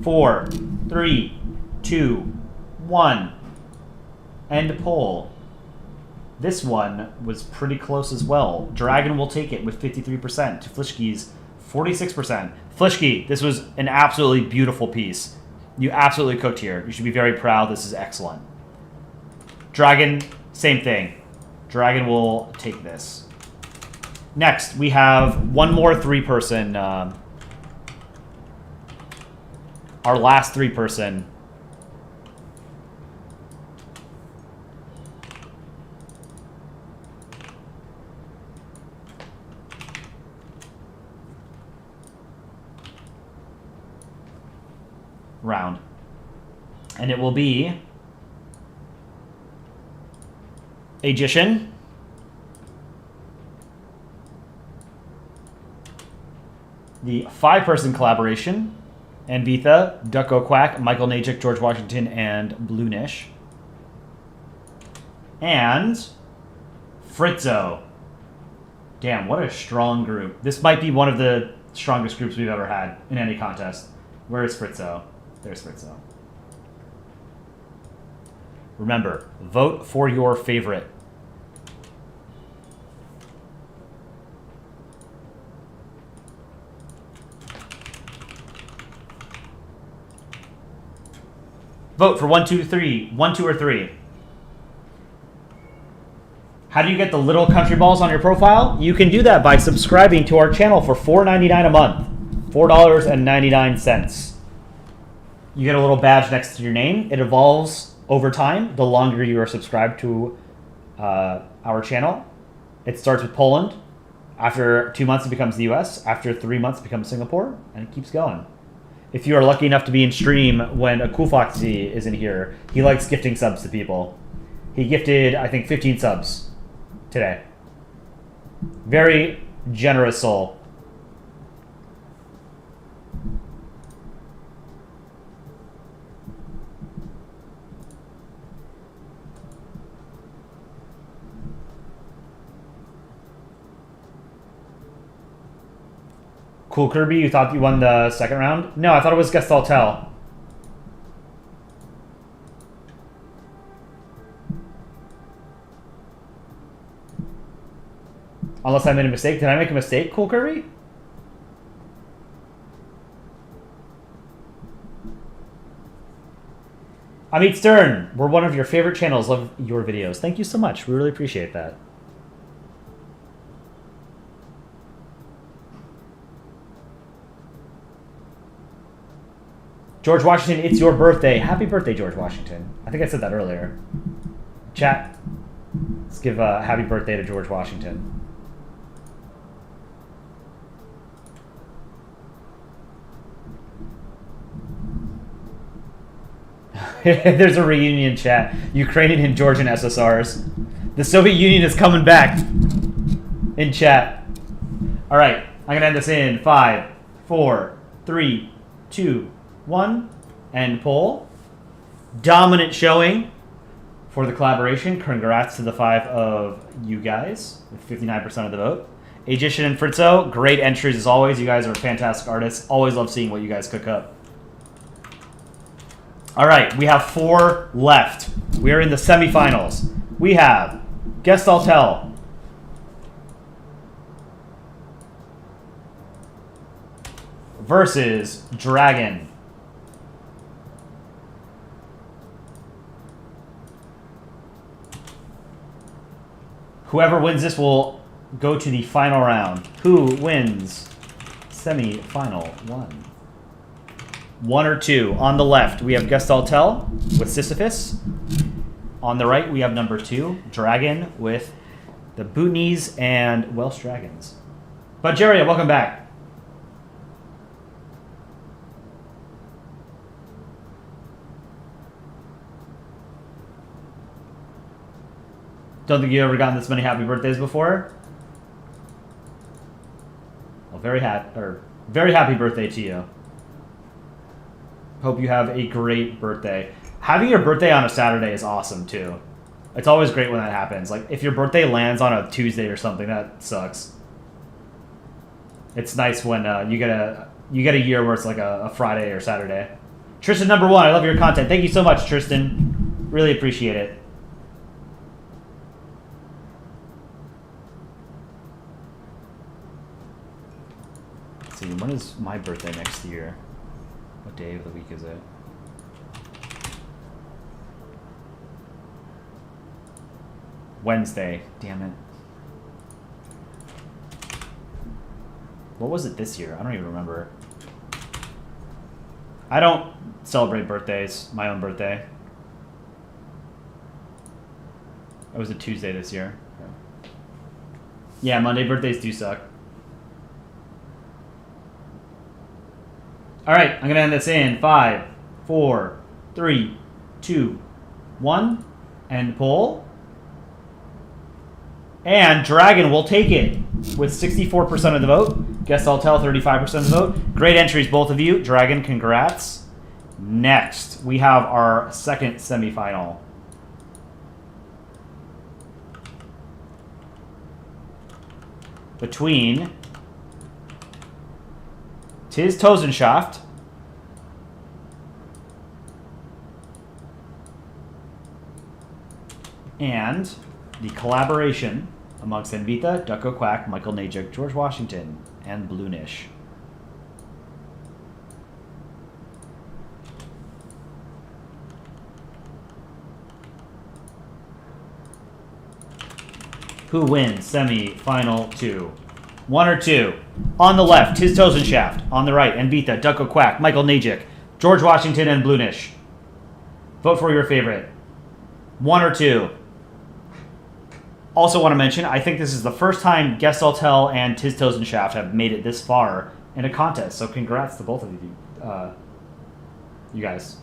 4, 3, 2, 1. End poll. This one was pretty close as well. Dragon will take it with 53% to Fishki's 46%. Fishki, this was an absolutely beautiful piece. You absolutely cooked here. You should be very proud. This is excellent. Dragon, same thing. Dragon will take this. Next, we have one more 3-person. Our last 3-person. Round. And it will be Agician, the 5-person collaboration, Anvitha, Ducko Quack, Michael Najik, George Washington, and Bloonish. And Fritzo. Damn, what a strong group. This might be one of the strongest groups we've ever had in any contest. Where is Fritzo? There's Fritzo. Remember, vote for your favorite. Vote for 1, 2, 3. 1, 2, or 3. How do you get the little country balls on your profile? You can do that by subscribing to our channel for $4.99 a month. $4.99. You get a little badge next to your name. It evolves over time the longer you are subscribed to our channel. It starts with Poland. After 2 months, it becomes the US. After 3 months, it becomes Singapore. And it keeps going. If you are lucky enough to be in stream when a cool Foxy is in here, he likes gifting subs to people. He gifted, I think, 15 subs today. Very generous soul. Cool, Kirby, you thought you won the second round? No, I thought it was Guess I'll Tell. Unless I made a mistake. Did I make a mistake, Cool Kirby? Amit Stern, we're one of your favorite channels. Love your videos. Thank you so much. We really appreciate that. George Washington, it's your birthday. Happy birthday, George Washington. I think I said that earlier. Chat, let's give a happy birthday to George Washington. There's a reunion chat. Ukrainian and Georgian SSRs. The Soviet Union is coming back. In chat. All right, I'm going to end this in 5, 4, 3, 2, 1. End poll. Dominant showing for the collaboration. Congrats to the 5 of you guys with 59% of the vote. Agician and Fritzo, great entries as always. You guys are fantastic artists. Always love seeing what you guys cook up. All right, we have 4 left. We are in the semifinals. We have Guess I'll Tell. Versus Dragon. Whoever wins this will go to the final round. Who wins semi-final 1? 1 or 2. On the left, we have Guess I'll Tell with Sisyphus. On the right, we have number 2, Dragon with the Bhutanese and Welsh Dragons. Budgeria, welcome back. Don't think you've ever gotten this many happy birthdays before. Well, very happy birthday to you. Hope you have a great birthday. Having your birthday on a Saturday is awesome too. It's always great when that happens. Like if your birthday lands on a Tuesday or something, that sucks. It's nice when you get a year where it's like a Friday or Saturday. Tristan number 1, I love your content. Thank you so much, Tristan. Really appreciate it. Let's see, when is my birthday next year? What day of the week is it? Wednesday. Damn it. What was it this year? I don't even remember. I don't celebrate birthdays. My own birthday. It was a Tuesday this year. Yeah, Monday birthdays do suck. All right, I'm going to end this in 5, 4, 3, 2, 1. End poll. And Dragon will take it with 64% of the vote. Guess I'll Tell 35% of the vote. Great entries, both of you. Dragon, congrats. Next, we have our second semifinal. Between Tis Tosenschaft and the collaboration amongst Envita, Ducko Quack, Michael Najik, George Washington, and Bloonish. Who wins semi-final 2? 1 or 2. On the left, Tis Tosenschaft. On the right, Envita, Ducko Quack, Michael Najik, George Washington, and Bloonish. Vote for your favorite. 1 or 2. Also want to mention, I think this is the first time Guess I'll Tell and Tis Tosenschaft have made it this far in a contest. So congrats to both of you, you guys.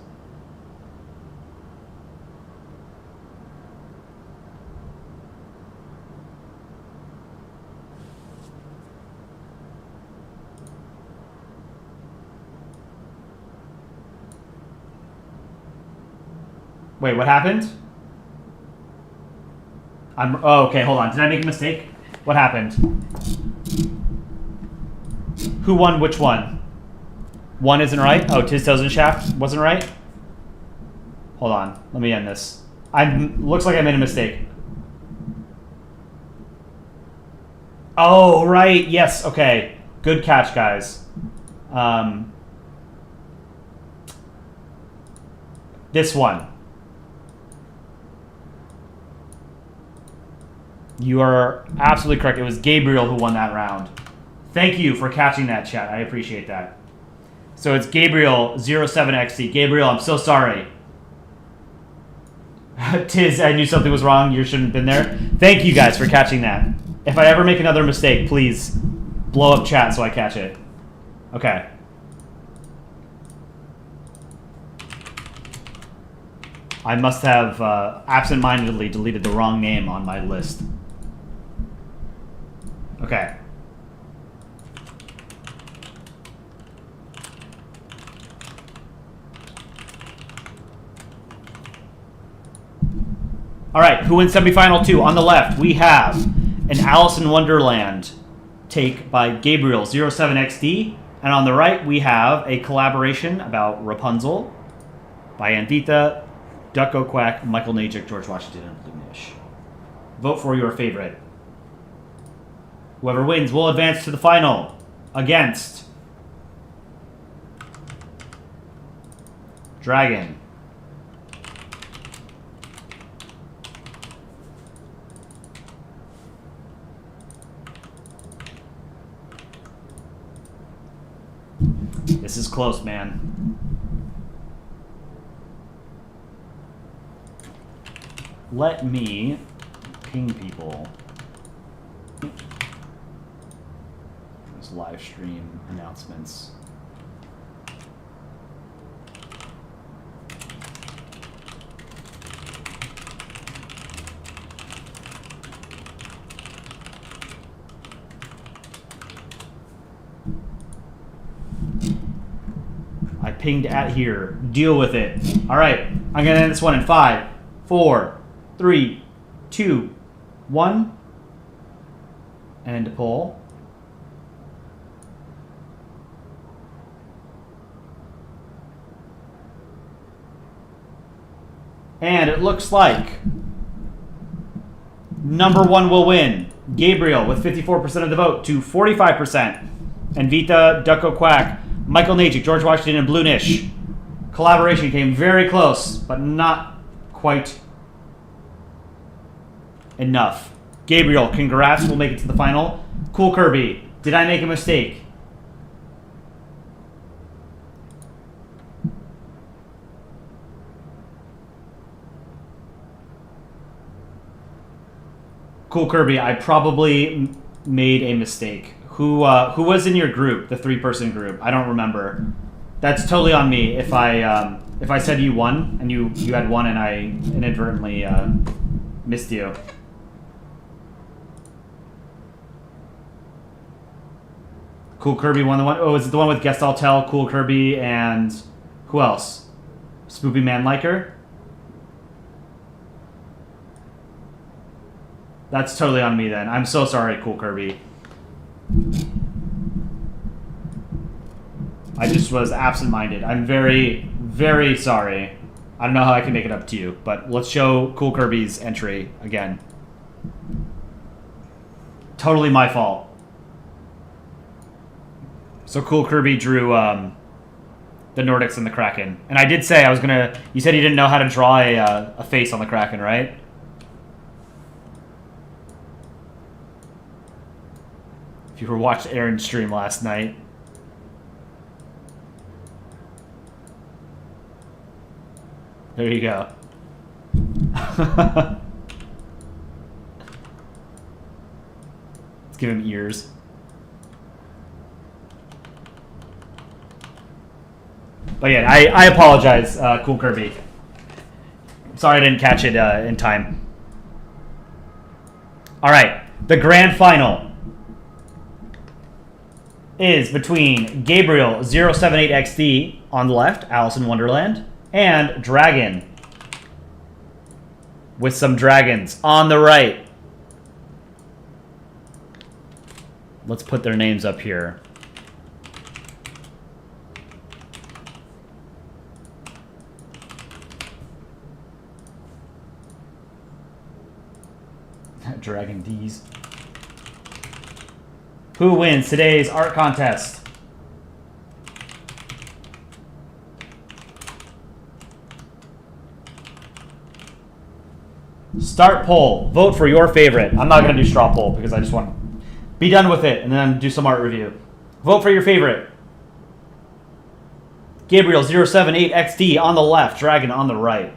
Wait, what happened? Oh, okay, hold on. Did I make a mistake? What happened? Who won which one? One isn't right? Oh, Tiz Toes and Shaft wasn't right? Hold on. Let me end this. Looks like I made a mistake. Oh, right. Yes, okay. Good catch, guys. This one. You are absolutely correct. It was Gabriel who won that round. Thank you for catching that, chat. I appreciate that. So it's Gabriel 07XC. Gabriel, I'm so sorry. Tiz, I knew something was wrong. You shouldn't have been there. Thank you guys for catching that. If I ever make another mistake, please blow up chat so I catch it. Okay. I must have absent-mindedly deleted the wrong name on my list. Okay. All right, who wins semifinal 2? On the left, we have an Alice in Wonderland take by Gabriel 07XD. And on the right, we have a collaboration about Rapunzel by Anvita, Ducko Quack, Michael Najik, George Washington, and Blue Nish. Vote for your favorite. Whoever wins will advance to the final against Dragon. This is close, man. Let me ping people. There's live stream announcements. I pinged at here. Deal with it. All right. I'm going to end this one in 5, 4, 3, 2, 1. And into poll. And it looks like number 1 will win. Gabriel with 54% of the vote to 45%. And Vita, Ducko Quack, Michael Najik, George Washington, and Blue Nish. Collaboration came very close, but not quite enough. Gabriel, congrats. We'll make it to the final. Cool Kirby, did I make a mistake? Cool Kirby, I probably made a mistake. Who was in your group, the 3-person group? I don't remember. That's totally on me if I said you won and you had won and I inadvertently missed you. Cool Kirby won the one. Oh, is it the one with Guest I'll Tell, Cool Kirby, and who else? Spoopy Manlier? That's totally on me then. I'm so sorry, Cool Kirby. I just was absent-minded. I'm very, very sorry. I don't know how I can make it up to you, but let's show Cool Kirby's entry again. Totally my fault. So Cool Kirby drew the Nordics and the Kraken. And I did say I was going to... You said you didn't know how to draw a face on the Kraken, right? If you watched Aaron's stream last night. There you go. Let's give him ears. But yeah, I apologize, Cool Kirby. Sorry I didn't catch it in time. All right, the grand final is between Gabriel 078XD on the left, Alice in Wonderland, and Dragon with some dragons on the right. Let's put their names up here. Dragon D's. Who wins today's art contest? Start poll. Vote for your favorite. I'm not going to do straw poll because I just want to be done with it and then do some art review. Vote for your favorite. Gabriel 078XD on the left, Dragon on the right.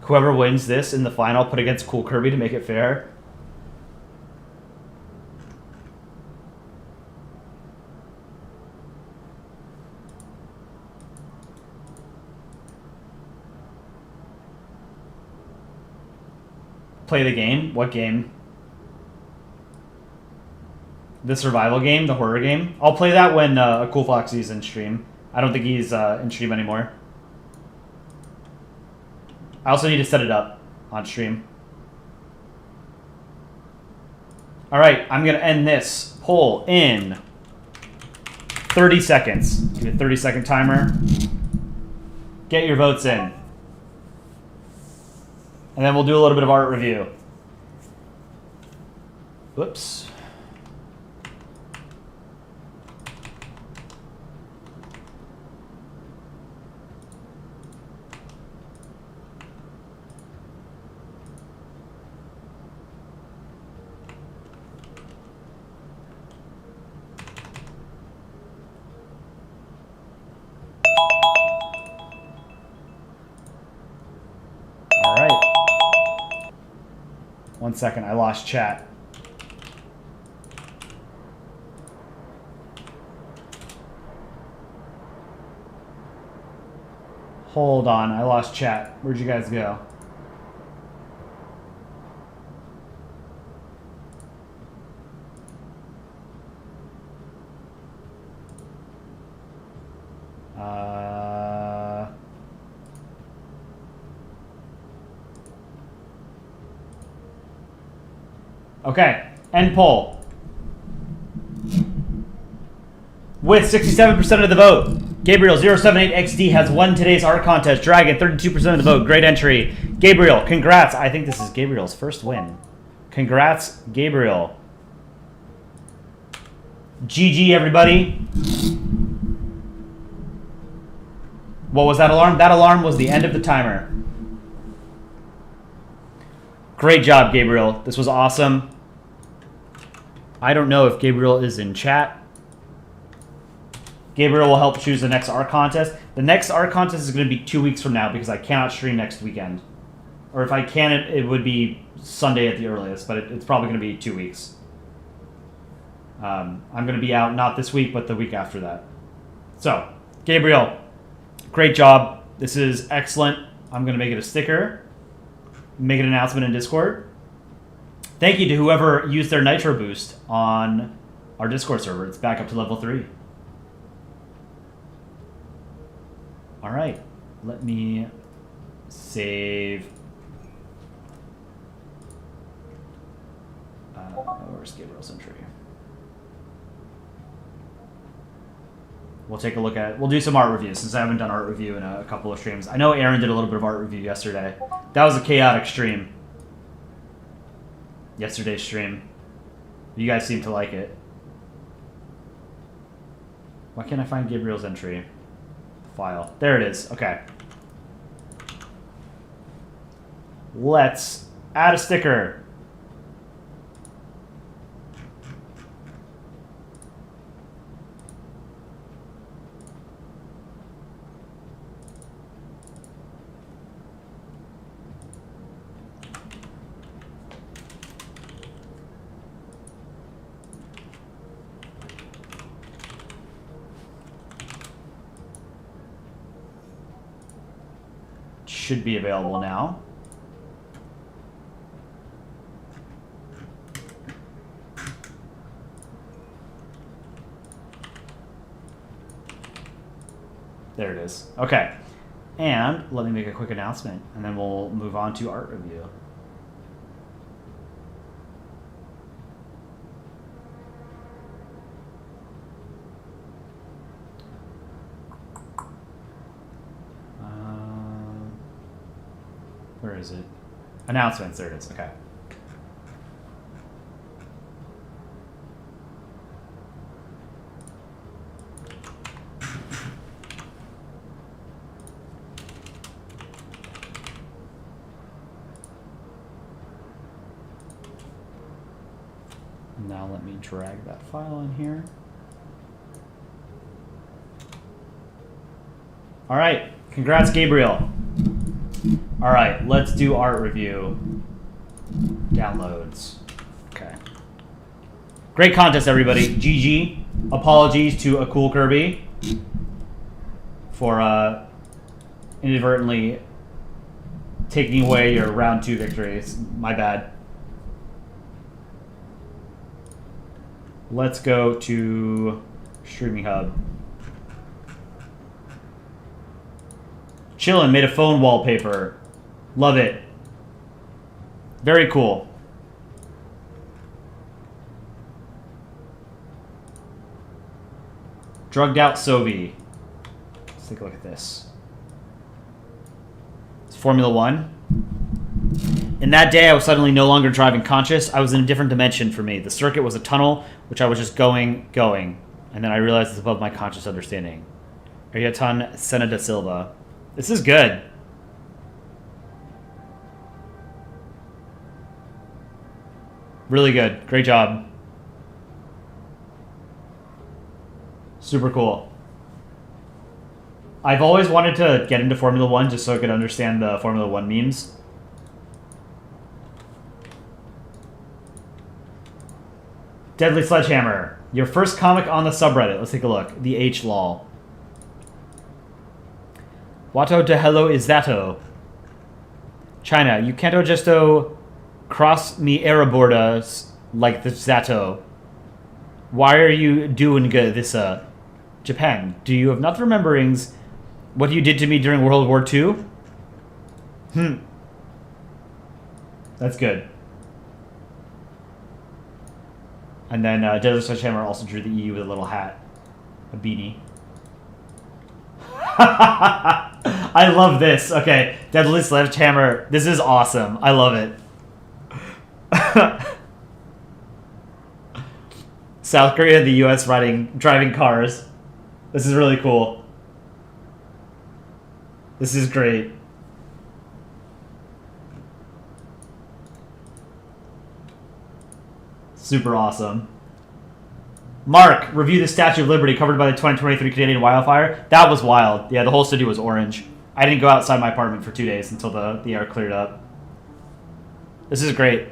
Whoever wins this in the final, put against Cool Kirby to make it fair. Play the game? What game? The survival game? The horror game? I'll play that when Cool Foxy's in stream. I don't think he's in stream anymore. I also need to set it up on stream. Alright, I'm going to end this poll in 30 seconds. Give me a 30-second timer. Get your votes in. And then we'll do a little bit of art review. Whoops. All right. 1 second, I lost chat. Hold on, I lost chat. Where'd you guys go? Okay, end poll. With 67% of the vote, Gabriel 078XD has won today's art contest. Dragon, 32% of the vote. Great entry. Gabriel, congrats. I think this is Gabriel's first win. Congrats, Gabriel. GG, everybody. What was that alarm? That alarm was the end of the timer. Great job, Gabriel. This was awesome. I don't know if Gabriel is in chat. Gabriel will help choose the next art contest. The next art contest is going to be 2 weeks from now because I cannot stream next weekend. Or if I can, it would be Sunday at the earliest, but it's probably going to be 2 weeks. I'm going to be out not this week, but the week after that. So, Gabriel, great job. This is excellent. I'm going to make it a sticker. Make an announcement in Discord. Thank you to whoever used their Nitro Boost on our Discord server. It's back up to level 3. All right, let me save. Where's Gabriel's entry? We'll take a look at it. We'll do some art reviews since I haven't done art review in a couple of streams. I know Aaron did a little bit of art review yesterday. That was a chaotic stream. Yesterday's stream. You guys seem to like it. Why can't I find Gabriel's entry? File. There it is. Okay. Let's add a sticker. Should be available now. There it is. Okay. And let me make a quick announcement, and then we'll move on to art review. Where is it? Announcements. There it is. Okay. Now let me drag that file in here. All right. Congrats, Gabriel. All right, let's do art review. Downloads. Okay. Great contest, everybody. GG. Apologies to a cool Kirby for inadvertently taking away your round 2 victories. My bad. Let's go to Streaming Hub. Chillin' made a phone wallpaper. Love it. Very cool. Drugged out Sovi. Let's take a look at this. It's Formula 1. In that day, I was suddenly no longer driving conscious. I was in a different dimension for me. The circuit was a tunnel, which I was just going. And then I realized it's above my conscious understanding. Ayrton Senna da Silva. This is good. Really good. Great job. Super cool. I've always wanted to get into Formula 1 just so I could understand the Formula 1 memes. Deadly Sledgehammer. Your first comic on the subreddit. Let's take a look. The H lol. Wato de hello is thato. China, you can't justo cross me arabordas like the zato. Why are you doing good this Japan? Do you have not rememberings what you did to me during World War II? That's good. And then Deadly Sledgehammer also drew the E with a little hat. A beanie. I love this. Okay, Deadly Sledgehammer. This is awesome. I love it. South Korea and the U.S. driving cars. This is really cool. This is great. Super awesome. Mark, review the Statue of Liberty covered by the 2023 Canadian wildfire. That was wild. Yeah, the whole city was orange. I didn't go outside my apartment for 2 days until the air cleared up. This is great.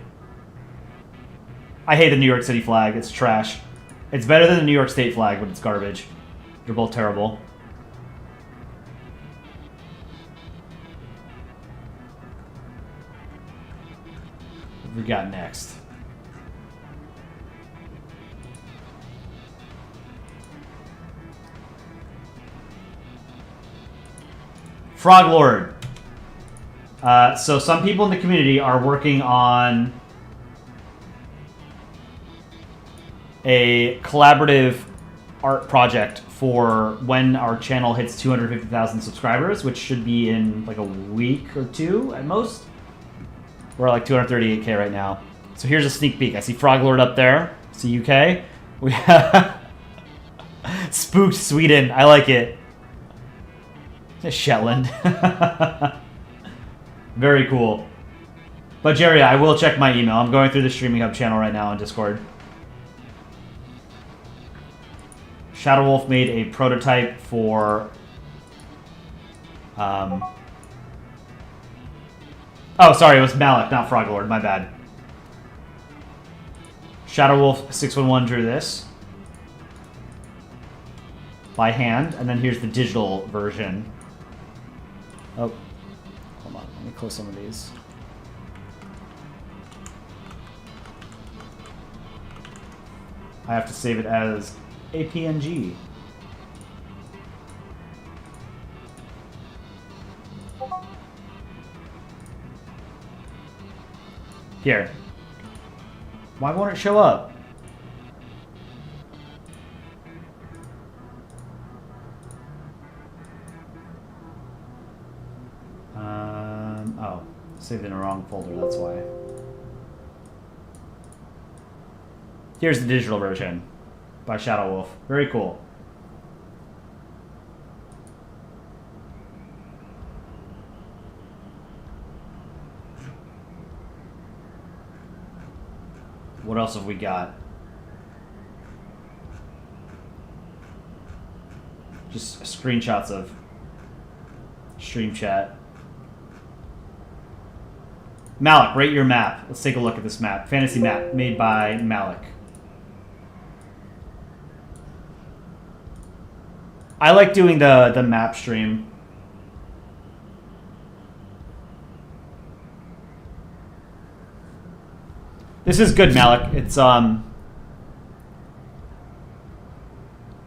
I hate the New York City flag. It's trash. It's better than the New York State flag, but it's garbage. They're both terrible. What have we got next? Frog Lord. So some people in the community are working on a collaborative art project for when our channel hits 250,000 subscribers, which should be in like a week or 2 at most. We're at like 238K right now. So here's a sneak peek. I see Frog Lord up there. See UK. We have Spooked Sweden. I like it. Shetland. Very cool. But Jerry, I will check my email. I'm going through the Streaming Hub channel right now on Discord. Shadow Wolf made a prototype for... Oh, sorry, it was Malik, not Frog Lord. My bad. Shadow Wolf 611 drew this by hand, and then here's the digital version. Oh, hold on. Let me close some of these. I have to save it as a PNG. Here. Why won't it show up? Oh. Saved in a wrong folder, that's why. Here's the digital version by Shadow Wolf. Very cool. What else have we got? Just screenshots of stream chat. Malik, rate your map. Let's take a look at this map. Fantasy map made by Malik. I like doing the map stream. This is good, Malik. It's an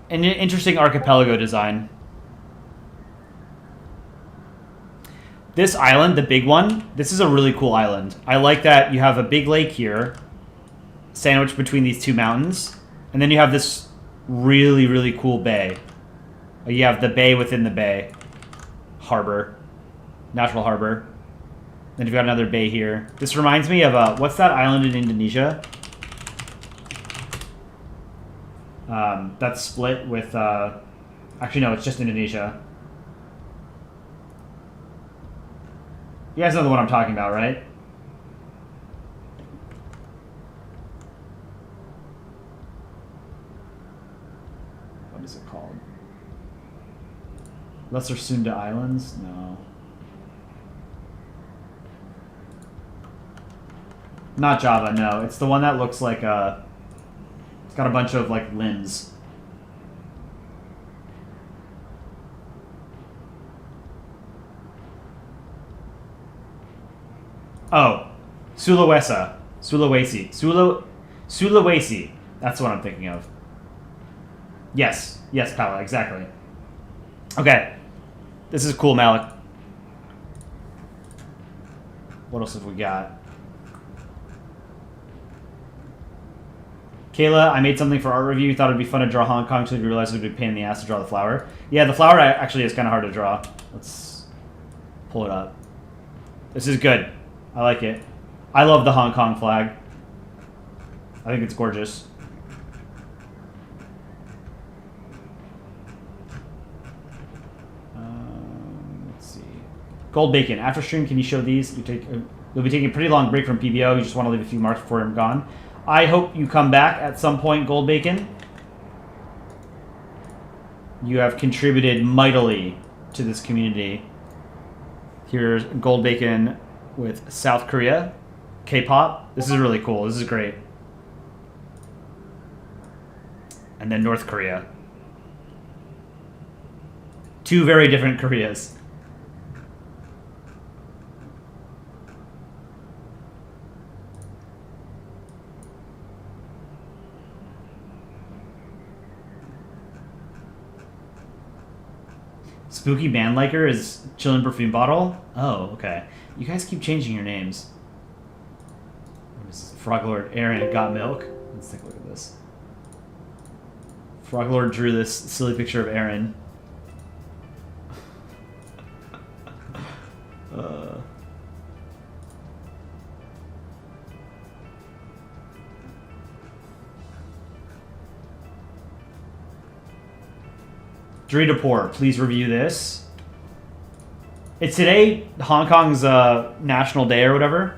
interesting archipelago design. This island, the big one, this is a really cool island. I like that you have a big lake here, sandwiched between these two mountains, and then you have this really, really cool bay. You have the bay within the bay. Harbor. Natural harbor. Then you've got another bay here. This reminds me of, what's that island in Indonesia? That's split with, actually no, it's just Indonesia. You guys know the one I'm talking about, right? What is it called? Lesser Sunda Islands? No. Not Java, no. It's the one that looks like a... It's got a bunch of, like, limbs. Oh. Sulawesi. Sulawesi. That's what I'm thinking of. Yes. Yes, Paula, exactly. Okay. This is cool, Malik. What else have we got? Kayla, I made something for art review. Thought it'd be fun to draw Hong Kong until you realized it would be a pain in the ass to draw the flower. Yeah, the flower actually is kind of hard to draw. Let's pull it up. This is good. I like it. I love the Hong Kong flag. I think it's gorgeous. Let's see. Gold bacon. After stream, can you show these? You'll be taking a pretty long break from PBO. You just want to leave a few marks before I'm gone. I hope you come back at some point, Gold Bacon. You have contributed mightily to this community. Here's Gold Bacon with South Korea. K-pop. This is really cool. This is great. And then North Korea. Two very different Koreas. Spooky Manlier is Chillin' Perfume Bottle? Oh, okay. You guys keep changing your names. What is this? Froglord Aaron got milk? Let's take a look at this. Froglord drew this silly picture of Aaron. Dritapur, please review this. It's today Hong Kong's National Day or whatever.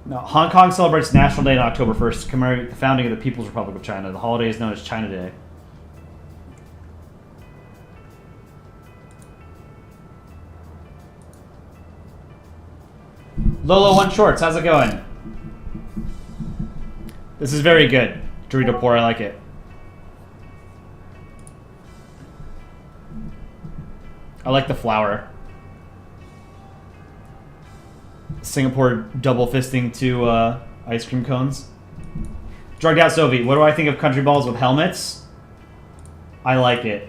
No, Hong Kong celebrates National Day on October 1st, commemorating the founding of the People's Republic of China. The holiday is known as China Day. Lolo One Shorts, how's it going? This is very good. Dritapur, I like it. I like the flower. Singapore double fisting two ice cream cones. Drugged out Sophie. What do I think of country balls with helmets? I like it.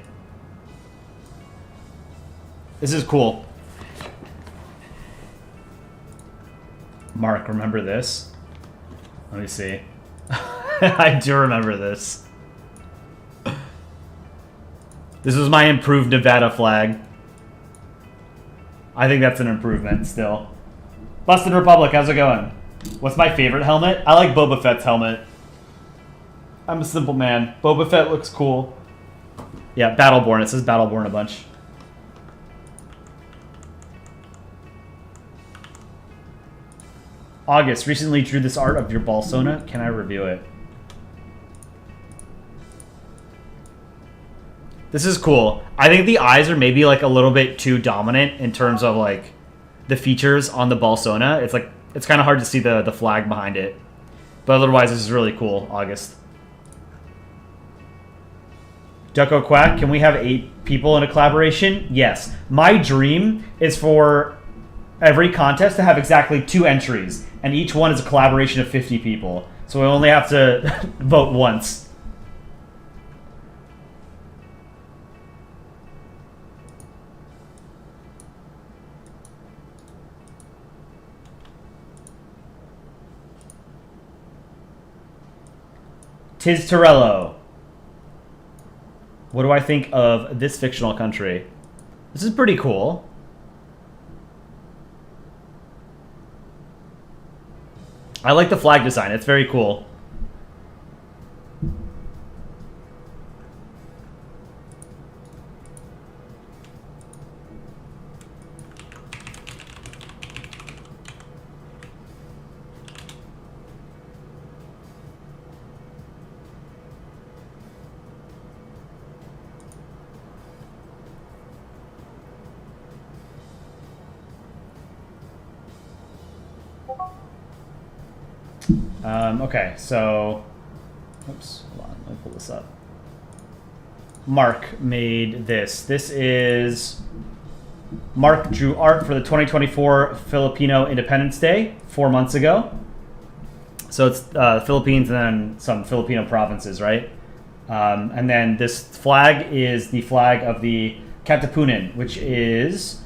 This is cool. Mark, remember this? Let me see. I do remember this. This was my improved Nevada flag. I think that's an improvement still. Busted Republic, how's it going? What's my favorite helmet? I like Boba Fett's helmet. I'm a simple man. Boba Fett looks cool. Yeah, Battleborn. It says Battleborn a bunch. August, recently drew this art of your Balsona. Can I review it? This is cool. I think the eyes are maybe like a little bit too dominant in terms of like the features on the Balsona. It's like it's kind of hard to see the flag behind it. But otherwise, this is really cool, August. Ducko Quack, can we have 8 people in a collaboration? Yes. My dream is for every contest to have exactly 2 entries, and each one is a collaboration of 50 people. So we only have to vote once. Tiz Torello. What do I think of this fictional country? This is pretty cool. I like the flag design. It's very cool. Okay, so... Oops, hold on, let me pull this up. Mark made this. This is... Mark drew art for the 2024 Filipino Independence Day 4 months ago. So it's the Philippines and then some Filipino provinces, right? And then this flag is the flag of the Katipunan, which is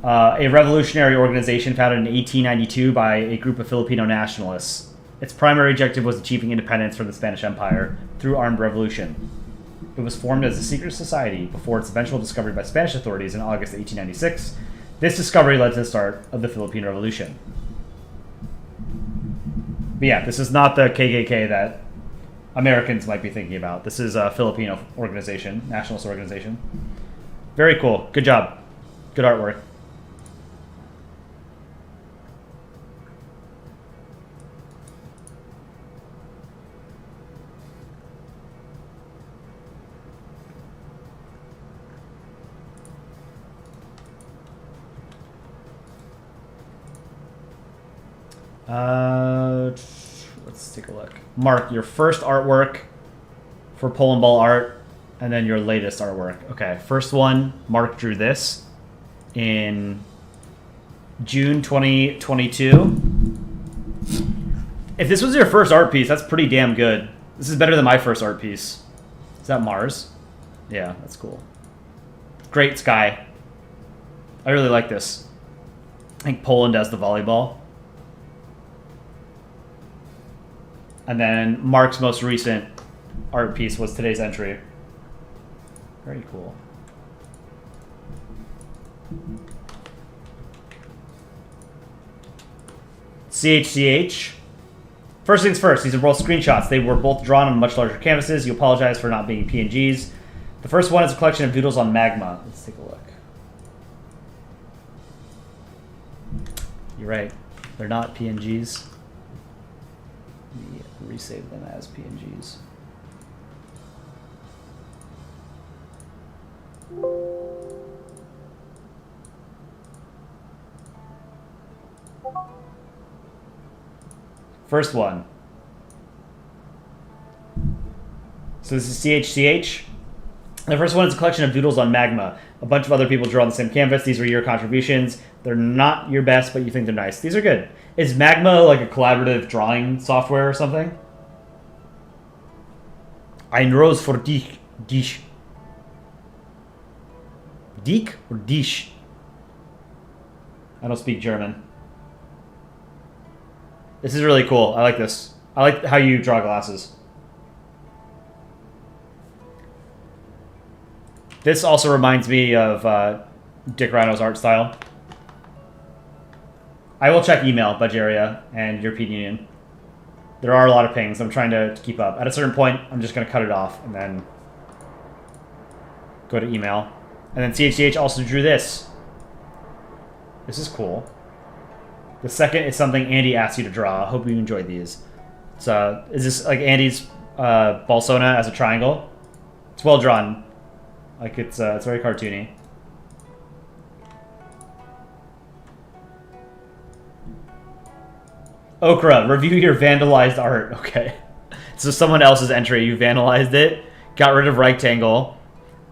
a revolutionary organization founded in 1892 by a group of Filipino nationalists. Its primary objective was achieving independence from the Spanish Empire through armed revolution. It was formed as a secret society before its eventual discovery by Spanish authorities in August 1896. This discovery led to the start of the Philippine Revolution. But yeah, this is not the KKK that Americans might be thinking about. This is a Filipino organization, nationalist organization. Very cool. Good job. Good artwork. Let's take a look. Mark, your first artwork for Polandball art, and then your latest artwork. Okay, first one, Mark drew this in June 2022. If this was your first art piece, that's pretty damn good. This is better than my first art piece. Is that Mars? Yeah, that's cool. Great sky. I really like this. I think Poland has the volleyball. And then Mark's most recent art piece was today's entry. Very cool. CHCH. First things first, these are both screenshots. They were both drawn on much larger canvases. You apologize for not being PNGs. The first one is a collection of doodles on magma. Let's take a look. You're right. They're not PNGs. Resave them as PNGs. First one. So this is CHCH. The first one is a collection of doodles on magma. A bunch of other people drew on the same canvas. These were your contributions. They're not your best, but you think they're nice. These are good. Is Magma like a collaborative drawing software or something? Ein Rose for dich. Diek or Dish? I don't speak German. This is really cool. I like this. I like how you draw glasses. This also reminds me of Dick Rhino's art style. I will check email, Budgeria, and European Union. There are a lot of pings. I'm trying to keep up. At a certain point, I'm just going to cut it off and then go to email. And then CHCH also drew this. This is cool. The second is something Andy asked you to draw. I hope you enjoyed these. So, is this like Andy's Balsona as a triangle? It's well drawn. Like it's very cartoony. Okra, review your vandalized art. Okay. So someone else's entry. You vandalized it, got rid of rectangle,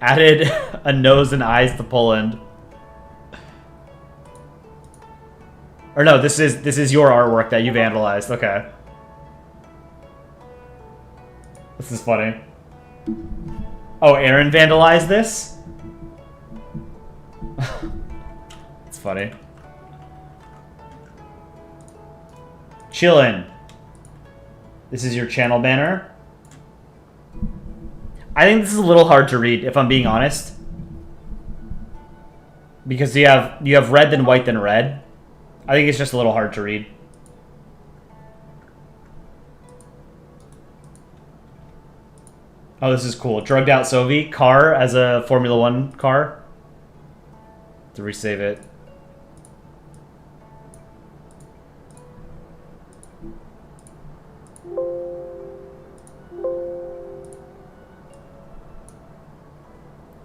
added a nose and eyes to Poland. Or no, this is your artwork that you vandalized. Okay. This is funny. Oh, Aaron vandalized this? It's funny. Chillin'. This is your channel banner. I think this is a little hard to read, if I'm being honest. Because you have red, then white, then red. I think it's just a little hard to read. Oh, this is cool. Drugged out Sovi. Car as a Formula 1 car. To resave it.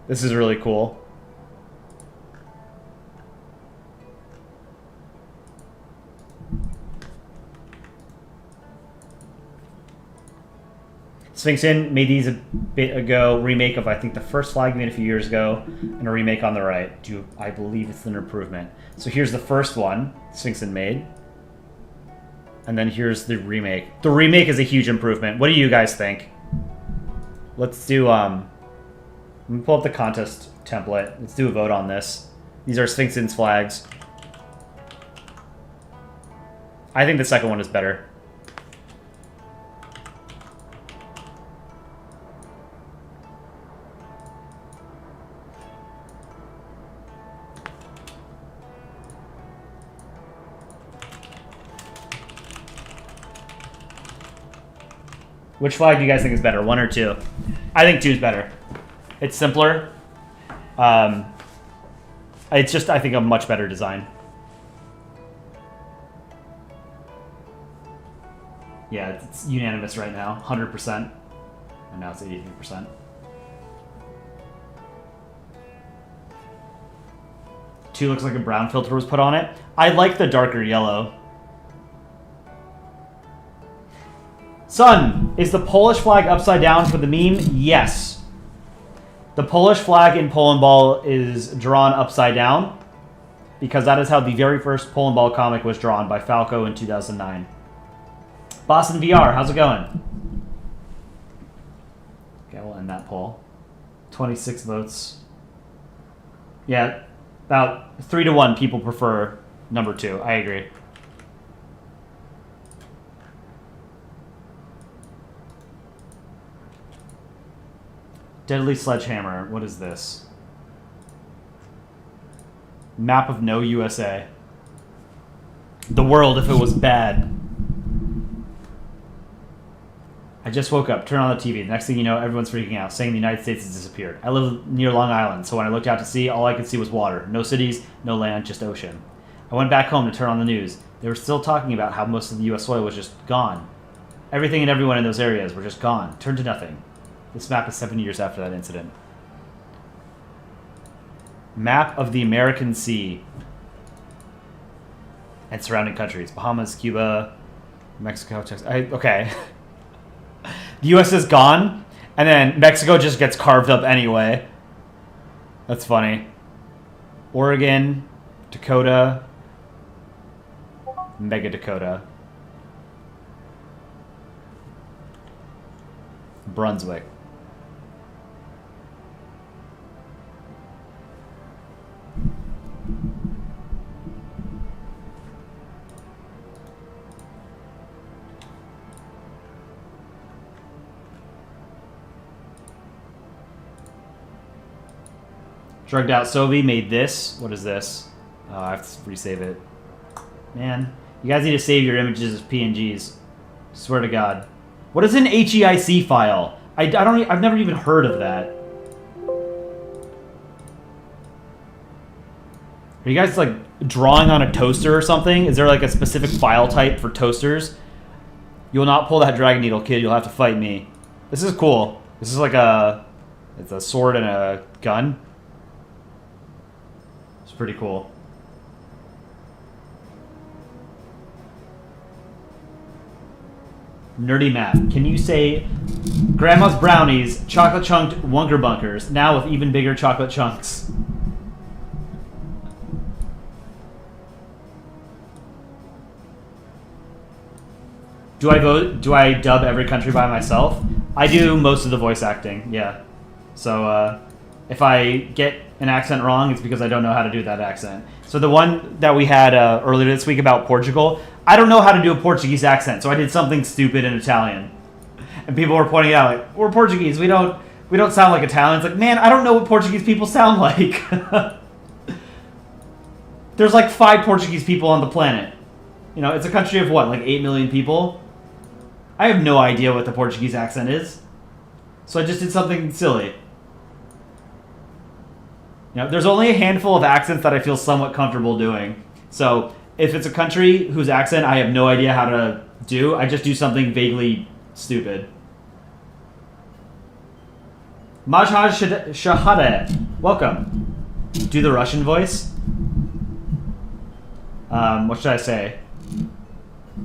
This is really cool. Sphinx In made these a bit ago. Remake of, I think, the first flag made a few years ago. And a remake on the right. I believe it's an improvement. So here's the first one Sphinx In made. And then here's the remake. The remake is a huge improvement. What do you guys think? Let's do, let me pull up the contest template. Let's do a vote on this. These are Sphinx In's flags. I think the second one is better. Which flag do you guys think is better, 1 or 2? I think 2 is better. It's simpler. It's just, I think, a much better design. Yeah, it's unanimous right now, 100%. And now it's 83%. 2 looks like a brown filter was put on it. I like the darker yellow. Son, is the Polish flag upside down for the meme? Yes. The Polish flag in Polandball is drawn upside down because that is how the very first Polandball comic was drawn by Falco in 2009. Boston VR, how's it going? Okay, we'll end that poll. 26 votes. Yeah, about 3 to 1 people prefer number 2. I agree. Deadly Sledgehammer. What is this? Map of no USA. The world if it was bad. I just woke up, turned on the TV. The next thing you know, everyone's freaking out, saying the United States has disappeared. I live near Long Island, so when I looked out to sea, all I could see was water. No cities, no land, just ocean. I went back home to turn on the news. They were still talking about how most of the U.S. soil was just gone. Everything and everyone in those areas were just gone, turned to nothing. This map is 7 years after that incident. Map of the American Sea and surrounding countries. Bahamas, Cuba, Mexico, Texas. Okay. The U.S. is gone, and then Mexico just gets carved up anyway. That's funny. Oregon, Dakota, Mega Dakota. Brunswick. Drugged out Sovi made this. What is this? I have to resave it. Man, you guys need to save your images as PNGs. Swear to God. What is an HEIC file? I've never even heard of that. Are you guys like drawing on a toaster or something? Is there like a specific file type for toasters? You will not pull that dragon needle, kid. You'll have to fight me. This is cool. This is like it's a sword and a gun. It's pretty cool. Nerdy map. Can you say Grandma's brownies, chocolate chunked Wunker Bunkers, now with even bigger chocolate chunks? Do I dub every country by myself? I do most of the voice acting, yeah. So if I get an accent wrong, it's because I don't know how to do that accent. So the one that we had earlier this week about Portugal, I don't know how to do a Portuguese accent, so I did something stupid in Italian. And people were pointing out, like, we're Portuguese, we don't sound like Italians. Like, man, I don't know what Portuguese people sound like. There's like 5 Portuguese people on the planet. You know, it's a country of what, like 8 million people? I have no idea what the Portuguese accent is. So I just did something silly. You know, there's only a handful of accents that I feel somewhat comfortable doing. So if it's a country whose accent I have no idea how to do, I just do something vaguely stupid. Majhaj Shahade, welcome. Do the Russian voice. What should I say?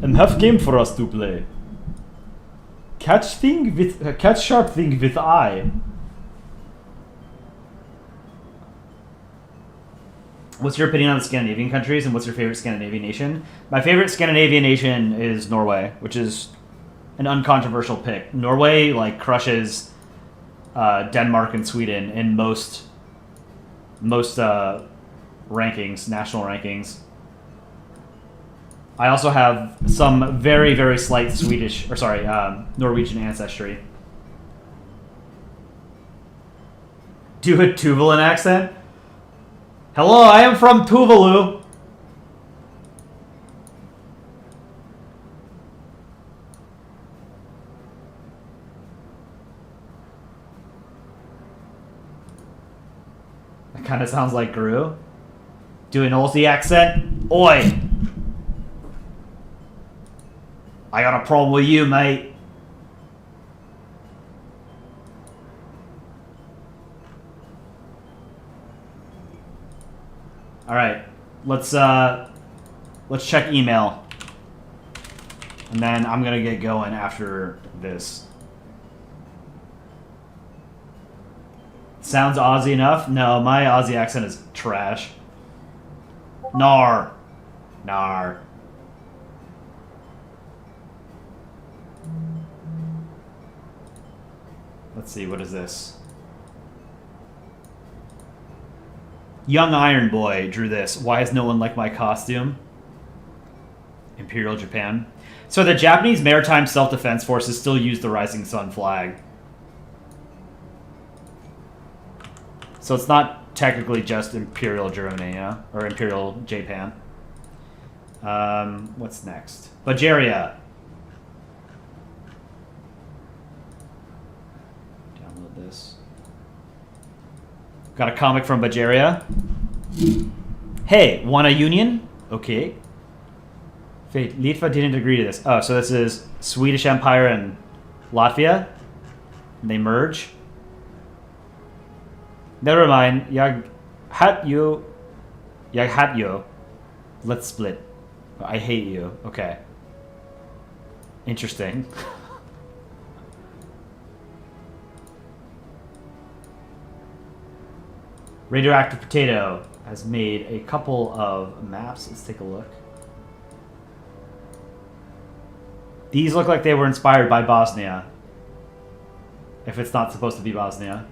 Have game for us to play. Catch sharp thing with eye. What's your opinion on the Scandinavian countries, and what's your favorite Scandinavian nation? My favorite Scandinavian nation is Norway, which is an uncontroversial pick. Norway like crushes Denmark and Sweden in most rankings, national rankings. I also have some very, very slight Norwegian ancestry. Do a Tuvalu accent? Hello, I am from Tuvalu. That kind of sounds like Gru. Do an Aussie accent? Oi! I got a problem with you, mate. All right, let's check email, and then I'm gonna get going after this. Sounds Aussie enough? No, my Aussie accent is trash. Nar. Let's see, what is this? Young Iron Boy drew this. Why has no one liked my costume? Imperial Japan. So the Japanese Maritime Self-Defense Forces still use the Rising Sun flag. So it's not technically just Imperial Germany, yeah? Or Imperial Japan. What's next? Bulgaria. Download this. Got a comic from Bulgaria. Hey, want a union? Okay. Fate, Litva didn't agree to this. Oh, so this is Swedish Empire and Latvia. And they merge. Never mind. Jag hat you. Let's split. I hate you. Okay. Interesting. Radioactive Potato has made a couple of maps. Let's take a look. These look like they were inspired by Bosnia. If it's not supposed to be Bosnia.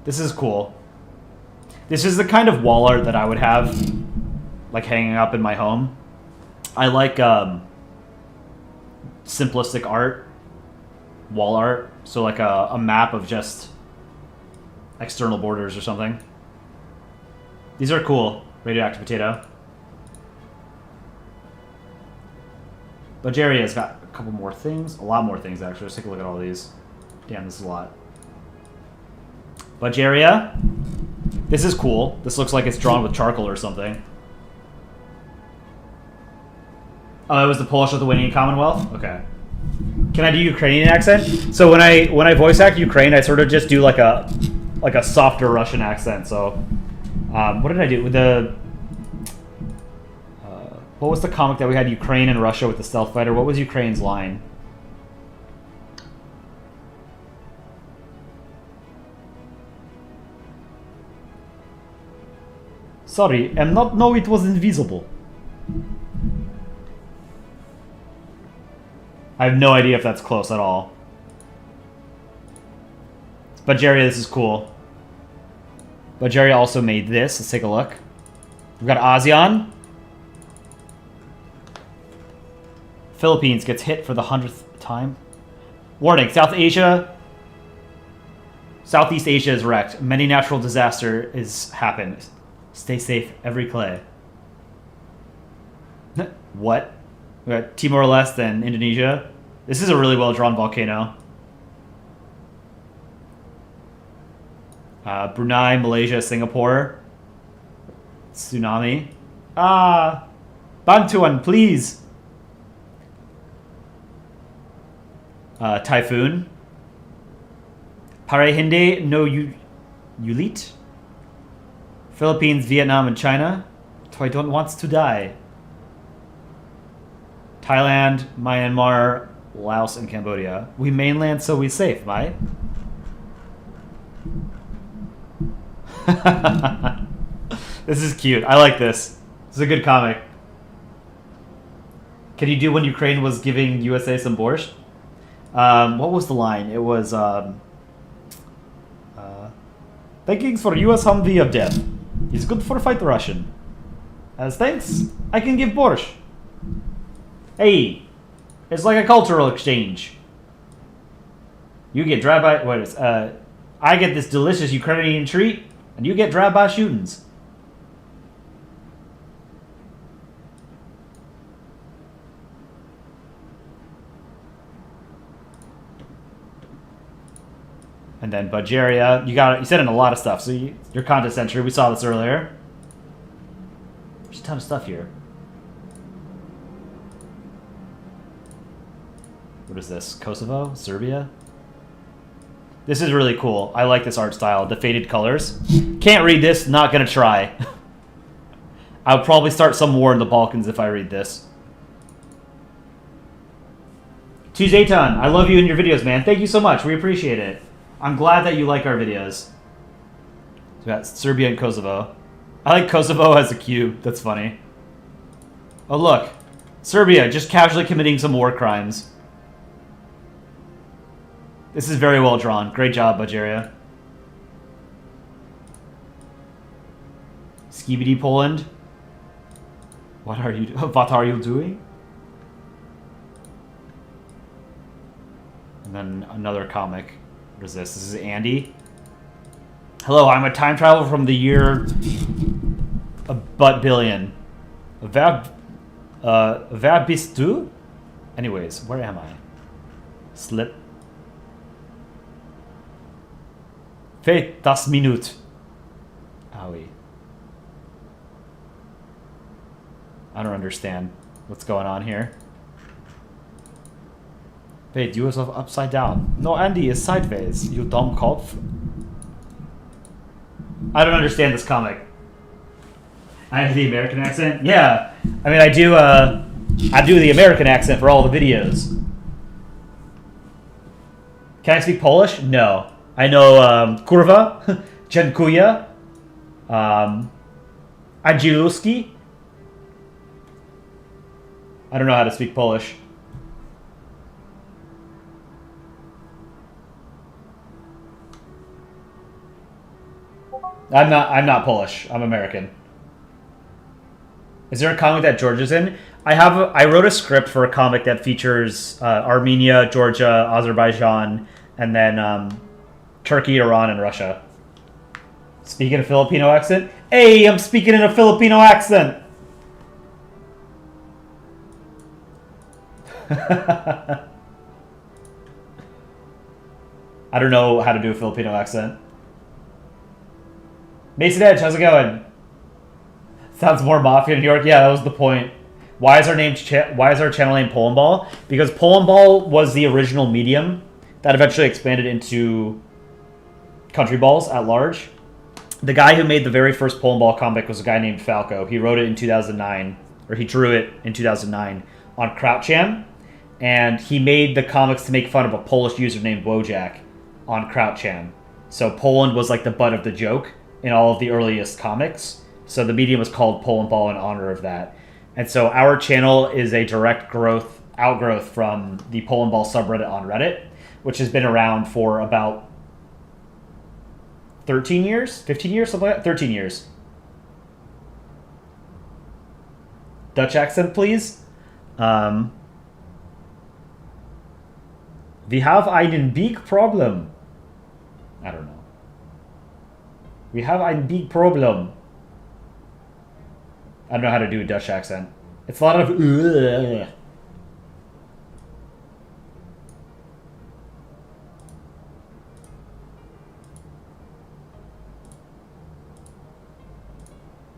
This is cool. This is the kind of wall art that I would have, like, hanging up in my home. I like simplistic art. wall art. So like a map of just external borders or something. These are cool. Radioactive potato. Budgeria's got a couple more things. A lot more things, actually. Let's take a look at all these. Damn, this is a lot. Budgeria. This is cool. This looks like it's drawn with charcoal or something. Oh, it was the Polish-Lithuanian Commonwealth? Okay. Can I do Ukrainian accent? So when I voice act Ukraine, I sort of just do like a softer Russian accent. So what did I do with the what was the comic that we had Ukraine and Russia with the stealth fighter? What was Ukraine's line? Sorry, I'm not know it was invisible. I have no idea if that's close at all. Budgeria, this is cool. Budgeria also made this. Let's take a look. We've got ASEAN. Philippines gets hit for the 100th time. Warning, Southeast Asia is wrecked. Many natural disaster is happened. Stay safe, every clay. What? We got Timor-Leste and Indonesia. This is a really well-drawn volcano. Brunei, Malaysia, Singapore. Tsunami. Bantuan, please. Typhoon. Parehinde no Ulit. Philippines, Vietnam, and China. Toy don't wants to die. Thailand, Myanmar, Laos, and Cambodia. We mainland, so we safe, mate. This is cute. I like this. This is a good comic. Can you do when Ukraine was giving USA some borscht? What was the line? It was, thanking for US Humvee of death. He's good for fight Russian. As thanks, I can give borscht. Hey, it's like a cultural exchange. You get drive-by... What is... I get this delicious Ukrainian treat, and you get drive-by shootings. And then Budgeria. You said in a lot of stuff, so you're content century. We saw this earlier. There's a ton of stuff here. What is this? Kosovo? Serbia? This is really cool. I like this art style. The faded colors. Can't read this. Not gonna try. I'll probably start some war in the Balkans if I read this. Tuzayton, I love you and your videos, man. Thank you so much. We appreciate it. I'm glad that you like our videos. So we got Serbia and Kosovo. I like Kosovo as a cube. That's funny. Oh, look. Serbia just casually committing some war crimes. This is very well drawn. Great job, Budgeria. Skibidi Poland. What are you doing? And then another comic. What is this? This is Andy. Hello, I'm a time traveler from the year a butt billion. Wer bist du? Anyways, where am I? Slip. Fehlt das Minut. Owie. I don't understand what's going on here. Wait, you are upside down. No, Andy is sideways, you dumb Kopf. I don't understand this comic. I have the American accent? Yeah. I mean, I do the American accent for all the videos. Can I speak Polish? No. I know kurwa, dziękuję, Angielewski. I don't know how to speak Polish. I'm not Polish. I'm American. Is there a comic that George is in? I wrote a script for a comic that features Armenia, Georgia, Azerbaijan, and then Turkey, Iran, and Russia. Speaking a Filipino accent? Hey, I'm speaking in a Filipino accent! I don't know how to do a Filipino accent. Mason Edge, how's it going? Sounds more mafia in New York. Yeah, that was the point. Why is our channel name Polandball? Because Polandball was the original medium that eventually expanded into country balls at large. The guy who made the very first Polandball comic was a guy named Falco. He wrote it in 2009, or he drew it in 2009 on Croucham, and he made the comics to make fun of a Polish user named Wojak on Croucham. So Poland was like the butt of the joke in all of the earliest comics. So the medium was called Polandball in honor of that. And so our channel is a direct outgrowth from the Polandball subreddit on Reddit, which has been around for about 13 years? 15 years? Something like that? 13 years. Dutch accent, please. We have einen big problem. I don't know. We have ein big problem. I don't know how to do a Dutch accent. It's a lot of... Ugh.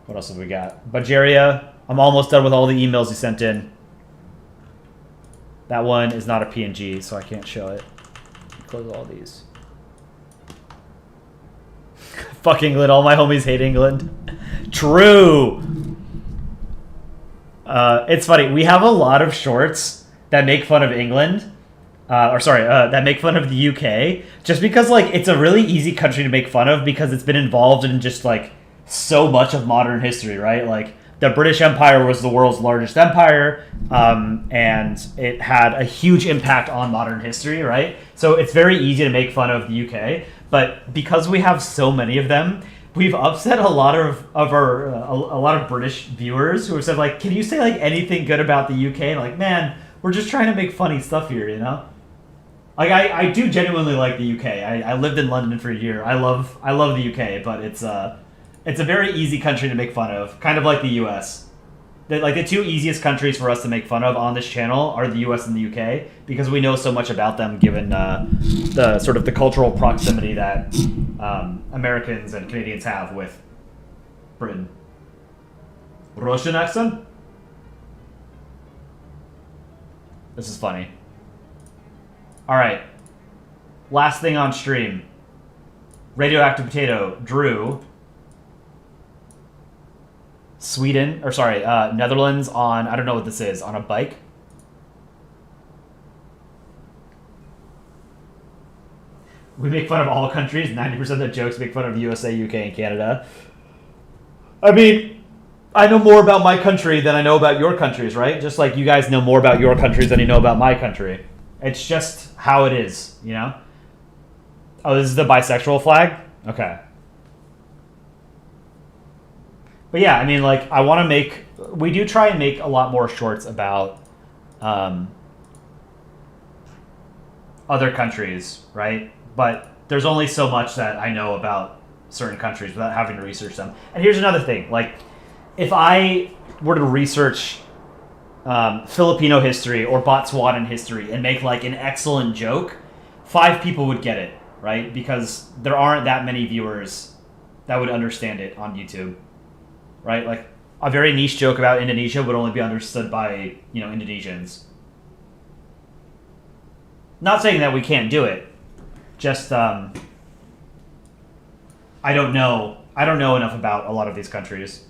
What else have we got? Bajaria. I'm almost done with all the emails you sent in. That one is not a PNG, so I can't show it. Close all these. Fuck England. All my homies hate England. True. It's funny. We have a lot of shorts that make fun of England. That make fun of the UK. Just because, like, it's a really easy country to make fun of because it's been involved in just, like, so much of modern history, right? Like, the British Empire was the world's largest empire, and it had a huge impact on modern history, right? So it's very easy to make fun of the UK, but because we have so many of them, we've upset a lot of our British viewers who have said, like, can you say, like, anything good about the UK? And like, man, we're just trying to make funny stuff here, you know? Like, I do genuinely like the UK. I lived in London for a year. I love the UK, but it's a very easy country to make fun of, kind of like the US. The two easiest countries for us to make fun of on this channel are the US and the UK, because we know so much about them given the sort of the cultural proximity that Americans and Canadians have with Britain. Russian accent? This is funny. Alright. Last thing on stream. Radioactive Potato, Drew... Netherlands on, I don't know what this is, on a bike. We make fun of all countries. 90% of the jokes make fun of USA, UK, and Canada. I mean, I know more about my country than I know about your countries, right? Just like you guys know more about your countries than you know about my country. It's just how it is, you know? Oh, this is the bisexual flag? Okay. But yeah, I mean, like, we do try and make a lot more shorts about other countries, right? But there's only so much that I know about certain countries without having to research them. And here's another thing, like, if I were to research Filipino history or Botswanan history and make, like, an excellent joke, 5 people would get it, right? Because there aren't that many viewers that would understand it on YouTube. Right? Like, a very niche joke about Indonesia would only be understood by, Indonesians. Not saying that we can't do it. Just, I don't know enough about a lot of these countries.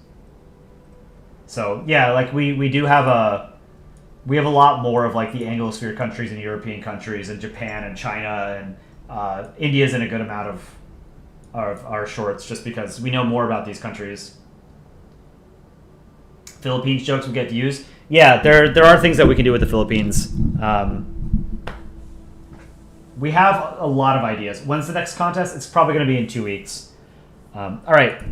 So, yeah, like, we do have a lot more of, like, the Anglosphere countries and European countries and Japan and China, and India's in a good amount of our shorts just because we know more about these countries. Philippines jokes we get to use. Yeah, there are things that we can do with the Philippines. We have a lot of ideas. When's the next contest? It's probably going to be in 2 weeks. All right.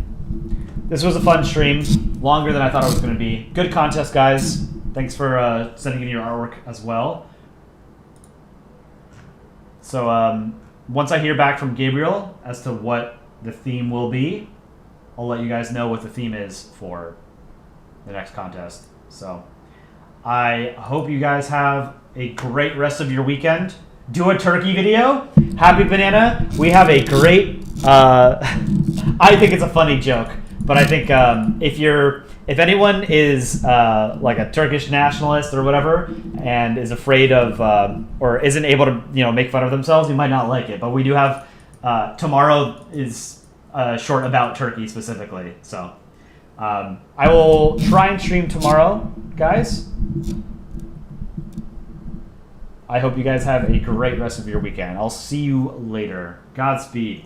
This was a fun stream. Longer than I thought it was going to be. Good contest, guys. Thanks for sending in your artwork as well. So once I hear back from Gabriel as to what the theme will be, I'll let you guys know what the theme is for the next contest. So I hope you guys have a great rest of your weekend. Do a turkey video. Happy Banana. We have a great... I think it's a funny joke, but I think if anyone is like a Turkish nationalist or whatever and is afraid of or isn't able to make fun of themselves, you might not like it. But we do have tomorrow is short about Turkey specifically, so I will try and stream tomorrow, guys. I hope you guys have a great rest of your weekend. I'll see you later. Godspeed.